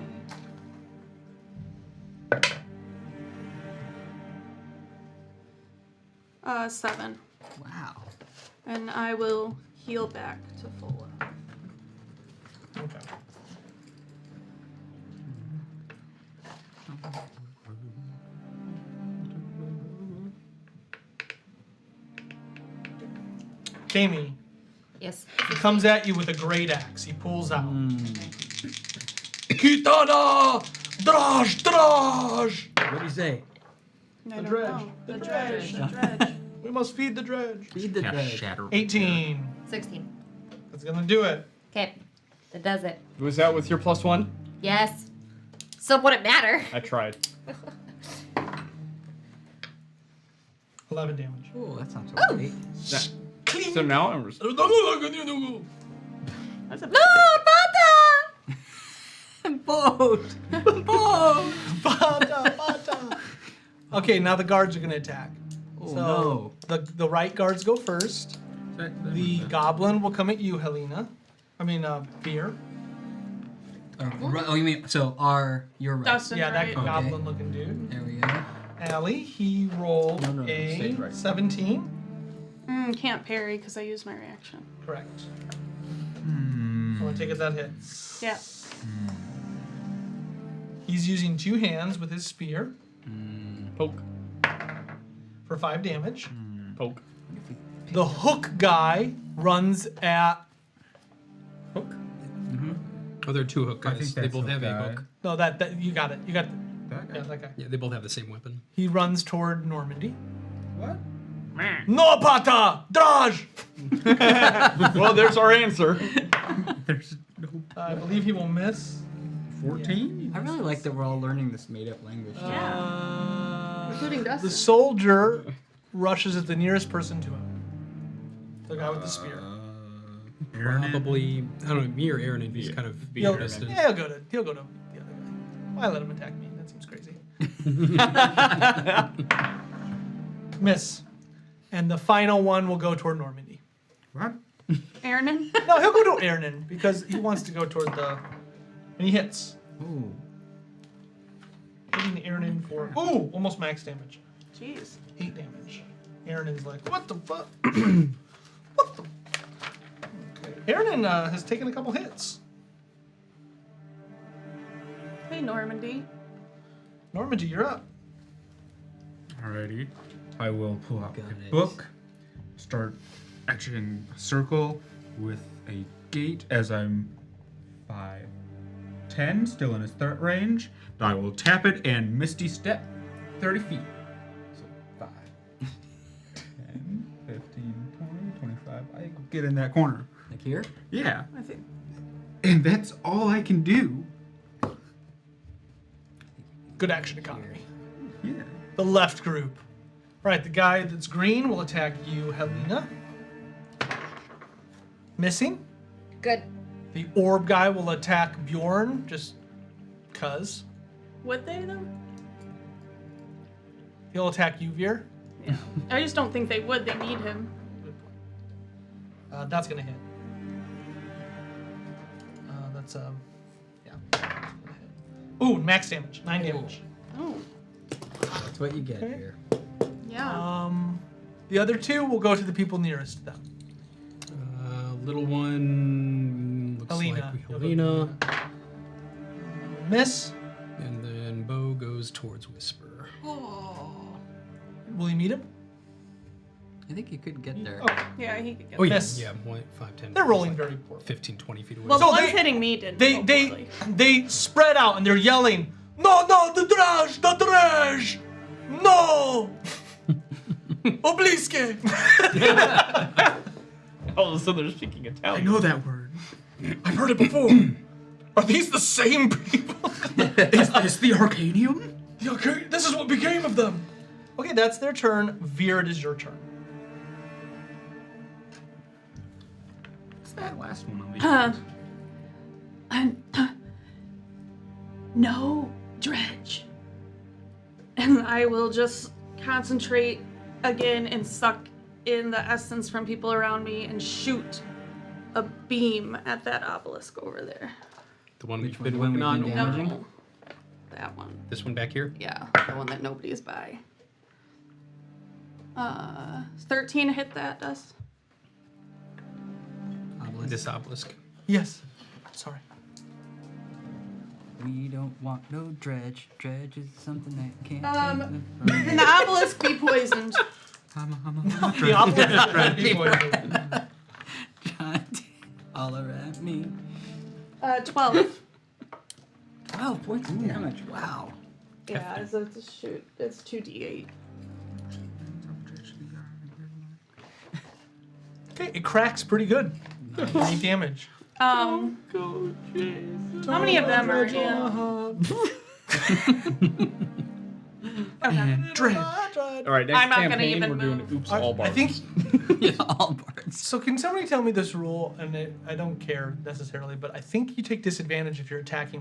7. Wow. And I will heal back to full. Okay. Jamie, Yes. he comes at you with a great axe. He pulls out. Kitana! Draj! Draj! What do you say? I don't dredge. know. The The dredge. dredge. The dredge. We must feed the dredge. Feed the Cast dredge. shatter. 18. 16. That's gonna do it. Okay. That does it. Was that with your +1? Yes. So would it matter? I tried. 11 damage. Oh, that sounds Oh. great. So now I'm That's a No, Pata! Boat! Boat! Bata, bata. Okay, now the guards are gonna attack. Oh So no. the right guards go first. The goblin will come at you, Helena. I mean, Beer. Oh, you mean so you're right. Dustin's Yeah, that right. goblin looking dude. There we go. Allie, he rolled No, a stay right. 17. Can't parry because I used my reaction. Correct. So I take it that hits. Yeah. He's using 2 hands with his spear Poke. for 5 damage. Poke. The hook guy runs at. Hook. Oh, there are 2 hook I guys. think They that's both have hook a guy. hook. No, that you got it. You got That guy? yeah, that guy. Yeah, they both have the same weapon. He runs toward Normandy. What? No pata, drage. Well, there's our answer. There's no I believe he will miss. 14? I really like that we're all learning this made-up language. Including Dustin. The soldier rushes at the nearest person to him. The guy with the spear. Probably, I don't know, me or Aaron would be kind of He'll, interested. yeah, he'll go to the other guy. Why let him attack me? That seems crazy. Miss. And the final one will go toward Normandy. What? Aaron? No, he'll go to Aaronin because he wants to go toward the. And he hits. Ooh. Hitting Aaronin for. Ooh, almost max damage. Jeez. 8 damage. Aaronin's like, what the fuck? What the? Okay. Aaronin has taken a couple hits. Hey, Normandy. Normandy, you're up. Alrighty. I will pull out Got a it. book, start etching a circle with a gate as I'm 5'10", still in his threat range. I will tap it and Misty Step 30 feet. So 5, 10, 15, 20, 25. I get in that corner. Like here? Yeah. I think. And that's all I can do. Good action economy. Yeah. The left group. Right, the guy that's green will attack you, Helena. Missing. Good. The orb guy will attack Bjorn, just cuz. Would they, though? He'll attack you, Veer. Yeah. I just don't think they would. They need him. That's gonna hit. That's yeah. That's gonna hit. Ooh, max damage, 9 damage. Oh. That's what you get Okay. here. Yeah. The other 2 will go to the people nearest them. Little one looks Helena. like Helena. Miss. And then Bo goes towards Whisper. Will you meet him? I think you could get there. Oh, Yeah, he could get Oh, yeah. Miss. Yeah, 5, 10. they're rolling very poorly. 15, 20 feet away. Well, So the ones they- hitting me didn't. They roll they poorly. they spread out and they're yelling, "No, no, the trash! No! Obliske!" All of a sudden, they're speaking I Italian. know that word. I've heard it before. Are these the same people? Is this the Arcanium? Okay, this is what became of them. Okay, that's their turn. Veer, it is your turn. What's that last one on the No, Dredge. And I will just concentrate again and suck in the essence from people around me and shoot a beam at that obelisk over there. The one Which we've been one working on. we've been damaging? No, that one. This one back here. Yeah, the one that nobody is by. 13 hit that, does? This obelisk. Yes. Sorry. We don't want no dredge. Dredge is something that can't Can the obelisk be poisoned? The opposite. all around me. 12. 12 points of damage. Wow. Yeah, so it's a shoot. It's 2d8. Okay, it cracks pretty good. 9 damage. How many of them are in? Okay. Dredge. All right, next I'm not gonna campaign, even we're doing move. Oops, I all bars. think. Yeah, all parts. So can somebody tell me this rule? And I don't care necessarily, but I think you take disadvantage if you're attacking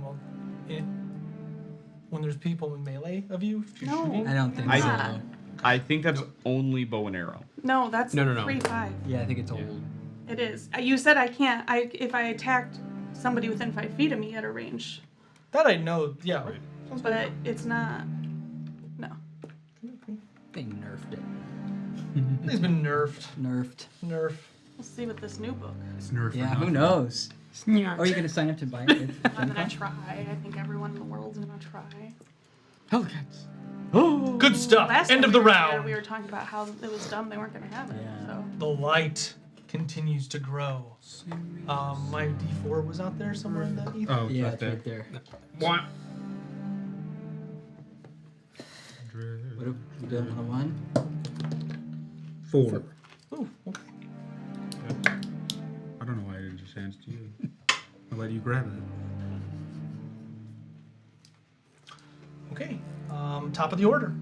when there's people in melee of you. If you're No. shooting. I don't think I- so. I think that's only bow and arrow. No, that's No. 3-5. Yeah, I think it's old. It is. You said I can't. If I attacked somebody within 5 feet of me at a range, That I know. Yeah. but it's not. No. They nerfed it. He's been nerfed. Nerfed. We'll see with this new book. It's nerf. Yeah, who knows? Oh, you're gonna sign up to buy it? I'm gonna try. I think everyone in the world's gonna try. Hellcats. Good stuff. Last End time of the we were here, round. we were talking about how it was dumb they weren't gonna have it. Yeah. So The light continues to grow. My D4 was out there somewhere in that ether. Oh, Yeah, right it's there. right there. What? What have we done on a 1? 4. Ooh, okay. I don't know why I didn't just hand it to you. I'll let you grab it. Okay. Top of the order.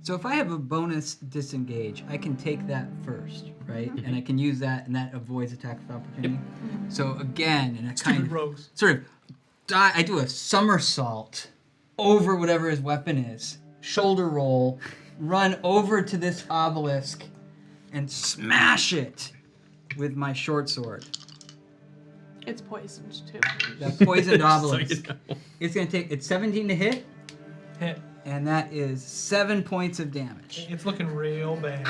So if I have a bonus disengage, I can take that first, right? And I can use that, and that avoids attacks of opportunity. So again, in a kind Stupid of rogues. sort of, I do a somersault over whatever his weapon is, shoulder roll, run over to this obelisk, and smash it with my short sword. it's poisoned too. That poisoned So obelisk. you know. It's gonna take. It's 17 to hit, Hit. and that is 7 points of damage. It's looking real bad.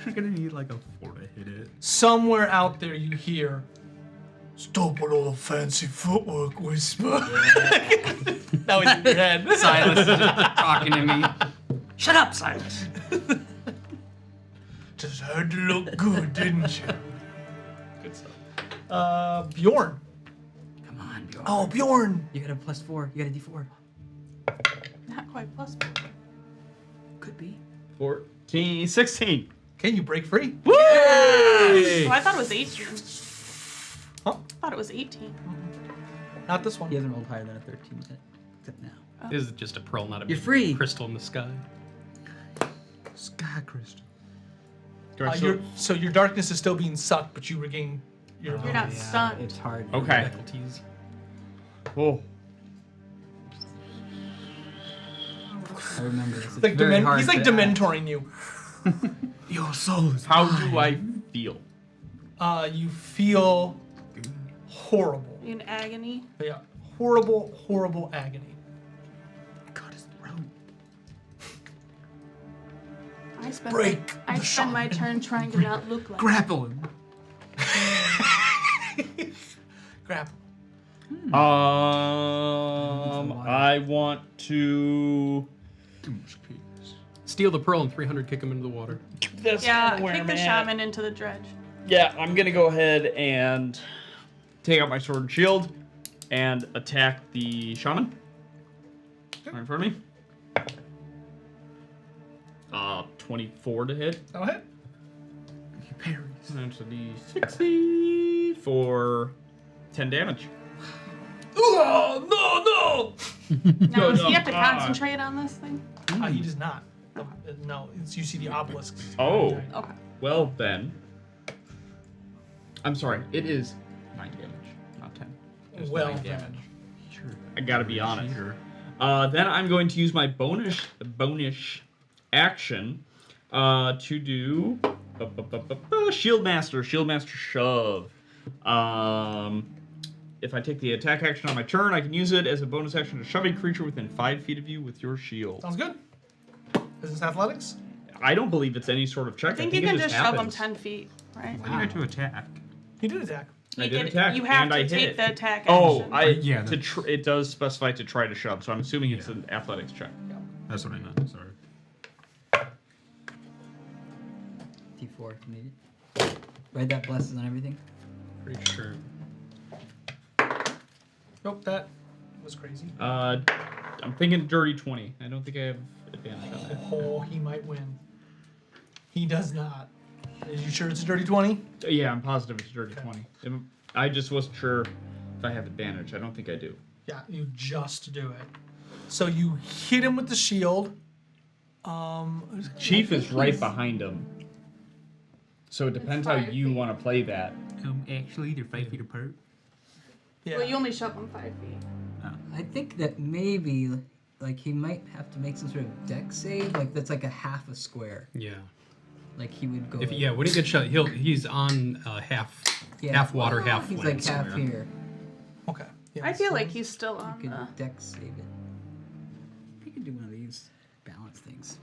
You're gonna need like a 4 to hit it. Somewhere out there you hear, "Stop with all the fancy footwork, Whisper." That was in your head. Silas is talking to me. Shut up, Silas. Just had to look good, didn't you? Good stuff. Bjorn. Come on, Bjorn. Oh, Bjorn. You got a +4. You got a D4. Not quite plus. Could be. 14, 16. Okay, you break free. Woo! Oh, I thought it was 18. Huh? I thought it was 18. Not this one. He hasn't rolled higher than a 13 yet, except now. This is just a pearl, not a You're big free. crystal in the sky. Sky crystal. So your darkness is still being sucked, but you regain your. You're not stunned. It's hard. Okay. Faculties. Oh. I remember this. It's He's like, very hard he's like to act. dementoring you. Your soul is How do I feel? You feel horrible. In agony. Yeah, horrible, horrible agony. cut his throat. I spend Break I the spend my shaman. turn trying to not look like. Grapple him. Grab. I want to. Too much peace. Steal the pearl and 300 kick him into the water. That's Yeah, kinda where kick I'm the at. shaman into the dredge. Yeah, I'm gonna go ahead and take out my sword and shield and attack the shaman. Right in front of me. 24 to hit. Go ahead. He parries. That's a D60 for 10 damage. Oh, no! Now, does he have to Ah. concentrate on this thing? He does not. No, it's, you see the obelisk. Oh. Okay. Well then. I'm sorry, it is 9 damage, not 10. It's Well 9 then. damage. Sure. I gotta be honest. Cheater. Then I'm going to use my bonus action to do Shield Master Shove. If I take the attack action on my turn, I can use it as a bonus action to shove a creature within 5 feet of you with your shield. Sounds good. Is this athletics? I don't believe it's any sort of check. I think it you can just shove him happens. 10 feet, right? Why do you have to attack? He did attack. I You did get- attack, You have and to I hit take it. the attack Oh, action. Yeah, it does specify to try to shove, so I'm assuming it's Yeah. an athletics check. That's what I meant. Sorry. D4 if you need it. Right, that blesses on everything. Pretty sure. Nope, that was crazy. I'm thinking dirty 20. I don't think I have advantage on that. Oh, he might win. He does not. Are you sure it's a dirty 20? Yeah, I'm positive it's dirty Okay. 20. I just wasn't sure if I have advantage. I don't think I do. Yeah, you just do it. So you hit him with the shield. Chief is right behind him. So it depends how It's 5 you feet. want to play that. Actually, they're 5 feet apart. Yeah. Well, you only shove him 5 feet. I think that maybe, like, he might have to make some sort of deck save. Like, that's like a half a square. Yeah. Like, he would go. If when he gets shot, he's on half water, half He's wind. like half here. Okay. Yeah, I feel so- like he's still on You the. could deck save it. You could do one of these balance things.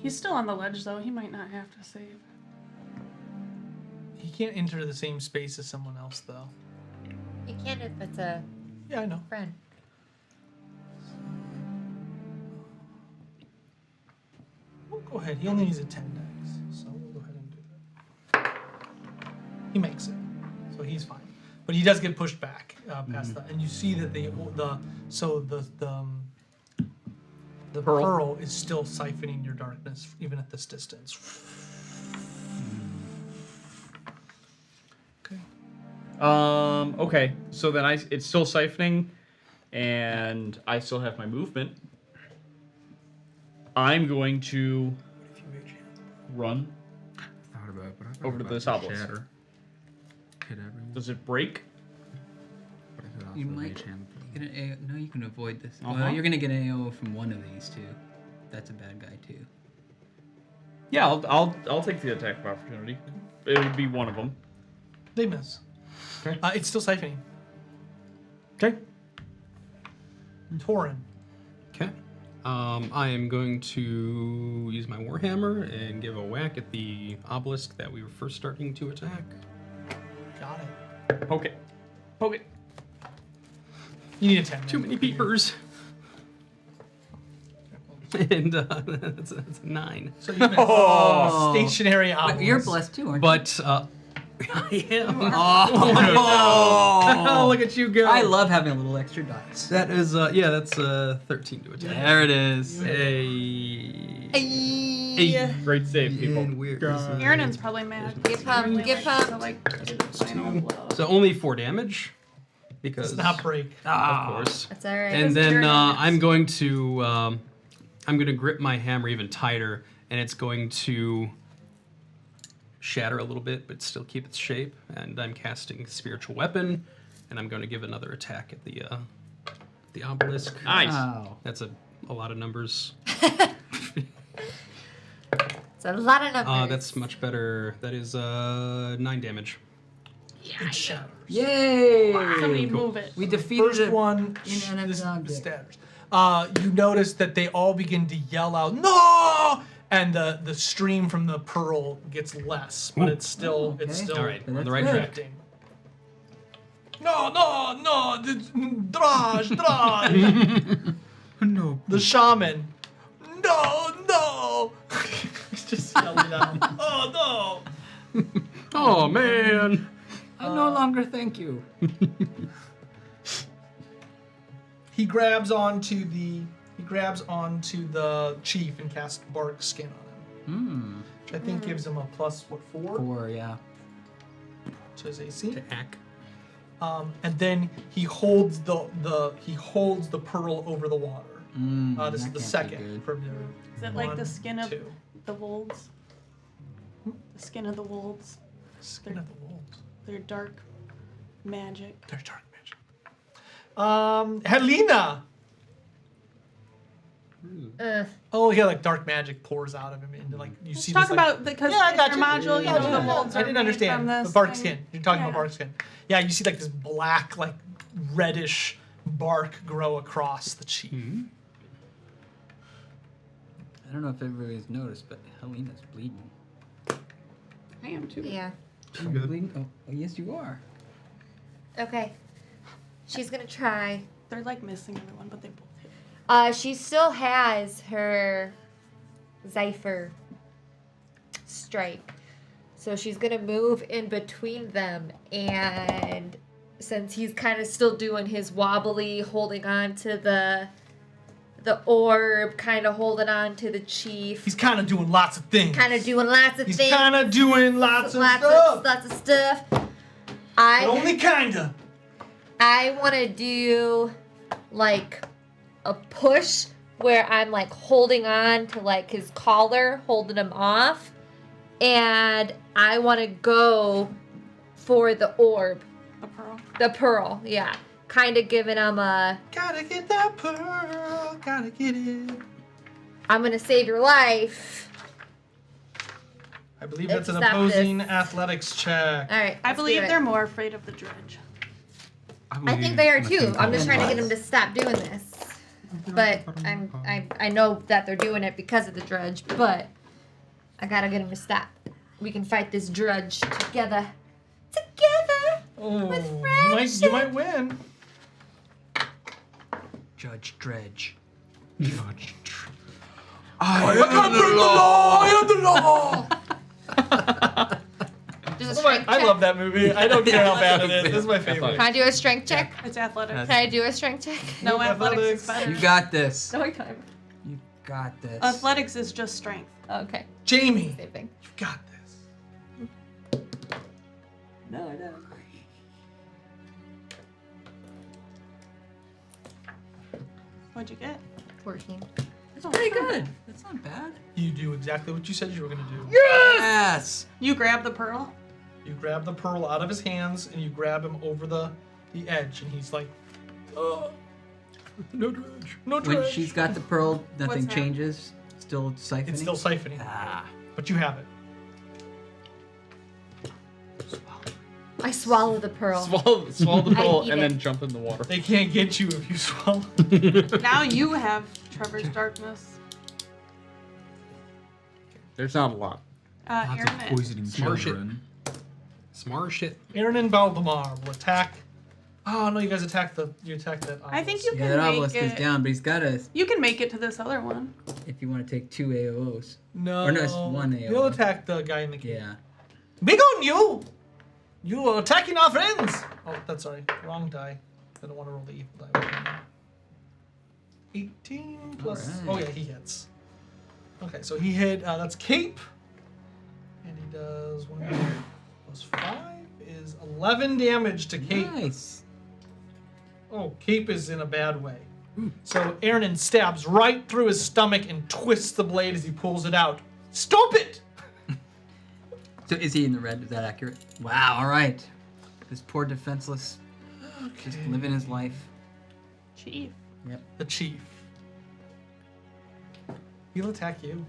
He's still on the ledge, though. He might not have to save. He can't enter the same space as someone else, though. You can if it's a Yeah, I know. friend. We'll go ahead. He only needs a 10 dex, so we'll go ahead and do that. He makes it, so he's fine. But he does get pushed back past that, and you see that the pearl is still siphoning your darkness even at this distance. Okay. Okay. So then it's still siphoning, and I still have my movement. I'm going to run Thought about it, but I thought over to about this obelisk. shatter. Hit everyone. Does it break? But I could also You might mage hand get an AO. No, you can avoid this. Uh-huh. Well, you're gonna get an AO from one of these two. That's a bad guy too. Yeah, I'll take the attack of opportunity. It would be one of them. They miss. Okay. It's still siphoning. Okay. Torin. Okay. I am going to use my Warhammer and give a whack at the obelisk that we were first starting to attack. Got it. Poke it. Poke it. You need a 10. Too many peepers. And that's a 9. So you miss. Stationary obelisk. But you're blessed too, aren't But I am. you? Oh, look at you go. I love having a little extra dice. That is, that's 13 to attack. There it is. Eight. Great save, people. And where is Aaron's probably mad. Give him, give To, him. like, do the final blow. So only 4 damage. Because It's not break. of course. That's all right. And then Aaron I'm going to grip my hammer even tighter, and it's going to shatter a little bit, but still keep its shape. And I'm casting spiritual weapon, and I'm going to give another attack at the obelisk. Nice. Wow. That's a lot of numbers. It's a lot of numbers. That's much better. That is 9 damage. It shatters. Yay! Somebody move it. We defeated First a one, inanimate this object. statters. You notice that they all begin to yell out, "No!" And the stream from the pearl gets less, but it's still okay. All right, Then we're on the that's right good. track. acting. No, Draj. No. The shaman. No. He's just yelling out. Oh no. Oh man! I no longer thank you. He grabs onto the chief and casts bark skin on him, which I think gives him a plus 4? 4, yeah. To his AC. To act. And then he holds the pearl over the water. This is that the can't be second good. from your. Is it like the 1, skin of 2. the wolves? The skin of the wolves. Skin of the wolves. They're dark magic. They're dark magic. Helena. Oh yeah, like dark magic pours out of him into like you see. Talk this, like, about because Yeah, I got your you. module, you know, the molds I are didn't made understand from this the bark thing. skin. You're talking about Yeah. bark skin. Yeah, you see like this black, like reddish bark grow across the cheek. I don't know if everybody's noticed, but Helena's bleeding. I am too. Yeah. Are you bleeding? Oh, yes, you are. Okay. She's gonna try. They're like missing everyone, but they both hit. She still has her Zephyr strike. So she's gonna move in between them, and since he's kind of still doing his wobbly, holding on to the orb, kind of holding on to the chief, He's kind of doing lots of things. kind of doing lots of He's things. kind of doing lots of stuff. Lots of stuff. But I only kinda. want to do like a push where I'm like holding on to like his collar, holding him off, and I want to go for the orb, The pearl. the pearl. Yeah, kind of giving him a. Gotta get that pearl. Gotta get it. I'm gonna save your life. I believe that's an Stop opposing this. athletics check. All right. I let's do believe it. they're more afraid of the dredge. I think they are too. I'm just trying to get him to stop doing this. but I know that they're doing it because of the Drudge, but I gotta get him to stop. We can fight this Drudge together. Together! Oh, With you might win. Judge Dredge. I am the law. I am the law. There's a strength I check. love that movie. I don't care how bad it is. This is my favorite. Can I do a strength check? It's athletics. Can I do a strength check? No, Nope, athletics is athletics. better. You got this. No, I can't. You got this. Athletics is just strength. Okay. Jamie, Same thing. you got this. No, I don't. What'd you get? 14. That's Pretty good. That's not bad. You do exactly what you said you were gonna do. Yes. You grab the pearl. You grab the pearl out of his hands and you grab him over the edge, and he's like, "Oh, no dredge, no dredge." When she's got the pearl, nothing that? changes. Still siphoning. It's still siphoning, Ah. but you have it. I swallow the pearl. Swallow the I pearl eat and it. then jump in the water. They can't get you if you swallow. Now you have Trevor's darkness. There's not a lot. Lots Aaron of it. poisoning Smart shit. children. Smart shit. Aaron and Valdemar will attack. Oh no, you guys attacked that. I think you Yeah, can that make obelisk is it. down, but he's got to, You can make it to this other one. if you want to take 2 AOs. No. Or no, it's one AO. He'll attack the guy in the cave. Yeah. Big on you! You are attacking our friends! Oh, that's sorry. Wrong die. I don't want to roll the evil die. 18 plus. Alright. Oh, yeah, he hits. Okay, so he hit. That's Cape. And he does 1 plus 5 is 11 damage to Cape. Nice. Oh, Cape is in a bad way. So Aaron stabs right through his stomach and twists the blade as he pulls it out. Stop it! So is he in the red? Is that accurate? Wow, all right. This poor defenseless, just living his life. Chief. Yep. The chief. He'll attack you.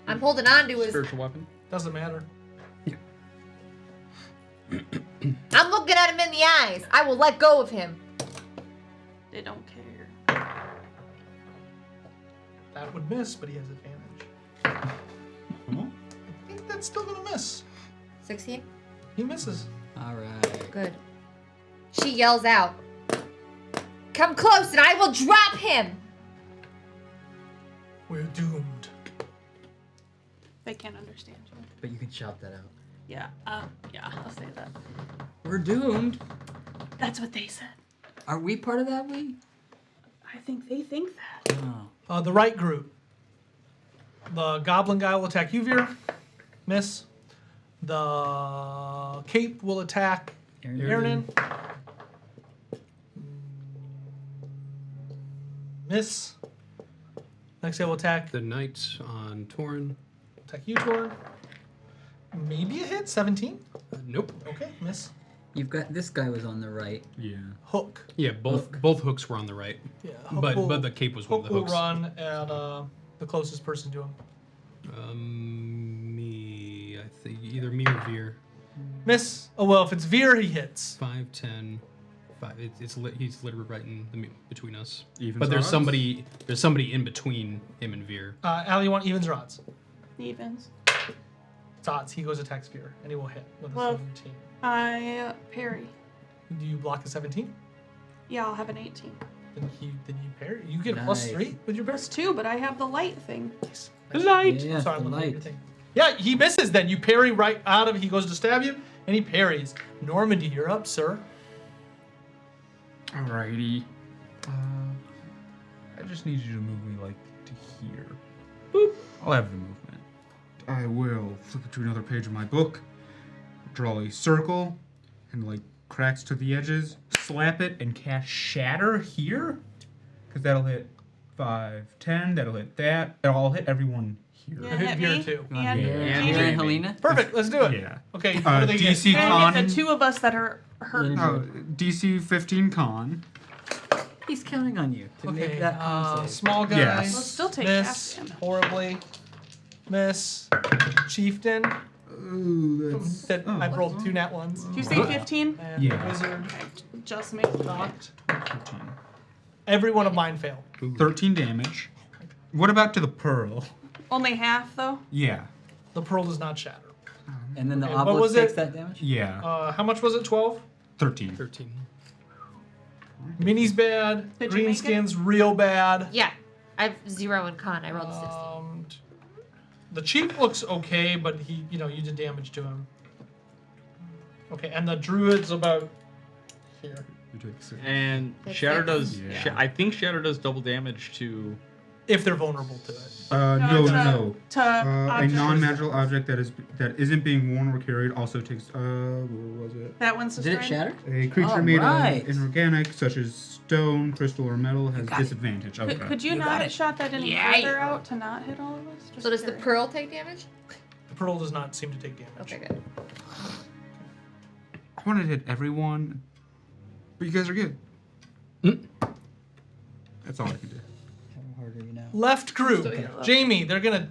I'm holding on to his. Spiritual weapon. Doesn't matter. I'm looking at him in the eyes. I will let go of him. They don't care. That would miss, but he has advantage. I think that's still gonna miss. 16. He misses. All right. Good. She yells out, "Come close, and I will drop him." We're doomed. They can't understand you. But you can shout that out. Yeah. Yeah. I'll say that. We're doomed. That's what they said. Are we part of that we? I think they think that. Oh. The right group. The goblin guy will attack you, Veer. Miss. The cape will attack Aaron. Miss. Next guy will attack The knight on Torn. you, Tor. Maybe a hit. 17. Nope. Okay, miss. You've got this guy was on the right. Yeah. Hook. Yeah, both hooks were on the right. Yeah. Hook But will, the cape was one Hook of the hooks. will run at the closest person to him. Me, I think either me or Veer. Miss. Oh well, if it's Veer, he hits. 5, 10, 5. He's literally right in the between us. Evens But there's odds? somebody in between him and Veer. Allie, you want evens or odds? Evens. It's odds. He goes attacks Veer, and he will hit with a Well- 17. I parry. Do you block a 17? Yeah, I'll have an 18. Then you parry. You get a plus Nice. 3 with your parry. Plus 2, but I have the light thing. Nice. Light. Yeah, Sorry, I'm the looking at your light. thing. Yeah, he misses. Then you parry right out of. He goes to stab you, and he parries. Normandy, you're up, sir. Alrighty. I just need you to move me like to here. Boop. I'll have the movement. I will flip it to another page of my book, draw a circle, and like cracks to the edges, slap it, and cast Shatter here, because that'll hit 5, 10. That'll hit that. That'll all hit everyone here. Yeah, hit hit Veer me. too. And Yeah, Gigi. Veer and Helena. Perfect. Let's do it. Yeah. Okay. What do they get? DC And con. the two of us that are hurt. DC 15 con. He's counting on you to make Okay. that con save. Small guy. Yes. We'll still take miss half damage. horribly. Miss. Chieftain. Ooh, That I've rolled 2 nat ones. Did you say 15? And Yeah. wizard Okay, just me. knocked. 15. Every one of mine failed. 13 damage. What about to the pearl? Only half though. Yeah. The pearl does not shatter. And then the Okay, what was obelisk takes it? that damage? Yeah. How much was it? 12? 13. 13. Mini's bad. Did you Green make it? skin's real bad. Yeah. I have 0 in con. I rolled a 16. The chief looks okay, but he, you did damage to him. Okay, and the druid's about here. You take 6. And That's Shatter it. does. Yeah. I think Shatter does double damage to. If they're vulnerable to it. No. To A objects. non-magical object that isn't being worn or carried also takes. What was it? That one's Did it destroyed? shatter? A creature Oh, made right. of inorganic, such as stone, crystal, or metal, has got it. disadvantage. Okay. Could you You not got have it. shot that any Yeah. further out to not hit all of us? Just So does the curious. pearl take damage? The pearl does not seem to take damage. Okay, good. I wanted to hit everyone, but you guys are good. That's all I can do. How hard are you now? Left group. Still yellow. Jamie, they're going to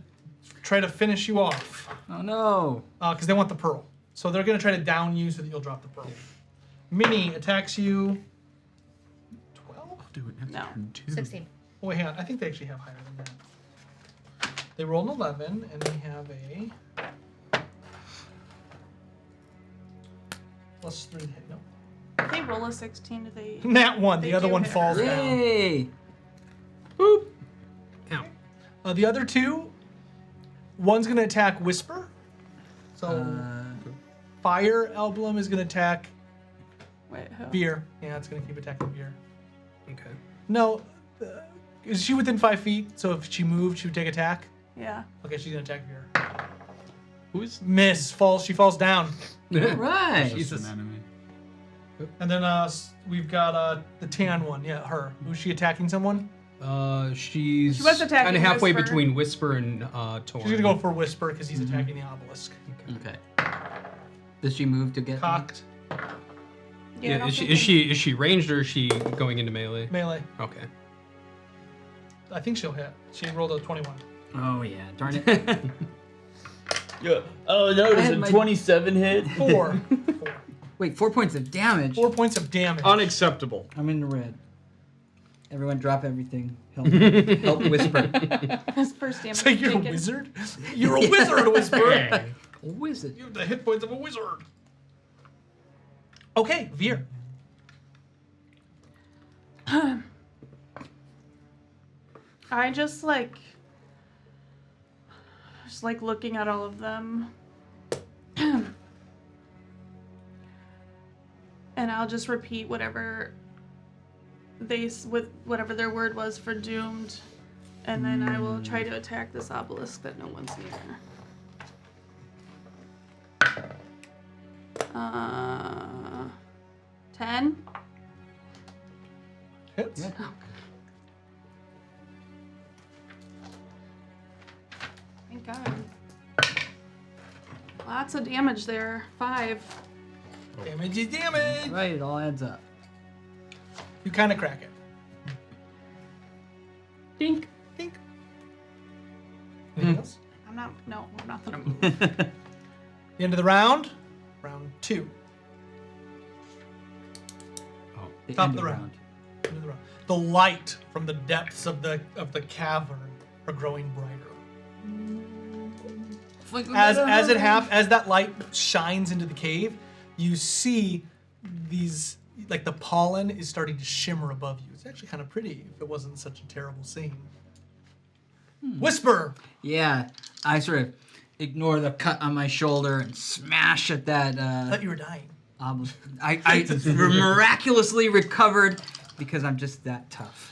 try to finish you off. Oh no. Because they want the pearl. So they're going to try to down you so that you'll drop the pearl. Minnie attacks you. 12? I'll do it next No. turn too. 16. Oh, wait, hang on. I think they actually have higher than that. They rolled an 11, and they have a +3 to hit. No. If they roll a 16, do they? Nat 1. The They other do one hit. falls down. Yay! Boop. Ow. The other two, one's going to attack Whisper. So Fire Emblem is going to attack Wait, who? Beer. Yeah, it's going to keep attacking Beer. Okay. No, is she within 5 feet? So if she moved, she would take attack? Yeah. Okay, she's going to attack Beer. Who's? Miss. Falls. She falls down. Right. Just an enemy. And then we've got the tan one. Yeah, her. Who's she attacking someone? She's She was attacking kind of halfway Whisper. between Whisper and Torn. She's going to go for Whisper because he's attacking the obelisk. Okay. Does she move to get them? Cocked. I Yeah, don't is think she ranged or is she going into melee? Melee. Okay. I think she'll hit. She rolled a 21. Oh yeah, darn it. Yeah. Oh no! I Does had a my- 27 hit? 4. Wait, 4 points of damage. 4 points of damage. Unacceptable. I'm in the red. Everyone drop everything. Help Whisper. His first damage. So you're a taken. wizard? You're a wizard, Whisper! Wizard. You have the hit points of a wizard. Okay, Veer. I just like looking at all of them. And I'll just repeat whatever whatever their word was for doomed, and then I will try to attack this obelisk that no one's near. 10. Hits. Yeah. Thank God. Lots of damage there. 5. Damage is damage. Right, it all adds up. You kind of crack it. Dink. Dink. Anything else? I'm not gonna move. The end of the round. Round 2. The Top end of the of round. End of the round. The light from the depths of the cavern are growing brighter. As that light shines into the cave, you see these, like, the pollen is starting to shimmer above you. It's actually kind of pretty if it wasn't such a terrible scene. Whisper. Yeah, I sort of ignore the cut on my shoulder and smash at that. I thought you were dying. I miraculously recovered because I'm just that tough.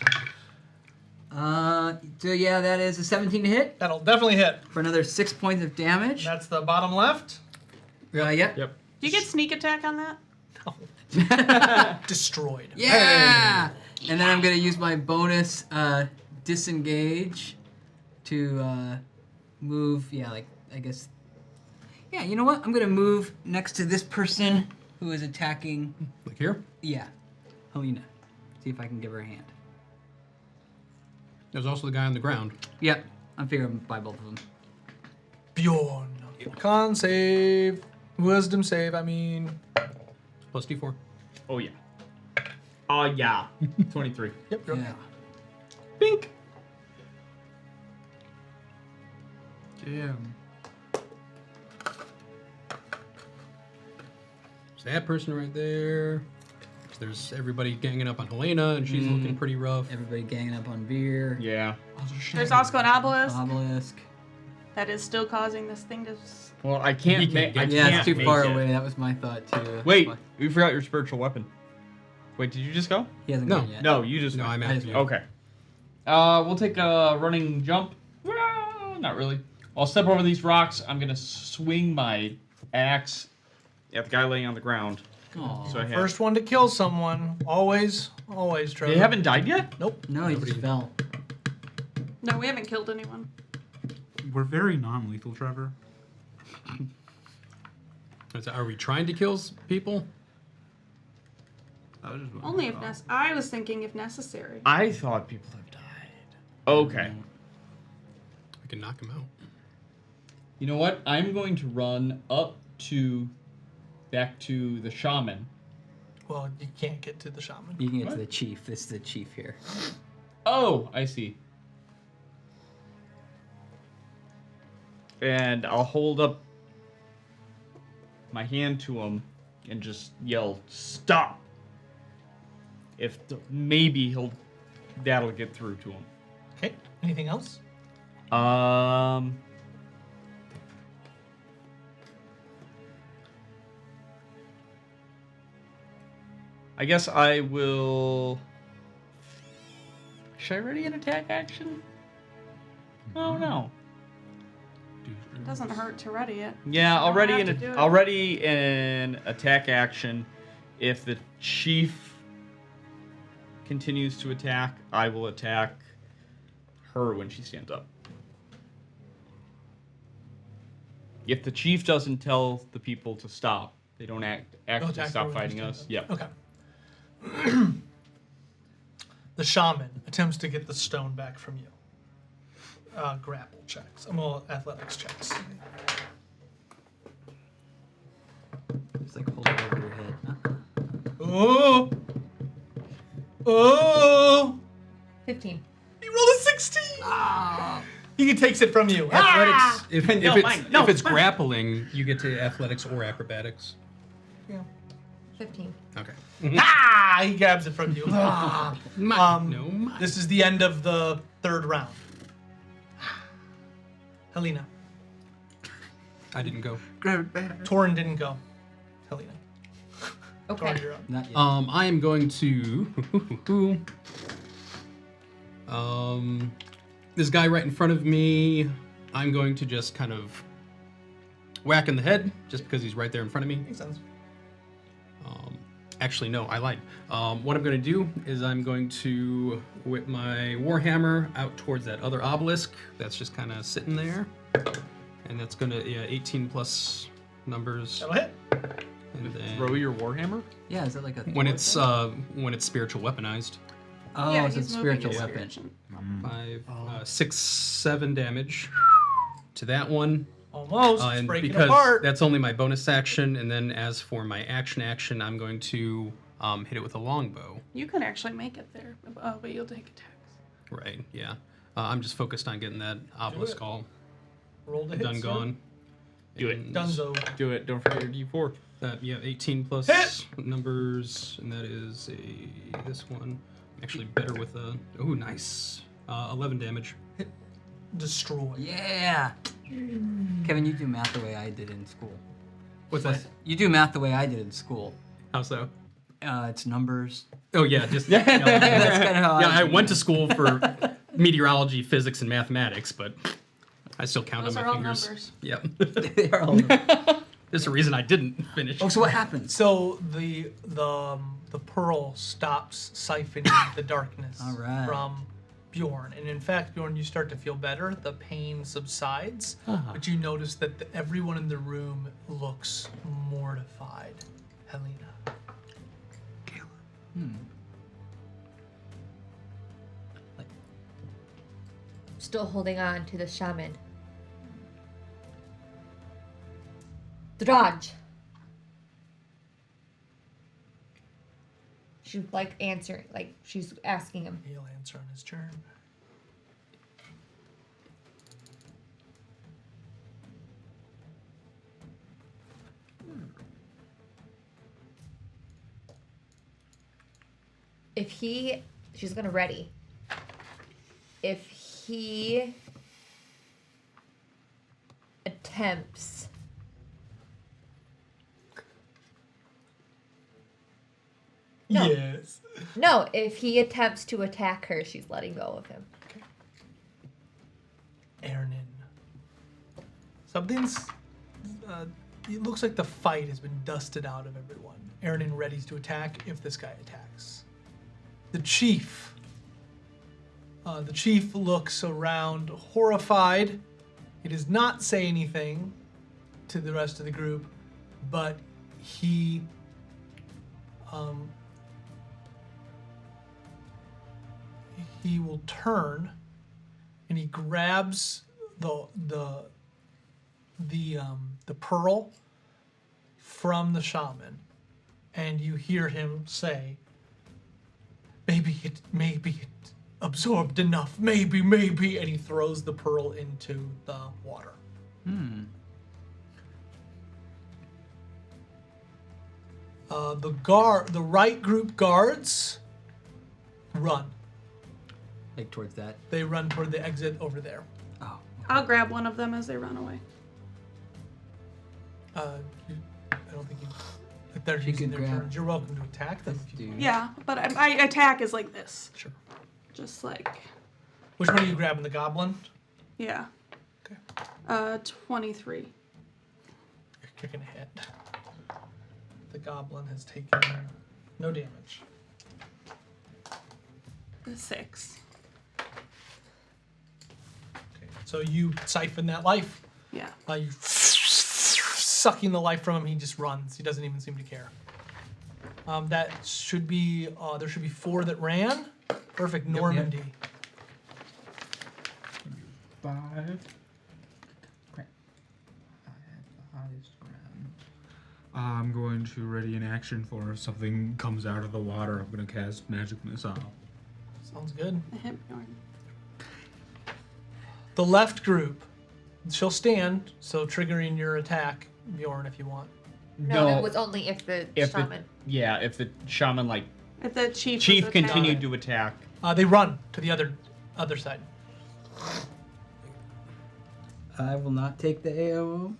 So yeah, that is a 17 to hit That'll definitely hit. for another 6 points of damage. That's the bottom left. Yep. Yep. Do you get sneak attack on that? Destroyed. Yeah. And then I'm gonna use my bonus disengage to move. Yeah, like I guess. Yeah, you know what? I'm gonna move next to this person who is attacking. Like here? Yeah, Helena. See if I can give her a hand. There's also the guy on the ground. Yep, I'm figuring by both of them. Bjorn. Con save. Wisdom save, I mean. Plus D4. Oh yeah. Yeah. 23. Yep. You're Yeah. Bink. Damn. There's that person right there. There's everybody ganging up on Helena, and she's looking pretty rough. Everybody ganging up on Veer. Yeah. There's also an obelisk Obelisk. that is still causing this thing to. Well, I can't. You can't I get- Yeah, can't it's too make far it. away. That was my thought too. Wait, we forgot your spiritual weapon. Wait, did you just go? He hasn't No. gone yet. No, you just. No, I'm I after just- you. Okay. We'll take a running jump. Well, not really. I'll step over these rocks. I'm gonna swing my axe at the guy laying on the ground. Aw. So I have. First one to kill someone. Always, Trevor. They haven't died yet. Nope. No, he just fell. No, we haven't killed anyone. We're very non-lethal, Trevor. Are we trying to kill people? I was just Only if I was thinking if necessary. I thought people have died. Okay. We can knock him out. You know what? I'm going to run back to the shaman. Well, you can't get to the shaman. You can get What? to the chief. This is the chief here. Oh, I see. And I'll hold up my hand to him and just yell, "Stop!" Maybe that'll get through to him. Okay. Anything else? I guess I will. Should I ready an attack action? Oh no. It doesn't hurt to ready it. Yeah, I'll don't ready have an to do it. I'll ready an attack action. If the chief continues to attack, I will attack her when she stands up. If the chief doesn't tell the people to stop, they don't actually attack her stop when she fighting stands us. up. Yep. Okay. The shaman attempts to get the stone back from you. Grapple checks. Well, athletics checks. It's like hold it over your head. Oh! Oh! 15. He rolled a 16! He takes it from you. Athletics. If No, it's grappling, you get to athletics or acrobatics. Yeah. 15. Okay. Ah! He grabs it from you. Ah. No. This is the end of the third round. Helena. I didn't go. grab it back. Torin didn't go. Helena. Okay. Torin, you're up. Not yet. I am going to. This guy right in front of me, I'm going to just kind of whack in the head, just because he's right there in front of me. Makes sense. Actually, no, I lied. What I'm going to do is I'm going to whip my warhammer out towards that other obelisk that's just kind of sitting there, and that's going to 18 plus numbers. That'll hit. And then Throw your warhammer. Yeah, is that like a when thwart it's spiritual weaponized. thing? Oh, yeah, it's a he's moving spiritual his weapon. spirit. 6, 7 damage to that one. Almost. It's And breaking because apart. that's only my bonus action, and then as for my action, I'm going to hit it with a longbow. You can actually make it there, but you'll take attacks. Right, yeah. I'm just focused on getting that obelisk all Roll the hit, done sir. gone. Do it. And Dunzo. Do it. Don't forget your D4. That, 18 plus Hit! numbers, and that is this one. Actually better with a, oh, nice. 11 damage. Destroy. Yeah. Kevin, you do math the way I did in school. What's that? You do math the way I did in school. How so? It's numbers. Oh, yeah, just, That's kind of how yeah, I do went to it. school for meteorology, physics, and mathematics, but I still count Those on are my all fingers. numbers. Yep. They are all numbers. There's a reason I didn't finish. Oh, so what happens? So the pearl stops siphoning the darkness All right. from Bjorn, and in fact, Bjorn, you start to feel better. The pain subsides, but you notice that everyone in the room looks mortified. Helena. Still holding on to the shaman. Dodge. She's like answering, like she's asking him. He'll answer on his turn. She's gonna ready. If he attempts No. Yes. No, if he attempts to attack her, she's letting go of him. Ernin. Something's. It looks like the fight has been dusted out of everyone. Ernin readies to attack if this guy attacks. The chief. The chief looks around horrified. He does not say anything to the rest of the group, but he will turn and he grabs the pearl from the shaman, and you hear him say, maybe it absorbed enough, maybe, and he throws the pearl into the water. The right group guards run. Like towards that. They run toward the exit over there. Oh. I'll grab one of them as they run away. I don't think you. If they're You using could their grab turns, you're welcome to attack them. this If you dude. Yeah, but my attack is like this. Sure. Just like, Which one are you grabbing? The goblin? yeah. Okay. 23. You're gonna hit. The goblin has taken no damage. 6. Okay. So you siphon that life. Yeah. You sucking the life from him. He just runs. He doesn't even seem to care. That should be. There should be 4 that ran. Perfect. Normandy. 5. Crap. I had the highest ground. I'm going to ready an action for if something comes out of the water. I'm going to cast Magic Missile. Sounds good. I hit Bjorn. The left group. She'll stand. So triggering your attack, Bjorn, if you want. No, it was only if the shaman. If the shaman like If the chief was continued attacking. to attack. They run to the other side. I will not take the AOO.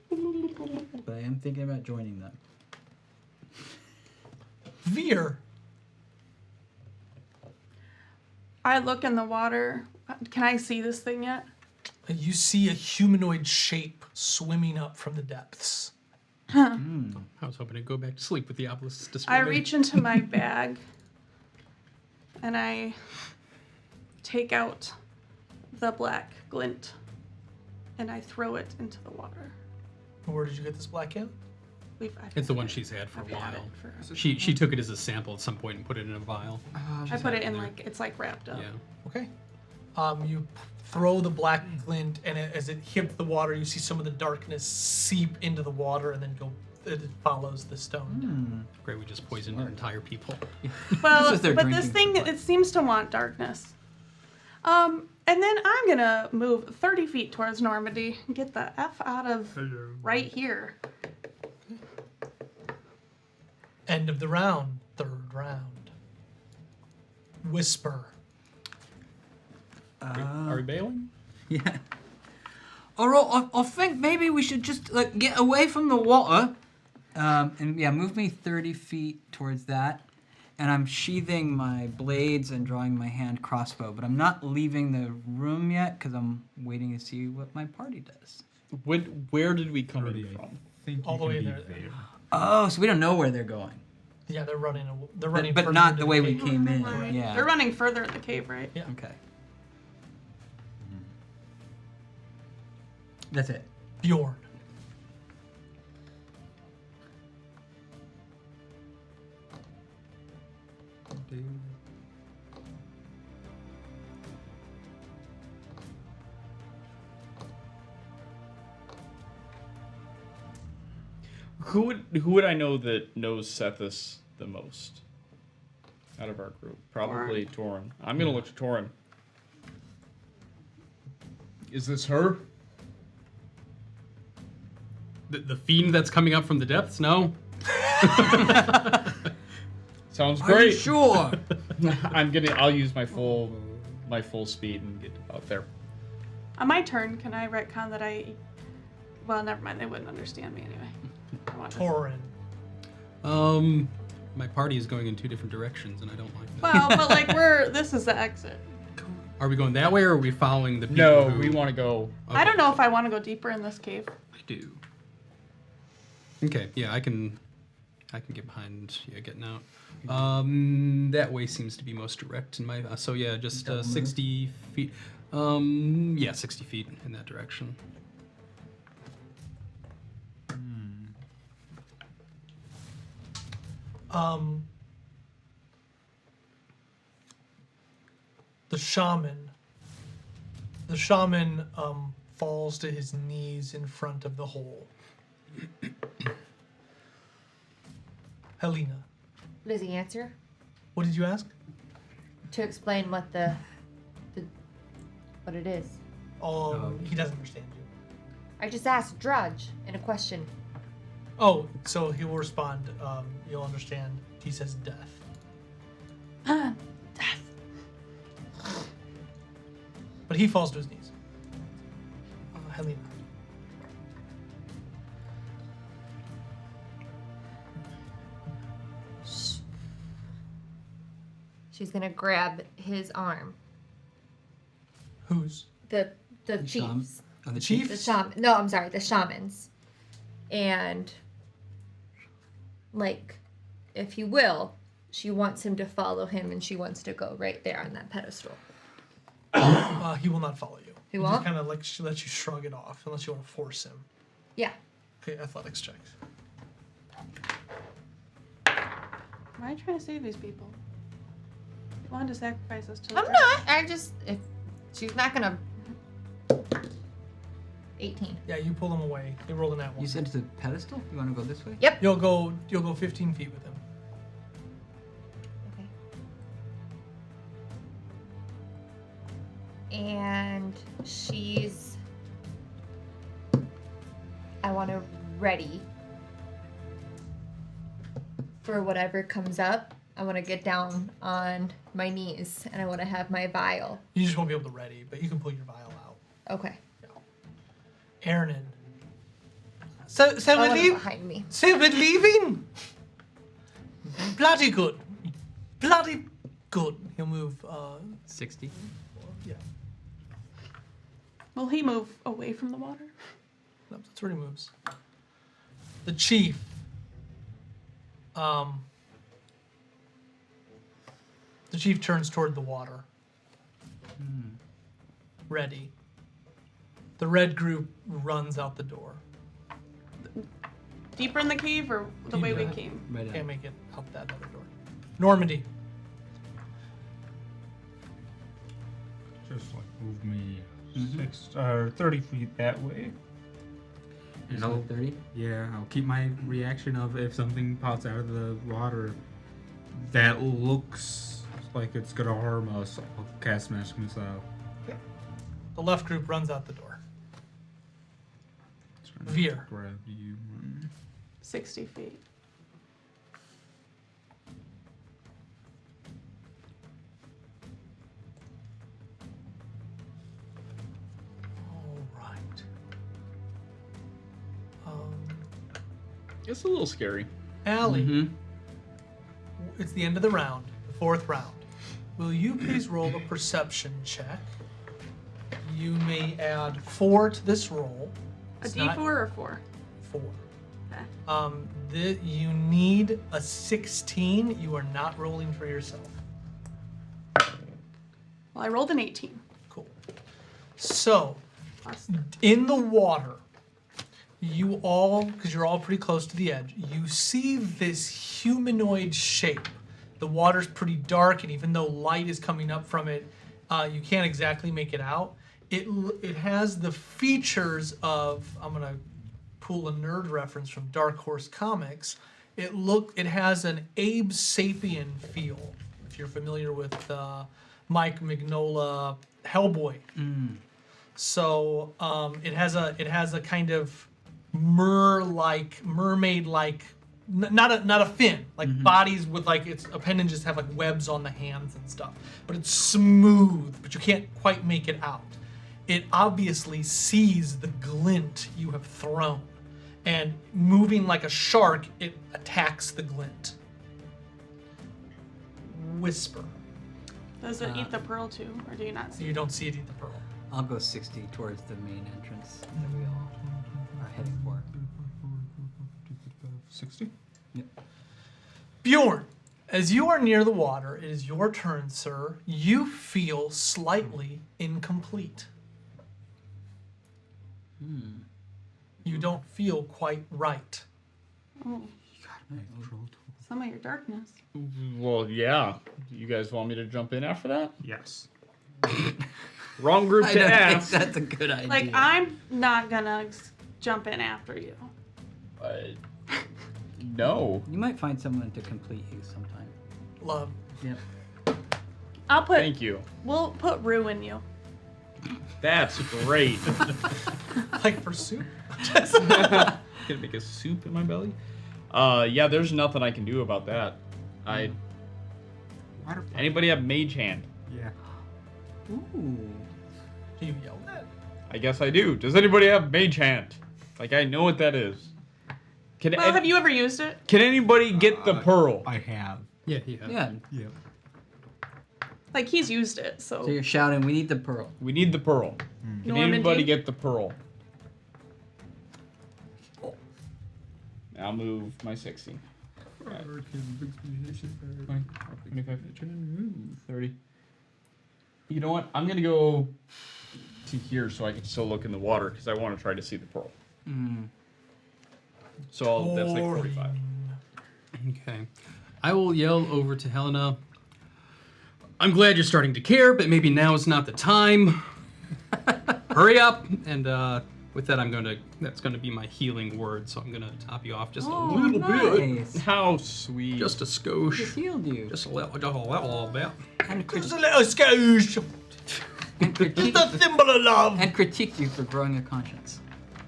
But I am thinking about joining them. Veer. I look in the water. Can I see this thing yet? You see a humanoid shape swimming up from the depths. I was hoping to go back to sleep with the obelisk I describing. reach into my bag and I take out the black glint and I throw it into the water. Where did you get this black cat? It's the one she's had for a I've had while. it for- She took it as a sample at some point and put it in a vial. I put it in like, it's like wrapped up. Yeah. Okay. You throw the black glint, and as it hits the water, you see some of the darkness seep into the water, and then it follows the stone. Great, we just poisoned entire people. Well, is their but this drinking thing, supply. it seems to want darkness. And then I'm gonna move 30 feet towards Normandy and get the F out of right here. End of the round. Third round. Whisper. Are we bailing? Yeah. Alright, I think maybe we should just like get away from the water. And yeah, move me 30 feet towards that. And I'm sheathing my blades and drawing my hand crossbow, but I'm not leaving the room yet because I'm waiting to see what my party does. Where did we come in Already, I from? think All you the way can be there. Oh, so we don't know where they're going. Yeah, they're running. They're running. But further not into the way we cave. came in. Right. Yeah. They're running further in the cave, right? Yeah. Okay. That's it. Bjorn. Who would I know that knows Sethis the most out of our group? Probably Torin. I'm gonna look to Torin. Is this her? The fiend that's coming up from the depths? No. Sounds Are you great. sure? I'll use my full speed and get out there. On my turn, can I retcon that well, never mind. They wouldn't understand me anyway. I want to- Torin. My party is going in 2 different directions, and I don't like that. Well, but like this is the exit. Are we going that way, or are we following the people? No, who... we want to go. I don't know if I want to go deeper in this cave. I do. Okay, yeah, I can get behind getting out. That way seems to be most direct in my. So yeah, just 60 feet. 60 feet in that direction. The shaman falls to his knees in front of the hole. Helena, Does he answer? what did you ask? To explain what what it is. He doesn't understand you. I just asked Drudge in a question. Oh, so he will respond. You'll understand. He says death. Death. But he falls to his knees. Helena. She's gonna grab his arm. Who's? The Shaman? chiefs. Oh, the Chief? The shaman. No, I'm sorry, the shamans. And like, if you will, she wants him to follow him, and she wants to go right there on that pedestal. He will not follow you. He Just won't? kind of like lets you shrug it off, unless you want to force him. Yeah. Okay, athletics checks. Why are you trying to save these people? You wanted to sacrifice us to the I'm not. I just if she's not gonna. 18. Yeah, you pull him away. They rolled in that one. You said to the pedestal? You want to go this way? Yep. You'll go 15 feet with him. Okay. And she's. I want to ready for whatever comes up. I want to get down on my knees, and I want to have my vial. You just won't be able to ready, but you can pull your vial out. Okay. Aaronin. So I we're want it leaving. behind me. So we're leaving. Bloody good. Bloody good. He'll move. 60. Yeah. Will he move away from the water? No, that's where he moves. The chief. The chief turns toward the water. Ready. The red group runs out the door. Deeper in the cave or the way we came? Right Can't make it out that other door. Normandy. Just like move me 30 feet that way. And I'll, 30? yeah, I'll keep my reaction of if something pops out of the water that looks like it's gonna harm us. I'll cast Magic Missile. The left group runs out the door. Trying to Veer. Grab you. 60 feet. All right. It's a little scary. Allie. It's the end of the round, the fourth round. Will you please roll a perception check? You may add 4 to this roll. A It's D4 not or 4? 4. Okay. You need a 16. You are not rolling for yourself. Well, I rolled an 18. Cool. So, Plus. in the water, you all, because you're all pretty close to the edge, you see this humanoid shape. The water's pretty dark, and even though light is coming up from it, you can't exactly make it out. It has the features of, I'm gonna pull a nerd reference from Dark Horse Comics, it has an Abe Sapien feel. If you're familiar with Mike Mignola Hellboy. So it has a kind of mermaid-like, not a fin, like bodies with like its appendages have like webs on the hands and stuff. But it's smooth, but you can't quite make it out. It obviously sees the glint you have thrown, and moving like a shark, it attacks the glint. Whisper. Does it eat the pearl too, or do you not see? You don't see it eat the pearl. I'll go 60 towards the main entrance that we all are heading for. 60? Yep. Bjorn, as you are near the water, it is your turn, sir. You feel slightly incomplete. You don't feel quite right. Some of your darkness. Well, yeah. You guys want me to jump in after that? Yes. Wrong group I to don't think ask. that's a good idea. Like, I'm not gonna jump in after you. No. You might find someone to complete you sometime. Love. Yep. I'll put. Thank you. We'll put Rue in you. That's great. Like for soup? Gonna make a soup in my belly? Yeah, there's nothing I can do about that. Anybody have mage hand? Yeah. Ooh. Do you yell that? I guess I do. Does anybody have mage hand? Like, I know what that is. Well, have you ever used it? Can anybody get the pearl? I have. Yeah, he has. Yeah. Yep. Like, he's used it, So so. you're shouting, we need the pearl. We need the pearl. Can Normandy? anybody get the pearl? I'll move my 60. 20, 25, 30. You know what? I'm going to go to here so I can still look in the water because I want to try to see the pearl. So that's like 45. Okay. I will yell over to Helena. I'm glad you're starting to care, but maybe now is not the time. Hurry up! And with that, that's going to be my healing word, so I'm going to top you off just a little bit. Nice. How sweet. Just a skosh. Just healed you. Just a little bit. And, Just a little skoosh. and, critique, The symbol of love. and critique you for growing a conscience.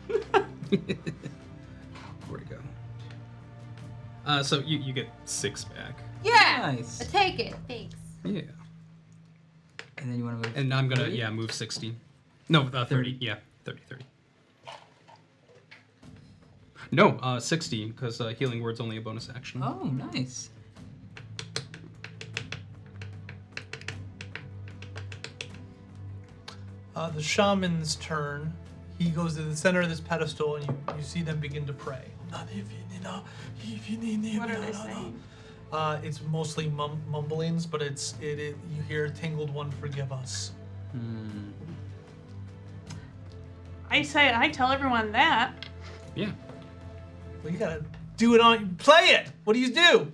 Where'd it go? So you get 6 back. Yeah. Nice. I take it. Thanks. Yeah. And then you want to move. And I'm going to, 30? move 60. No, 30. Yeah, 30. No, 60, because healing word's only a bonus action. Oh, nice. The shaman's turn. He goes to the center of this pedestal, and you see them begin to pray. What are they saying? It's mostly mumblings, but you hear "Tangled One, forgive us." I tell everyone that. Yeah. Well, you gotta do it play it. What do you do?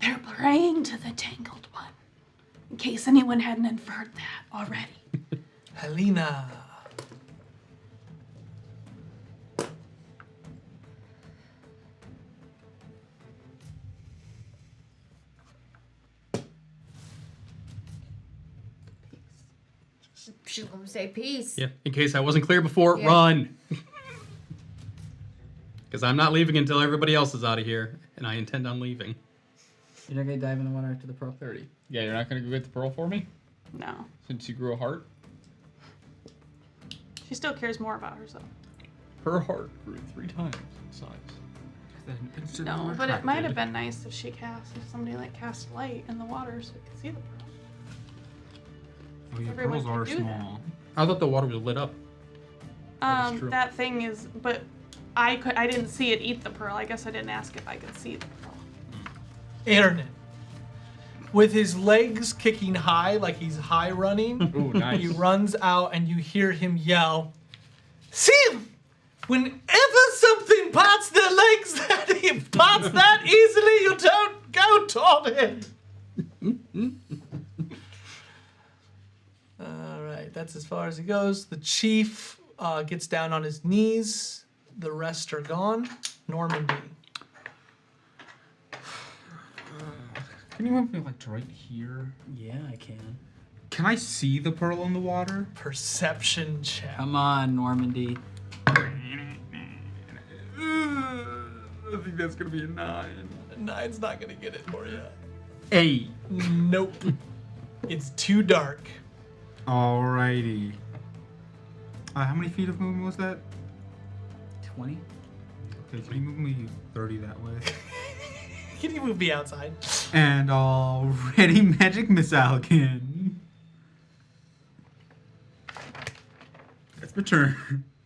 They're praying to the Tangled One. In case anyone hadn't inferred that already. Helena. She's gonna say peace. Yeah. In case I wasn't clear before, Yeah. run. Because I'm not leaving until everybody else is out of here, and I intend on leaving. You're not going to dive in the water after the pearl? 30. Yeah, you're not going to go get the pearl for me? No. Since you grew a heart? She still cares more about herself. Her heart grew 3 times in size. No, but it might have been nice if somebody like cast light in the water so we could see the pearl. Oh, yeah, Everyone pearls are can do that. small. I thought the water was lit up. That is true. That thing is, but I didn't see it eat the pearl. I guess I didn't ask if I could see the pearl. Aaron. With his legs kicking high, like he's high running, Ooh, nice. he runs out and you hear him yell, "See, whenever something parts their legs parts that easily, you don't go toward it." All right, that's as far as it goes. The chief gets down on his knees. The rest are gone. Normandy. Can you move me like to right here? Yeah, I can. Can I see the pearl in the water? Perception check. Come on, Normandy. I think that's gonna be a 9. 9's not gonna get it for you. 8. Nope. It's too dark. Alrighty. How many feet of movement was that? 20. Okay, can you move me 30 that way? Can you move me outside? And already magic missile again. That's my turn.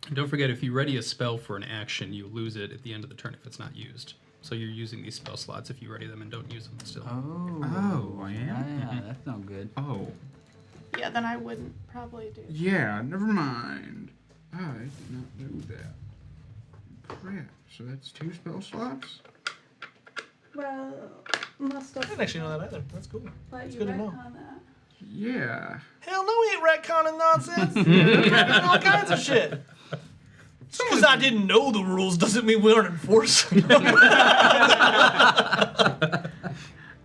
And don't forget, if you ready a spell for an action, you lose it at the end of the turn if it's not used. So you're using these spell slots if you ready them and don't use them still. Oh, I am? Yeah, that's not good. Oh. Yeah, then I wouldn't probably do. Yeah, never mind. I did not know that. Crap. So that's 2 spell slots? Well, must I have didn't actually know that either. That's cool. let That's you good to know. retcon that. Yeah. Hell no, we ain't retconning nonsense. Retconning all kinds of shit. Just because I didn't know the rules doesn't mean we aren't enforcing them.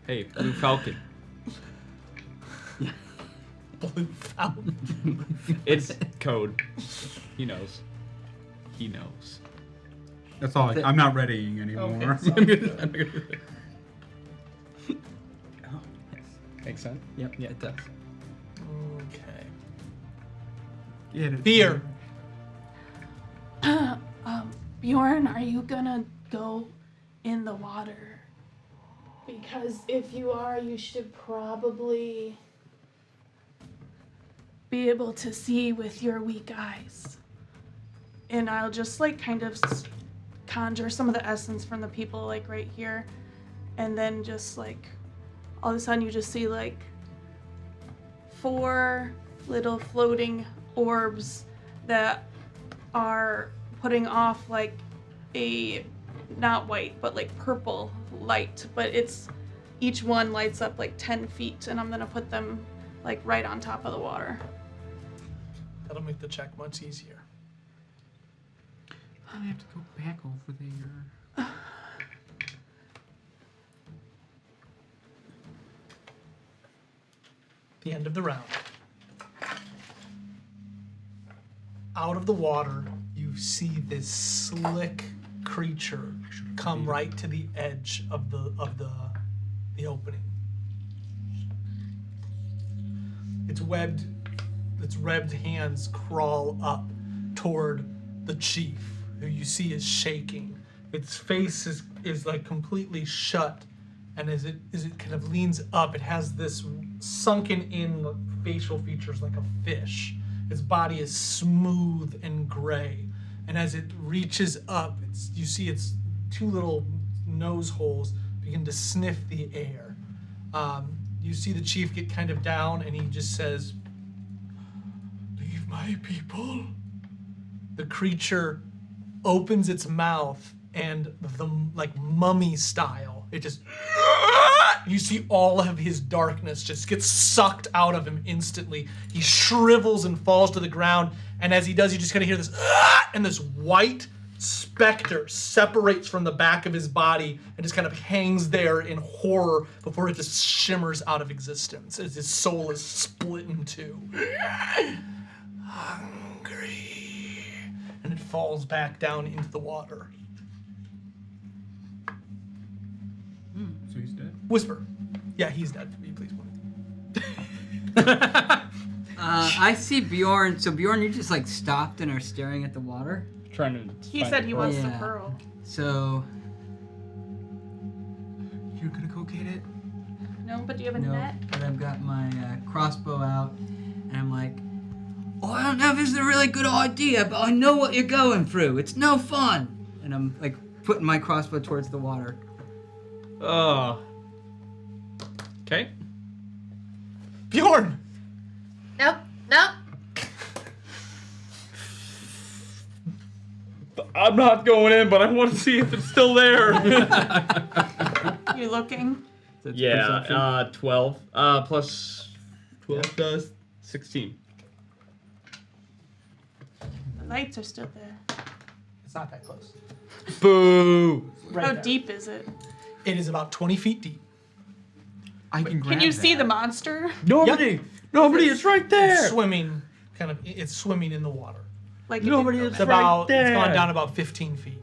Hey, Blue Falcon. Blue Falcon. It's code. He knows. He knows. That's all. I'm not readying anymore. Makes sense? Yep, it does. Okay. Yeah, Fear. Bjorn, are you gonna go in the water? Because if you are, you should probably be able to see with your weak eyes. And I'll just like kind of conjure some of the essence from the people like right here. And then just like all of a sudden you just see like 4 little floating orbs that are putting off like a not white but like purple light, but it's each one lights up like 10 feet, and I'm gonna put them like right on top of the water. That'll make the check much easier. I have to go back over there. The end of the round. Out of the water, you see this slick creature come right to the edge of the opening. Its webbed hands crawl up toward the chief, who you see is shaking. Its face is like completely shut, and as it kind of leans up, it has this sunken in facial features like a fish. Its body is smooth and gray, and as it reaches up, you see its 2 little nose holes begin to sniff the air. You see the chief get kind of down, and he just says, "Leave my people." The creature opens its mouth, and like mummy style, it just, you see all of his darkness just gets sucked out of him instantly. He shrivels and falls to the ground, and as he does, you just kind of hear this, and this white specter separates from the back of his body and just kind of hangs there in horror before it just shimmers out of existence as his soul is split in 2. Hungry. And it falls back down into the water. So he's dead? Whisper. Yeah, he's dead. Will you please I see Bjorn. So Bjorn, you just like stopped and are staring at the water. Trying to. He find said the he pearl. wants the Yeah. pearl. So You're gonna go get it? No, but do you have a no, net? but I've got my crossbow out, and I'm like, "Oh, I don't know if this is a really good idea, but I know what you're going through. It's no fun." And I'm like putting my crossbow towards the water. Okay. Bjorn! Nope. Nope. I'm not going in, but I want to see if it's still there. You looking? That's Yeah, perception. 12. Plus 12 does 16. The lights are still there. It's not that close. Boo! Right How there. deep is it? It is about 20 feet deep. I can grab Can you see that. the monster? Nobody! Nobody is right there! It's swimming, it's swimming in the water. Like Nobody it is It's didn't go right about, it's gone there. down about 15 feet.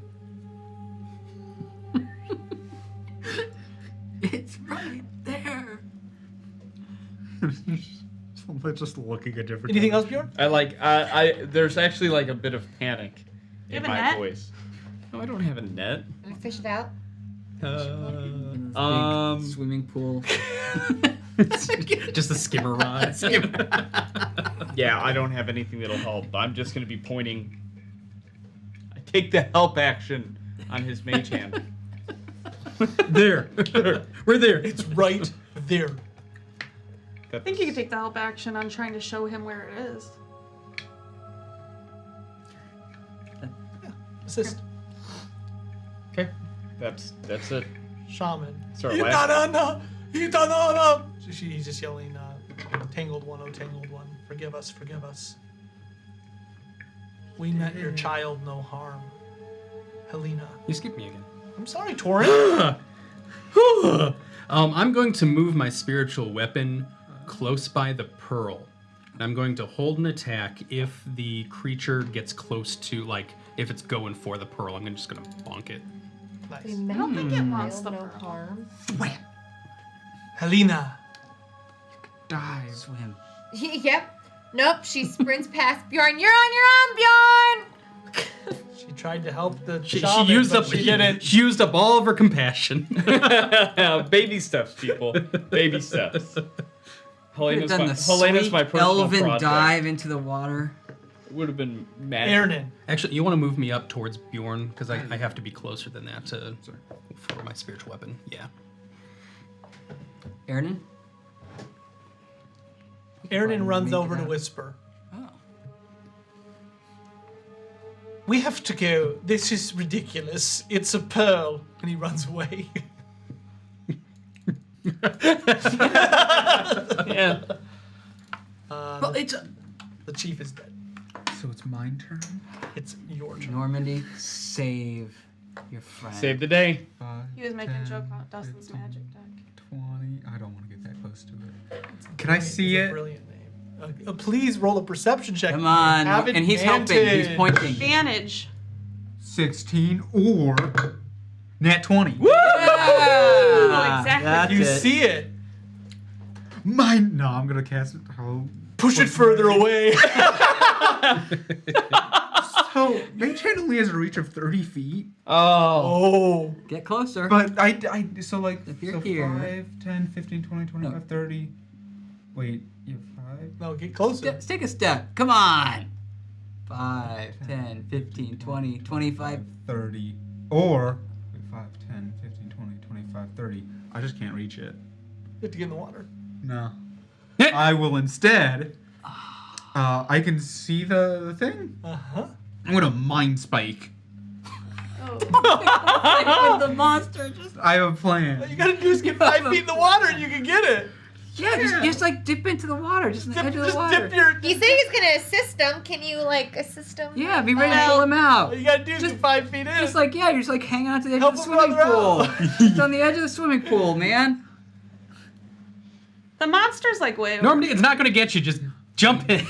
It's right there. Just looking at different. Anything else, Bjorn? There's actually like a bit of panic You in have a my net? voice. No, I don't have a net. I fish it out. Big swimming pool. Just a skimmer rod. Yeah, I don't have anything that'll help. I'm just gonna be pointing. I take the help action on his mage hand. There. We're there. It's right there. I think you could take the help action on trying to show him where it is. Assist. Okay, that's it. Shaman. Start laughing. Itanana! He's just yelling, Tangled one, oh Tangled one. Forgive us, forgive us. We meant your child no harm. Helena. You skipped me again. I'm sorry, Torin. I'm going to move my spiritual weapon close by the pearl. And I'm going to hold an attack if the creature gets close to, like, if it's going for the pearl. I'm just going to bonk it. Nice. I don't think it wants the no pearl. harm. Helena. Dive. Swim. Yep. Nope. She sprints past Bjorn. You're on your own, Bjorn. She tried to help the She shaman, used but up. she didn't. She used up all of her compassion. Baby steps, people. Baby steps. Could have done the Helena's my sweet personal elven project. dive into the water. It would have been magic. Ernan. Actually, you want to move me up towards Bjorn because I have to be closer than that for my spiritual weapon. Yeah. Ernan? Ernan runs Make over it to up. whisper. Oh. We have to go. This is ridiculous. It's a pearl. And he runs away. Yeah. Well, it's The chief is dead. So it's my turn. It's your turn. Normandy, save your friend. Save the day. 5, He was making a 10, joke about Dustin's 15, magic deck. 20. I don't want to get that close to it. Can I see It's a it? brilliant name. Please roll a perception check. Come on. Have And he's helping. He's advantage. pointing. Advantage. 16 or nat 20. Ah, exactly. that's You it. see it. Mine. No, I'm gonna cast it. Oh. Push it further away. So Mage Hand only has a reach of 30 feet. Oh. Oh. Get closer. But so like If you're so here- 5, 10, 15, 20, 25, No. 30. Wait, you have 5? No, get closer. Let's take a step. Come on. 5, 10, 15, 20, 25. 30. Or 5, 10, 15, 20, 25, 30. I just can't reach it. You have to get in the water. No. I will instead. I can see the thing. Uh-huh. I'm gonna mind spike. Oh. With the monster. Just, I have a All plan. you gotta do is get 5 feet in the water and you can get it. yeah, just like dip into the water. Just in the edge of the Just water. dip your. He said he's gonna assist him. Can you like assist him? Yeah, be ready to pull him out. All you gotta do is Just- get 5 feet in. Just like, yeah, you're just like hanging out to the edge Help of the a swimming brother pool. out. It's on the edge of the swimming pool, man. The monster's like way over. Normally, it's not going to get you. Just jump in.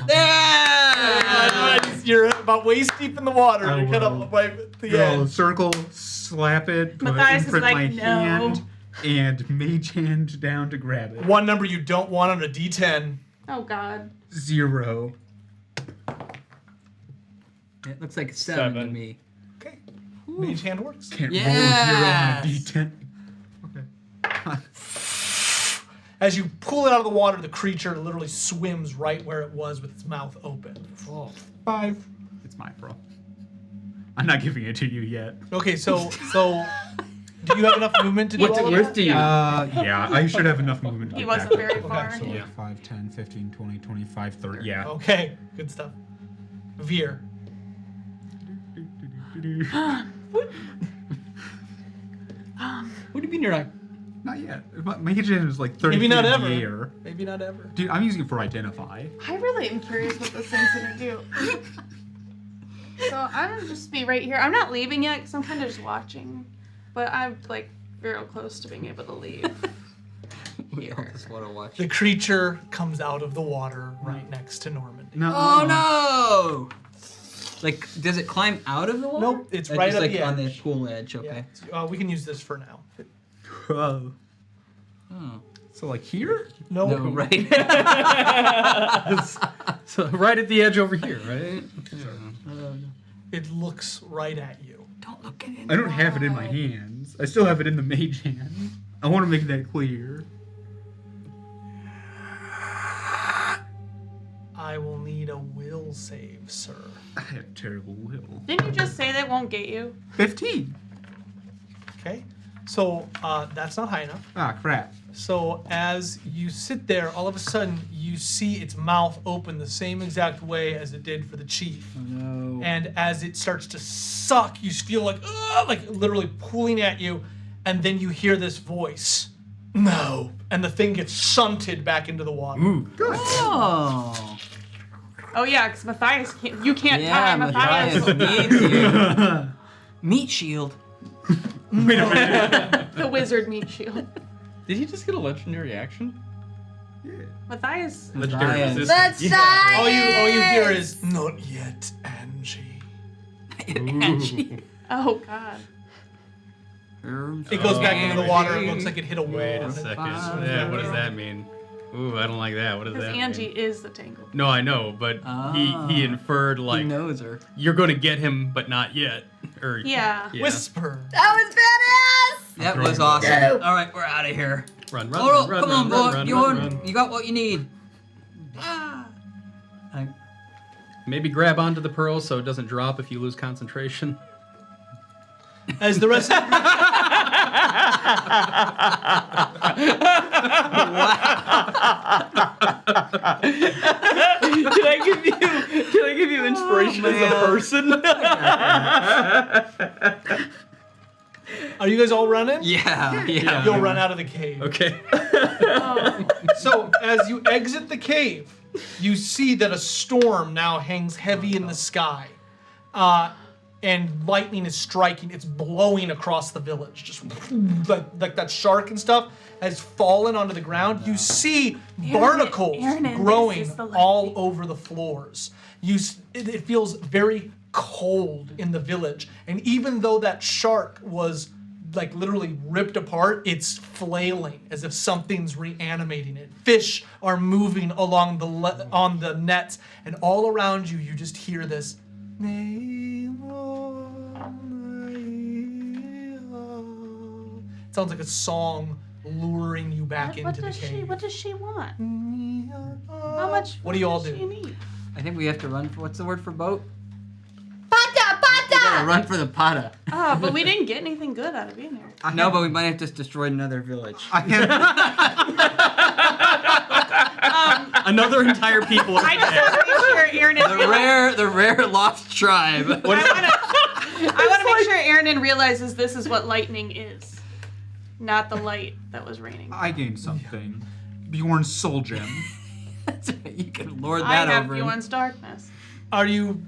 Yeah! You're about waist deep in the water. I You're kind will of right at the Go end. circle, slap it, put Matthias is imprint like, my "No." hand, and mage hand down to grab it. One number you don't want on a D10. Oh God. 0. It looks like a 7 to 7. me. Okay. Mage hand works. Can't Yes. roll a 0 on a D10. Okay. As you pull it out of the water, the creature literally swims right where it was with its mouth open. 5. It's mine, bro. I'm not giving it to you yet. Okay, so do you have enough movement to do What's all it of worth that? to you? Yeah, I should have enough movement to He get wasn't back. very far. So Yeah. 5, 10, 15, 20, 25, 30. Yeah. Okay, good stuff. Veer. What do you mean you're not? Not yet. Mage hand is like 30 Maybe feet not in ever. the air. Maybe not ever. Dude, I'm using it for identify. I really am curious what this thing's gonna do. So I'm gonna just be right here. I'm not leaving yet because I'm kind of just watching, but I'm like very close to being able to leave. We all just want to watch. The creature comes out of the water right next to Normandy. No. Oh no! Like, does it climb out of the water? Nope, it's Or right just at like the on the edge. pool edge. Okay. Yeah. We can use this for now. Oh. Oh. So like here? No. No, right. So right at the edge over here, right? It looks right at you. Don't look at it. I don't have it in my hands. I still have it in the mage hand. I want to make that clear. I will need a will save, sir. I have terrible will. Didn't you just say that won't get you? 15. Okay. So that's not high enough. Ah, crap. So as you sit there, all of a sudden you see its mouth open the same exact way as it did for the chief. No. And as it starts to suck, you feel like literally pulling at you, and then you hear this voice, "No," and the thing gets shunted back into the water. Good. Oh. Oh yeah, because Matthias can't. You can't Yeah, tie Matthias. Matthias needs you. Meat shield. Wait a minute. The wizard meat shield. Did he just get a legendary action? Yeah. Matthias. Legendary Matthias. resistance. Let's try All you hear is, "Not yet, Angie." Angie. Oh god. It goes back into the water. It looks like it hit a wall. Wait a and it- second. Yeah, what does that mean? Ooh, I don't like that. What does Because that Angie mean? is the tangle. No, I know, but he inferred He like knows her. you're going to get him, but not yet. Or Yeah. Whisper. That was badass! That was awesome. All right, we're out of here. Run, Oh, run, come on, boy. run, You you got what you need. Ah. Maybe grab onto the pearl so it doesn't drop if you lose concentration. As the rest of Can I give you inspiration as a person? Are you guys all running? Yeah. You'll run out of the cave. Okay. So as you exit the cave, you see that a storm now hangs heavy in the sky. And lightning is striking. It's blowing across the village. Just like that shark and stuff has fallen onto the ground. You see barnacles Aaron, growing this is the all lightning. over the floors. It feels very cold in the village. And even though that shark was like literally ripped apart, it's flailing as if something's reanimating it. Fish are moving along on the nets, and all around you, you just hear this. It sounds like a song luring you back into the cave. What does she want? How much? What do you all does do? she need? I think we have to run for, what's the word for boat? Pata! We gotta Pata! run for the pata. Oh, but we didn't get anything good out of being here. No, but we might have just destroyed another village. I have, Another entire people. I just want to make sure Aaron The rare lost tribe. I want to make sure Aaron realizes this is what lightning is, not the light that was raining. I gained something. Bjorn's soul gem. You can lord I that have over. Bjorn's darkness. Are you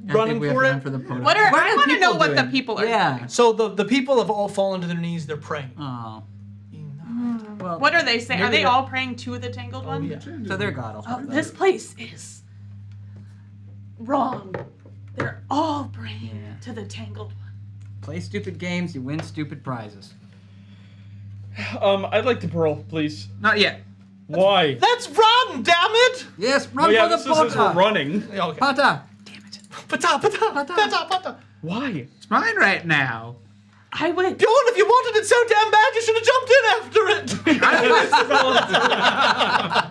I running think we have for to it? run for the pota. What are are I the want to know people what the doing? people are Yeah. doing. So the people have all fallen to their knees. They're praying. Oh. Well, What are they saying? Are Maybe they they're- all praying to the tangled one? Yeah. So their god will Oh, help them. this place is wrong. They're all praying to the tangled one. Play stupid games, you win stupid prizes. I'd like to pearl, please. Not yet. Why? Let's run, damn it! Yes, run Oh yeah, for this the is as we're pota. running. Yeah, okay. Pata. Pata, pata, pata, pata. Why? It's mine right now. I would. Bjorn, if you wanted it so damn bad, you should have jumped in after it.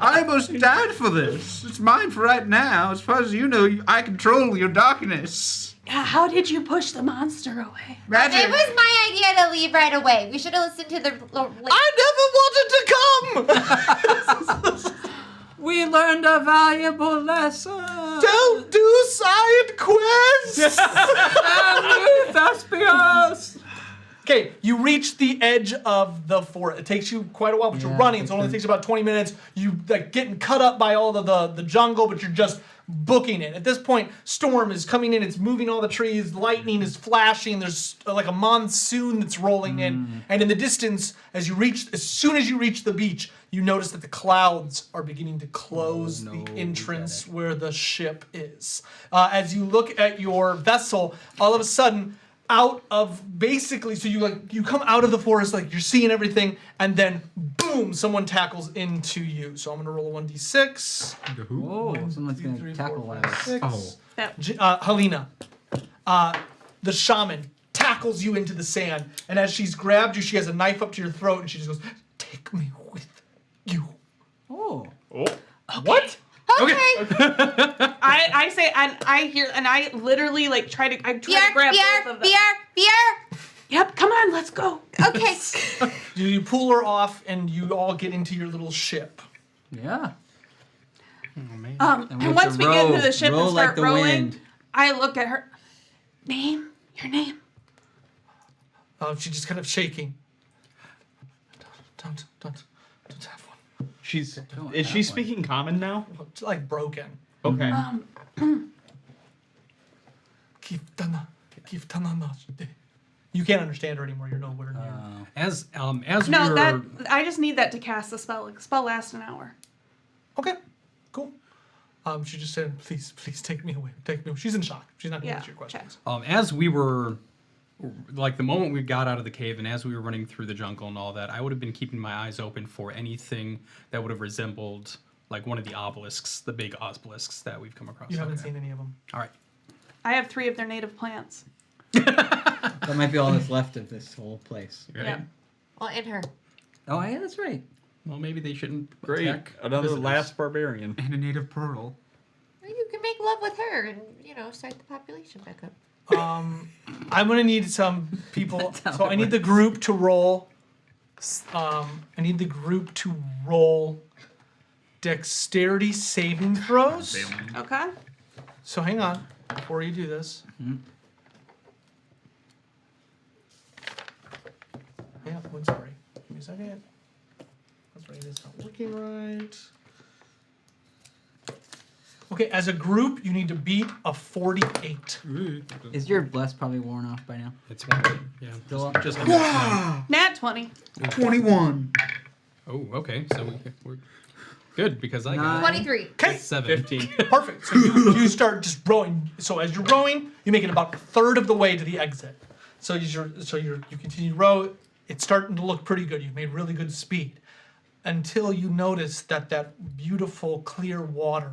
I almost died for this. It's mine for right now. As far as you know, I control your darkness. How did you push the monster away? Magic. It was my idea to leave right away. We should have listened to the. I never wanted to come. We learned a valuable lesson. Don't do side quests. Thespios. Okay, you reach the edge of the forest. It takes you quite a while, but you're Yeah, running. takes So it only time. takes you about 20 minutes. You like getting cut up by all of the jungle, but you're just booking it. At this point, storm is coming in. It's moving all the trees. Lightning is flashing. There's like a monsoon that's rolling in. And in the distance, as soon as you reach the beach, you notice that the clouds are beginning to close the entrance where the ship is. As you look at your vessel, all of a sudden, out of basically, so you come out of the forest, like you're seeing everything, and then boom, someone tackles into you. So I'm gonna roll a 1d6. The who? Oh, someone's 2, gonna 3, tackle 4, one 5, of us. 6. Oh. That, Helena, the shaman, tackles you into the sand, and as she's grabbed you, she has a knife up to your throat, and she just goes, "Take me with you." Oh. Oh. What? Okay. I say, and I hear, and I literally like try to grab both of them. Beer. Yep, come on, let's go. Okay. You pull her off, and you all get into your little ship. Yeah. Oh, man. And we And have once to we get into row- the ship row and like start the rowing, wind. I look at her. Your name. She's just kind of shaking. Don't have one. Is she speaking common now? It's like broken. Okay. You can't understand her anymore. You're nowhere near. As No, we that were, I just need that to cast the spell. The spell lasts an hour. Okay, cool. She just said, "Please, take me away. Take me away." She's in shock. She's not going to Yeah, answer your questions. as we were, like the moment we got out of the cave and as we were running through the jungle and all that, I would have been keeping my eyes open for anything that would have resembled like one of the obelisks, the big obelisks that we've come across. You haven't Okay. seen any of them. All right. I have 3 of their native plants. That might be all that's left of this whole place. Right? Yeah. Well, and her. Oh, yeah, that's right. Well, maybe they shouldn't Great. attack Another visitors. last barbarian. And a native pearl. You can make love with her and, start the population back up. I'm going to need some people. how So it I need the group to roll. I need the group to roll dexterity saving throws. Okay. So hang on before you do this. Yeah, I'm sorry. Give me a second. That's right. It's not working right. Okay, as a group, you need to beat a 48. Is your bless probably worn off by now? It's one. Yeah. Still up? Just Nat 20. 21. Oh, okay. So we're good because I got 23. Okay, 7. 15. perfect. So you start just rowing. So as you're rowing, you make it about a third of the way to the exit. So you continue to row. It's starting to look pretty good. You've made really good speed until you notice that beautiful clear water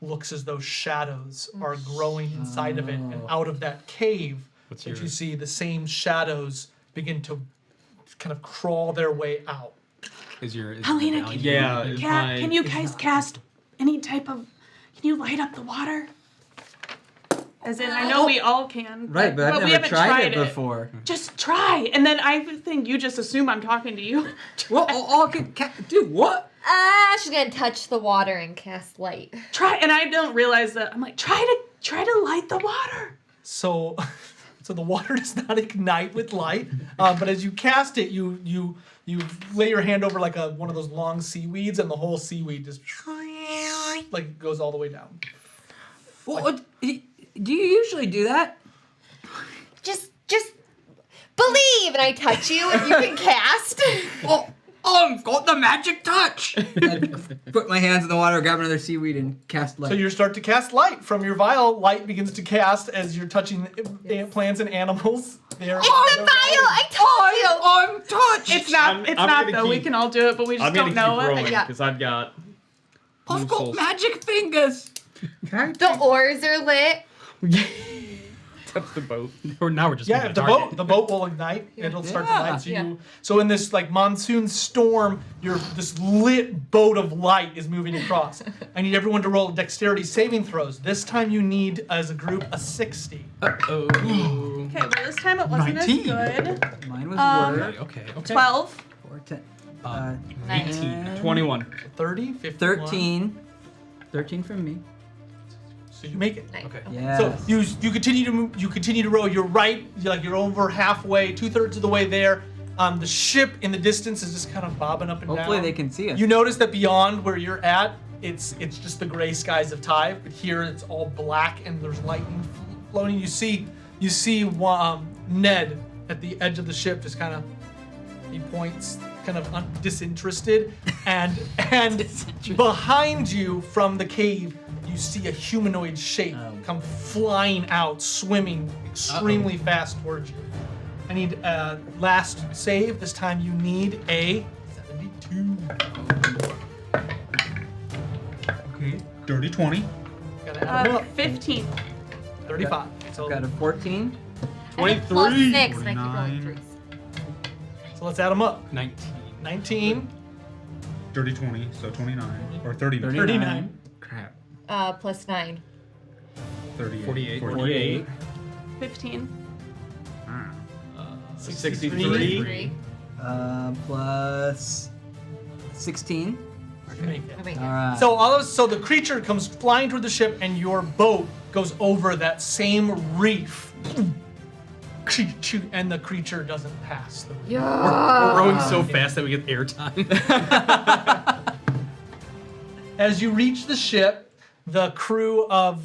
looks as though shadows are growing inside of it, and out of that cave What's that your- you see, the same shadows begin to kind of crawl their way out. Is your Helena, medallion- Yeah. is my- Can you guys cast any type of? Can you light up the water? As in, I know we all can. Right, but I've we never haven't tried it before. Just try, and then I think you just assume I'm talking to you. Well, dude, what? She's gonna touch the water and cast light. Try, and I don't realize that. I'm like, try to light the water. So the water does not ignite with light, but as you cast it, you lay your hand over like one of those long seaweeds, and the whole seaweed just like goes all the way down. Well, do you usually do that? Just believe, and I touch you, and you can cast. I've got the magic touch. I put my hands in the water, grab another seaweed, and cast light. So you start to cast light from your vial. Light begins to cast as you're touching plants and animals. It's the vial. I told you. I'm touched. It's not. I'm It's not gonna though. We keep- can all do it, but we just I'm don't gonna know keep it. rowing Yeah. because I've got. I've got souls. magic fingers. The oars are lit. Touch the boat. Or now we're just Yeah, making if a target. the boat will ignite. It'll start to Yeah. light. So in this like monsoon storm, this lit boat of light is moving across. I need everyone to roll dexterity saving throws. This time you need, as a group, a 60. Oh. Okay, well this time it wasn't 19. as good. Mine was Okay, word. okay. 12. 4, 10. 18. 21. 30, 51. 13. 13 from me. So you make it. Nice. Okay. Yeah. So you continue to move, you continue to row. You're right, you're over halfway, 2/3 of the way there. The ship in the distance is just kind of bobbing up and down. Hopefully they can see us. You notice that beyond where you're at, it's just the gray skies of Tyve, but here it's all black and there's lightning floating. You see Ned at the edge of the ship, just kind of he points, kind of disinterested, and behind you from the cave, you see a humanoid shape come flying out, swimming extremely fast towards you. I need a last save. This time you need a 72. Okay, dirty 20. Gotta add them up. 15. 35. So, Got a 14. I think plus 23. 6, and I keep rolling 49. 3s. so let's add them up. 19. 19, Dirty 20, so 29. Or 39. 39. Crap. Plus 9. 38. 48. 48. 15. Ah. 63. 3. Plus 16. You make it. I make it. All right. So the creature comes flying toward the ship, and your boat goes over that same reef. And the creature doesn't pass the reef. Yeah. We're rowing so fast that we get airtime. As you reach the ship, the crew of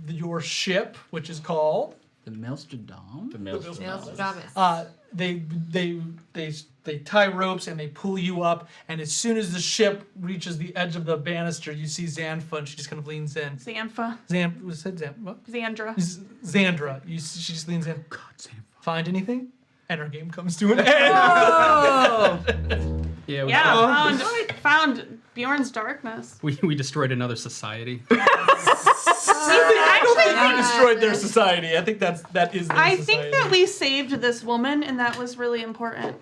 your ship, which is called, The Maelstrom. The maelstrom. Nostradamus. they tie ropes and they pull you up. And as soon as the ship reaches the edge of the banister, you see Zanfa, and she just kind of leans in. Xanfa. What? Xandra. Xandra. She just leans in. God, Sam. Find anything? And our game comes to an end. Oh! Yeah, we, Yeah, found Bjorn's darkness. we destroyed another society. I don't think we destroyed their society. I think that is their I society. think that we saved this woman, and that was really important.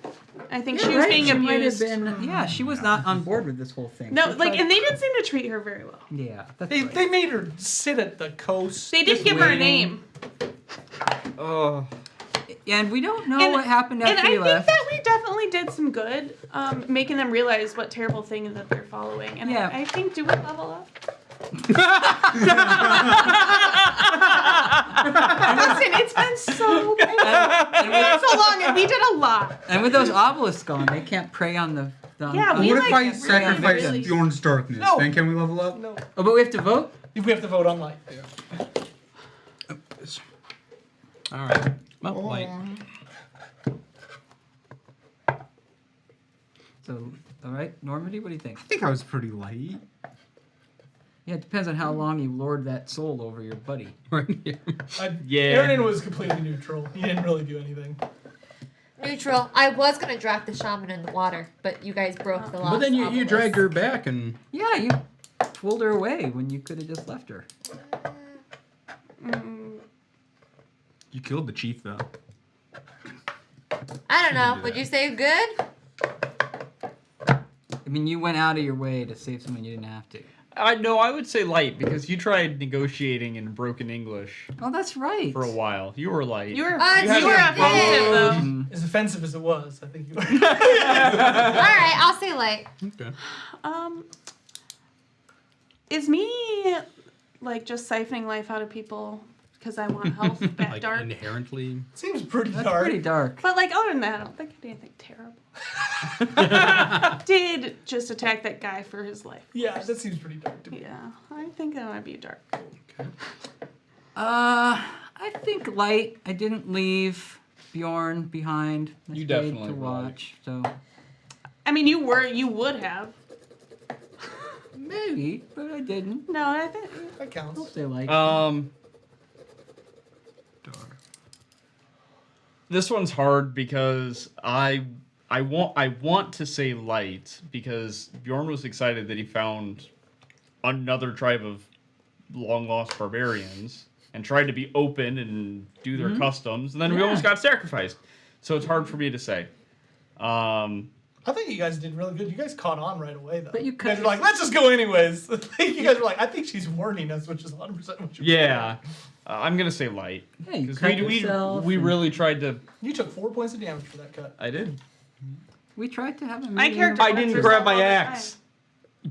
I think she was being She might have abused. been. Yeah, she was not on board with this whole thing. No, She like, tried- and they didn't seem to treat her very well. Yeah, that's They, right. they made her sit at the coast. They didn't Just give her a waiting. name. Oh. And we don't know what happened And after I we think left. that we definitely did some good, making them realize what terrible thing that they're following. And Yeah. I think, do we level up? Listen, it's been so so long, and we did a lot. And with those obelisks going, they can't prey on the. Yeah, we What if I like sacrifice really- Bjorn's darkness? No. Then can we level up? No. Oh, but we have to vote. We have to vote on light. All right. Well, light. So, all right, Normandy, what do you think? I think I was pretty light. Yeah, it depends on how long you lord that soul over your buddy. Right here. Yeah. Aaron was completely neutral. He didn't really do anything. Neutral. I was gonna drop the shaman in the water, but you guys broke the law. But then you dragged her back and Yeah, you pulled her away when you could have just left her. You killed the chief, though. I don't know. do Would that. you say good? I mean, you went out of your way to save someone you didn't have to. I would say light because you tried negotiating in broken English Oh, that's right. for a while. You were light. You were, You you were had your offensive, though. Mm. As offensive as it was, I think you were. All right, I'll say light. okay. Is me, like, just siphoning life out of people because I want health at Like dark? inherently. Seems pretty That's dark. pretty dark. But, like, other than that, I don't think I did anything terrible. Did just attack that guy for his life. Yeah, that seems pretty dark to me. Yeah, I think I want to be dark. I think light. I didn't leave Bjorn behind. I You stayed definitely to would. watch. So I mean, you would have. maybe, but I didn't. No, I think. That counts. I'll say light. This one's hard because I want to say light because Bjorn was excited that he found another tribe of long lost barbarians and tried to be open and do their customs, and then we Yeah. almost got sacrificed. So it's hard for me to say. I think you guys did really good. You guys caught on right away, though. But you guys cut were like, let's just go anyways. You guys were like, I think she's warning us, which is 100% what you're Yeah, I'm gonna say light. Yeah, you 'Cause cut we yourself we and- really tried to. You took 4 points of damage for that cut. I did. We tried to have a My meeting. character. I didn't grab my axe.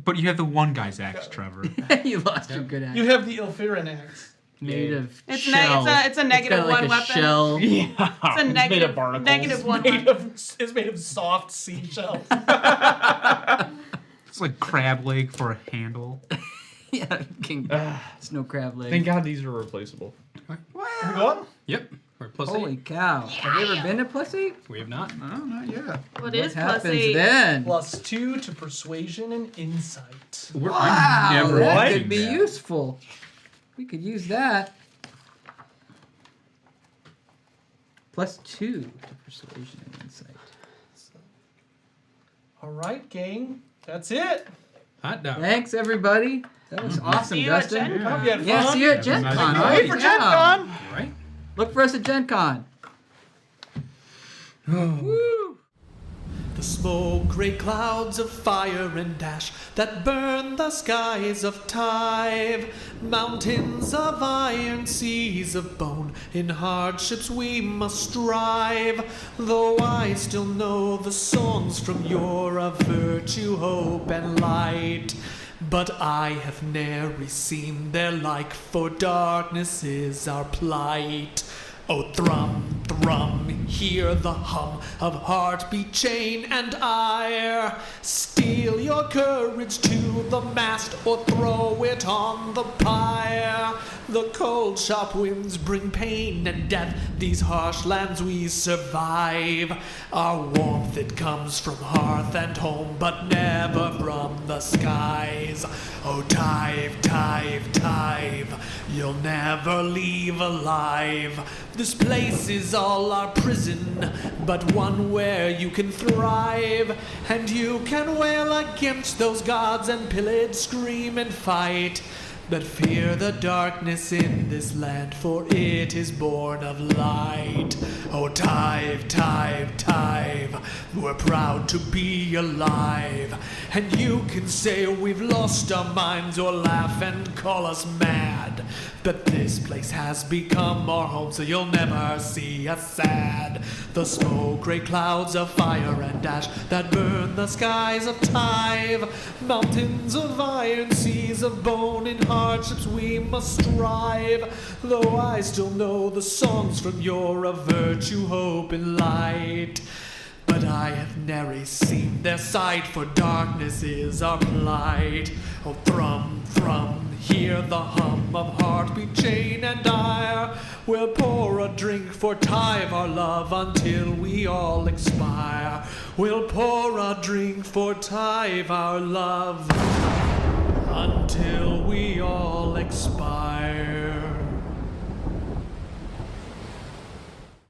But you have the one guy's axe, Trevor. You lost your good axe. You have the Ilfirin axe. Made of It's shell. it's a negative got like one a weapon. Shell. Yeah. It's a made negative of barnacles. negative one Made weapon. it's made of soft seashells. It's like crab leg for a handle. Yeah, king. Snow crab leg. Thank God these are replaceable. We going? Yep. We're plus Holy 8. cow. Have you ever been to +8? We have not. Oh, not yet. What What is happens plus 8? then? +2 to persuasion and insight. Wow, I'm never that watching could be that. useful. We could use that. +2 to persuasion and insight. All right, gang. That's it. Hot dog. Thanks, everybody. That was awesome, See you at Dustin. Gen Hope you had Yeah, fun. see you at Gen Nice Con. to Holy Wait for Gen cow. Con. Right? Look for us at Gen Con. Woo! The smoke, grey clouds of fire and ash that burn the skies of Tyve. Mountains of iron, seas of bone, in hardships we must strive. Though I still know the songs from yore of virtue, hope, and light. But I have ne'er seen their like, for darkness is our plight. Oh, thrum, thrum, hear the hum of heartbeat, chain, and ire. Steel your courage to the mast, or throw it on the pyre. The cold, sharp winds bring pain and death, these harsh lands we survive. Our warmth, it comes from hearth and home, but never from the skies. Oh, Tyve, Tyve, Tyve, you'll never leave alive. This place is all our prison, but one where you can thrive. And you can wail against those gods and pillage, scream, and fight. But fear the darkness in this land, for it is born of light. Oh, Tyve, Tyve, Tyve, we're proud to be alive. And you can say we've lost our minds, or laugh and call us mad. But this place has become our home, so you'll never see us sad. The smoke, grey clouds of fire and ash that burn the skies of Tyve. Mountains of iron, seas of bone, in hardships we must strive. Though I still know the songs from yore of virtue, hope, and light. But I have ne'er seen their sight, for darkness is our plight. Oh, thrum, thrum, hear the hum of heartbeat, chain, and ire. We'll pour a drink for Tyve, our love, until we all expire. We'll pour a drink for Tyve, our love, until we all expire.